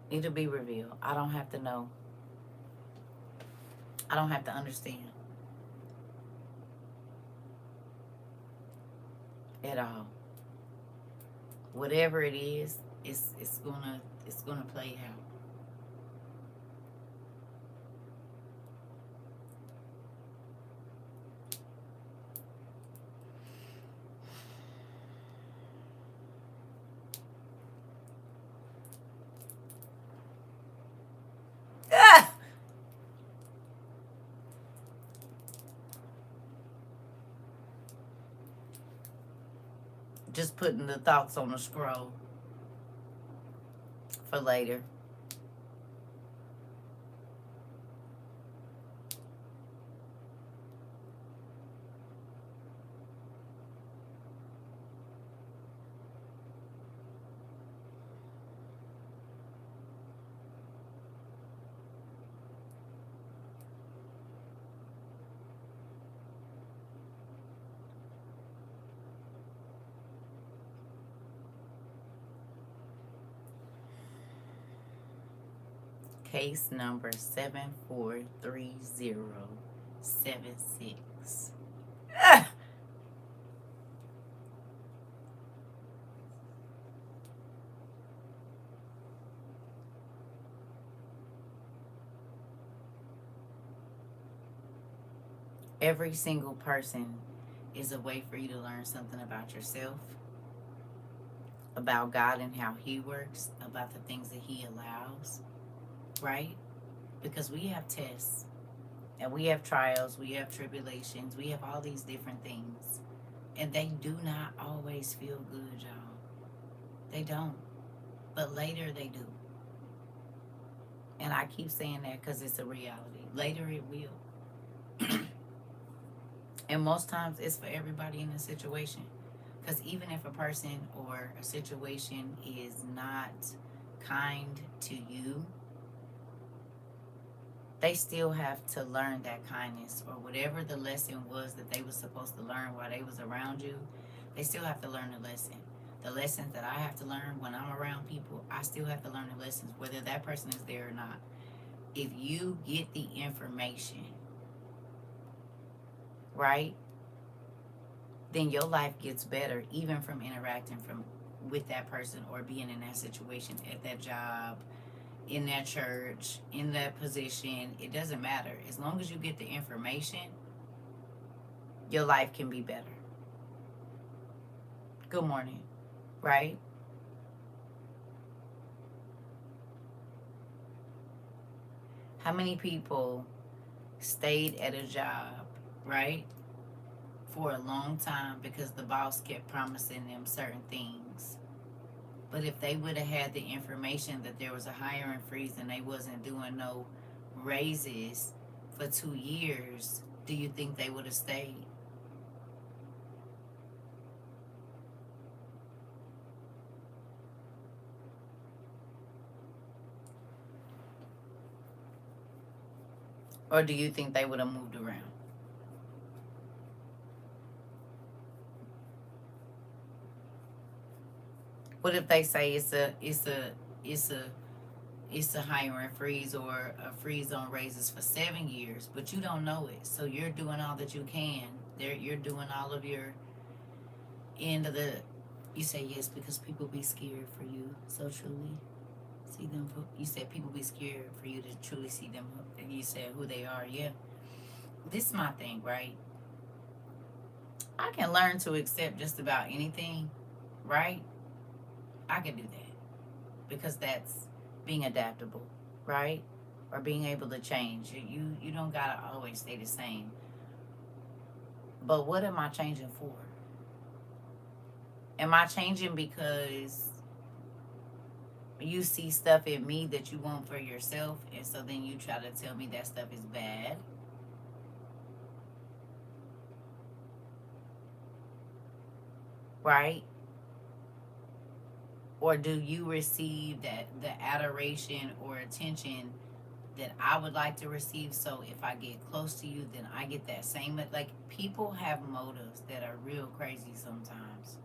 It'll be revealed. I don't have to know. I don't have to understand at all. Whatever it is, it's gonna play out. Ah! Just putting the thoughts on the scroll for later. Case number 743076. Ah! Every single person is a way for you to learn something about yourself, about God and how He works, about the things that He allows, right? Because we have tests and we have trials, we have tribulations, we have all these different things. And they do not always feel good, y'all. They don't. But later they do. And I keep saying that because it's a reality. Later it will. And most times it's for everybody in the situation. Because even if a person or a situation is not kind to you, they still have to learn that kindness, or whatever the lesson was that they were supposed to learn while they was around you. They still have to learn the lesson. The lessons that I have to learn when I'm around people, I still have to learn the lessons, whether that person is there or not. If you get the information, right, then your life gets better, even from interacting with that person, or being in that situation, at that job, in that church, in that position. It doesn't matter. As long as you get the information, your life can be better. Good morning, right? How many people stayed at a job, right, for a long time because the boss kept promising them certain things? But if they would have had the information that there was a hiring freeze and they wasn't doing no raises for 2 years, do you think they would have stayed? Or do you think they would have moved around? What if they say it's a hiring freeze, or a freeze on raises for 7 years, but you don't know it, so you're doing all that you can. You're doing all of your end of the. You say yes because people be scared for you so truly. See them. You said people be scared for you to truly see them. You said who they are. Yeah. This is my thing, right? I can learn to accept just about anything, right? I can do that because that's being adaptable, right? Or being able to change. You don't gotta always stay the same. But what am I changing for? Am I changing because you see stuff in me that you want for yourself, and so then you try to tell me that stuff is bad? Right? Or do you receive that the adoration or attention that I would like to receive, so if I get close to you, then I get that same? Like, people have motives that are real crazy sometimes,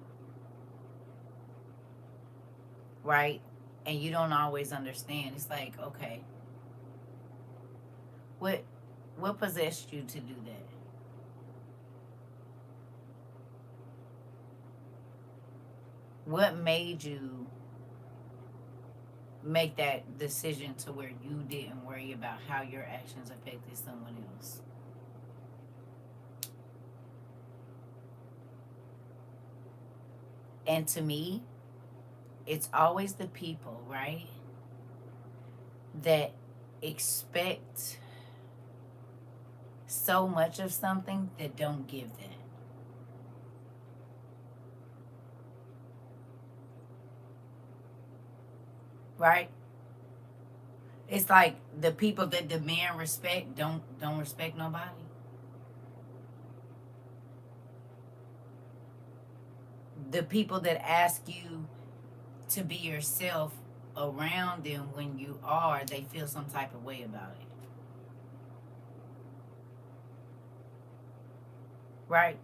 right? And you don't always understand. It's like, okay, what what possessed you to do that? What made you make that decision to where you didn't worry about how your actions affected someone else? And to me, it's always the people, right, that expect so much of something that don't give that. Right? It's like the people that demand respect don't respect nobody. The people that ask you to be yourself around them, when you are, they feel some type of way about it. Right?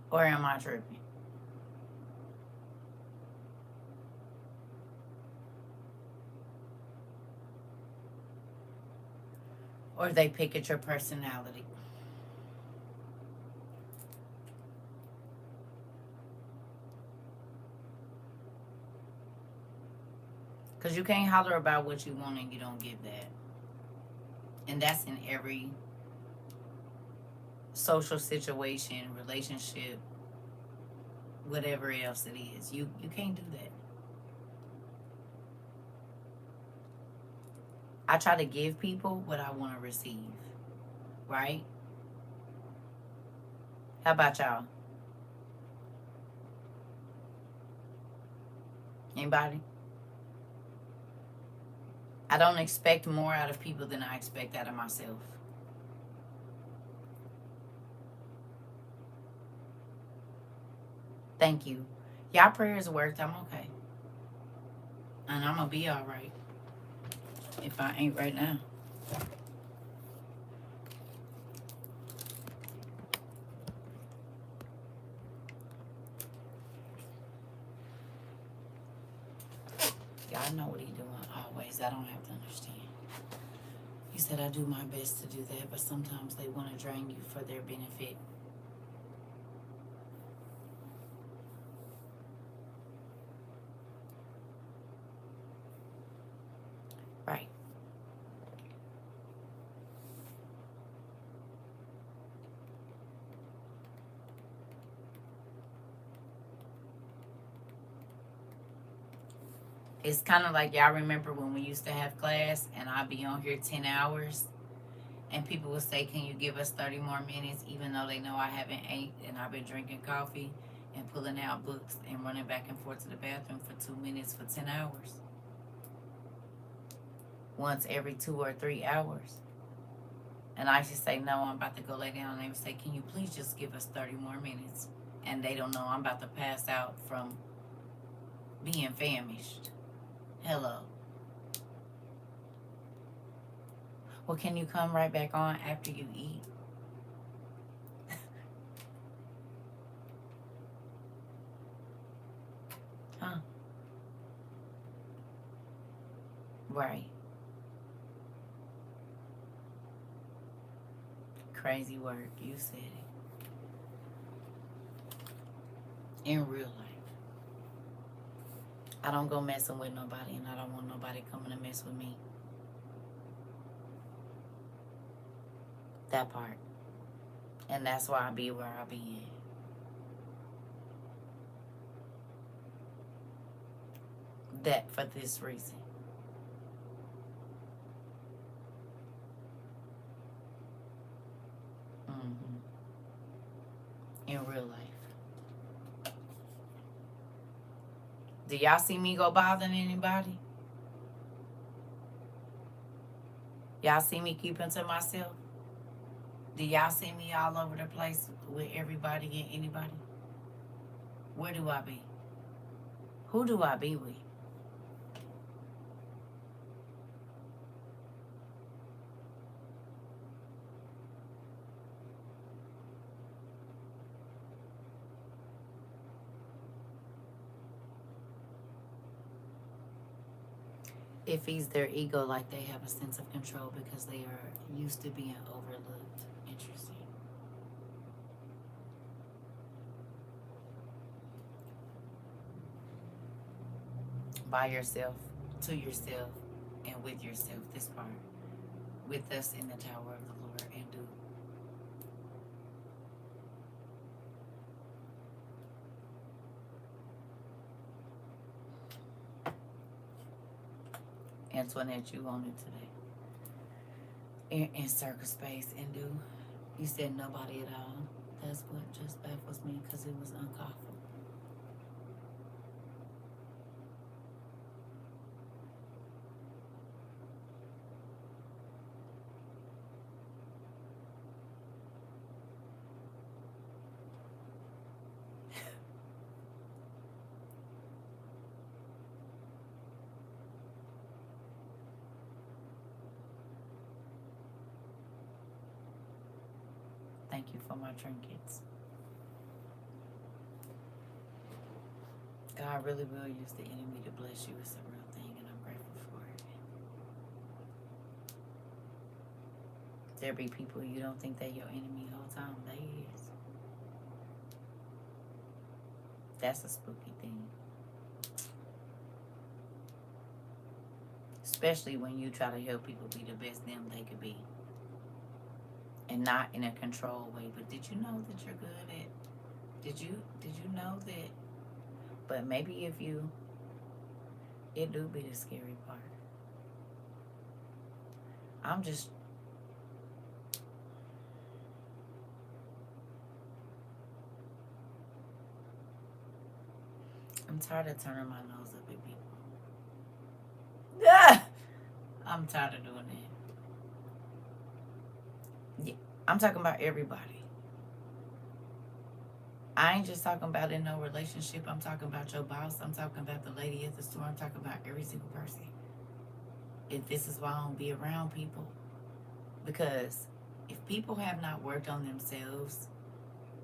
Or am I tripping? Or they pick at your personality. Because you can't holler about what you want and you don't give that. And that's in every social situation, relationship, whatever else it is. You can't do that. I try to give people what I want to receive, right? How about y'all? Anybody? I don't expect more out of people than I expect out of myself. Thank you. Y'all prayers worked. I'm okay. And I'm going to be all right if I ain't right now. Y'all know what he doing always. I don't have to understand. He said I do my best to do that, but sometimes they want to drain you for their benefit. Right. It's kind of like y'all remember when we used to have class and I'd be on here 10 hours and people would say, can you give us 30 more minutes, even though they know I haven't ate and I've been drinking coffee and pulling out books and running back and forth to the bathroom for 2 minutes for 10 hours. Once every 2 or 3 hours. And I should say, no, I'm about to go lay down. And they would say, can you please just give us 30 more minutes? And they don't know I'm about to pass out from being famished. Hello. Well, can you come right back on after you eat? Huh? Right. Crazy work. You said it. In real life. I don't go messing with nobody, and I don't want nobody coming to mess with me. That part. And that's why I be where I be in. That for this reason. Mm-hmm. In real life. Do y'all see me go bothering anybody? Y'all see me keeping to myself? Do y'all see me all over the place with everybody and anybody? Where do I be? Who do I be with? It feeds their ego like they have a sense of control because they are used to being overlooked. Interesting. By yourself, to yourself, and with yourself. This part. With us in the tower of the Lord and do. Antoinette, you on it today. In CERCA space and do. You said nobody at all. That's what just baffles me because it was uncalled for. Thank you for my trinkets. God really will use the enemy to bless you. It's a real thing, and I'm grateful for it. There be people you don't think they're your enemy the whole time. They is. That's a spooky thing. Especially when you try to help people be the best them they could be. And not in a controlled way. But did you know that you're good at? Did you know that? But maybe if you, it do be the scary part. I'm just I'm tired of turning my nose up at people. Ah! I'm tired of doing that. Yeah, I'm talking about everybody. I ain't just talking about in no relationship. I'm talking about your boss. I'm talking about the lady at the store. I'm talking about every single person. If this is why I don't be around people. Because if people have not worked on themselves,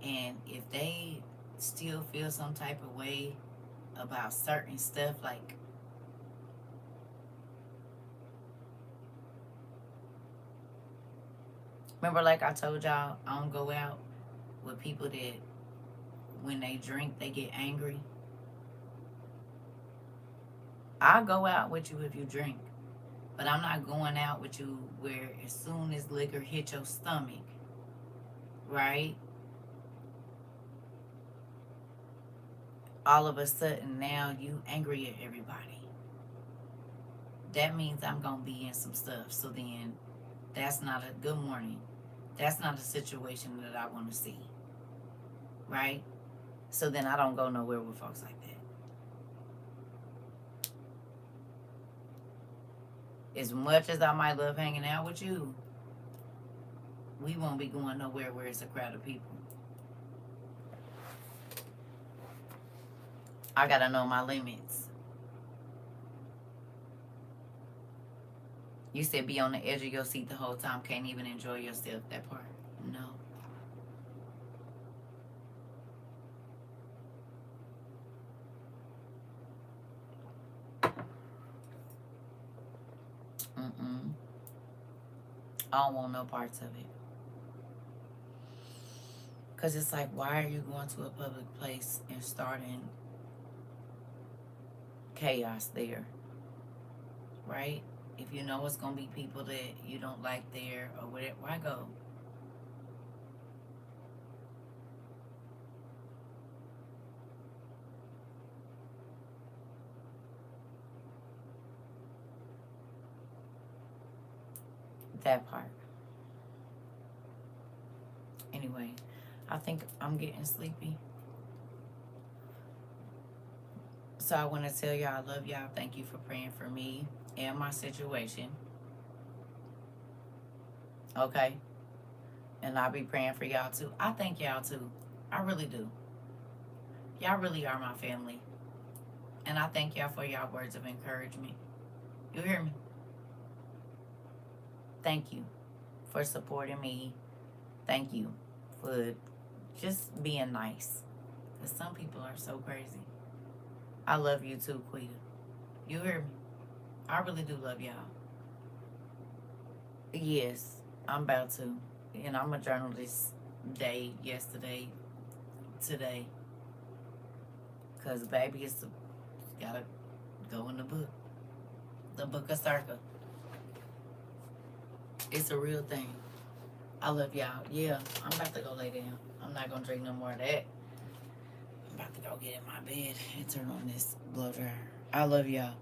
and if they still feel some type of way about certain stuff, like, remember, like I told y'all, I don't go out with people that when they drink they get angry. I'll go out with you if you drink, but I'm not going out with you where as soon as liquor hit your stomach, right, all of a sudden now you angry at everybody. That means I'm gonna be in some stuff. So then that's not a good morning. That's not a situation that I want to see, right? So then I don't go nowhere with folks like that. As much as I might love hanging out with you, we won't be going nowhere where it's a crowd of people. I gotta know my limits. You said be on the edge of your seat the whole time, can't even enjoy yourself. That part, no. Mm-mm. I don't want no parts of it. Because it's like, why are you going to a public place and starting chaos there, right? If you know it's going to be people that you don't like there or whatever, why go? That part. Anyway, I think I'm getting sleepy. So I want to tell y'all I love y'all. Thank you for praying for me and my situation. Okay? And I'll be praying for y'all too. I thank y'all too. I really do. Y'all really are my family. And I thank y'all for y'all words of encouragement. You hear me? Thank you for supporting me. Thank you for just being nice. Because some people are so crazy. I love you too, Quita. You hear me? I really do love y'all. Yes, I'm about to. And I'm a journal this day, yesterday, today. Because, baby, it's gotta go in the book. The book of CERCA. It's a real thing. I love y'all. Yeah, I'm about to go lay down. I'm not going to drink no more of that. I'm about to go get in my bed and turn on this blow dryer. I love y'all.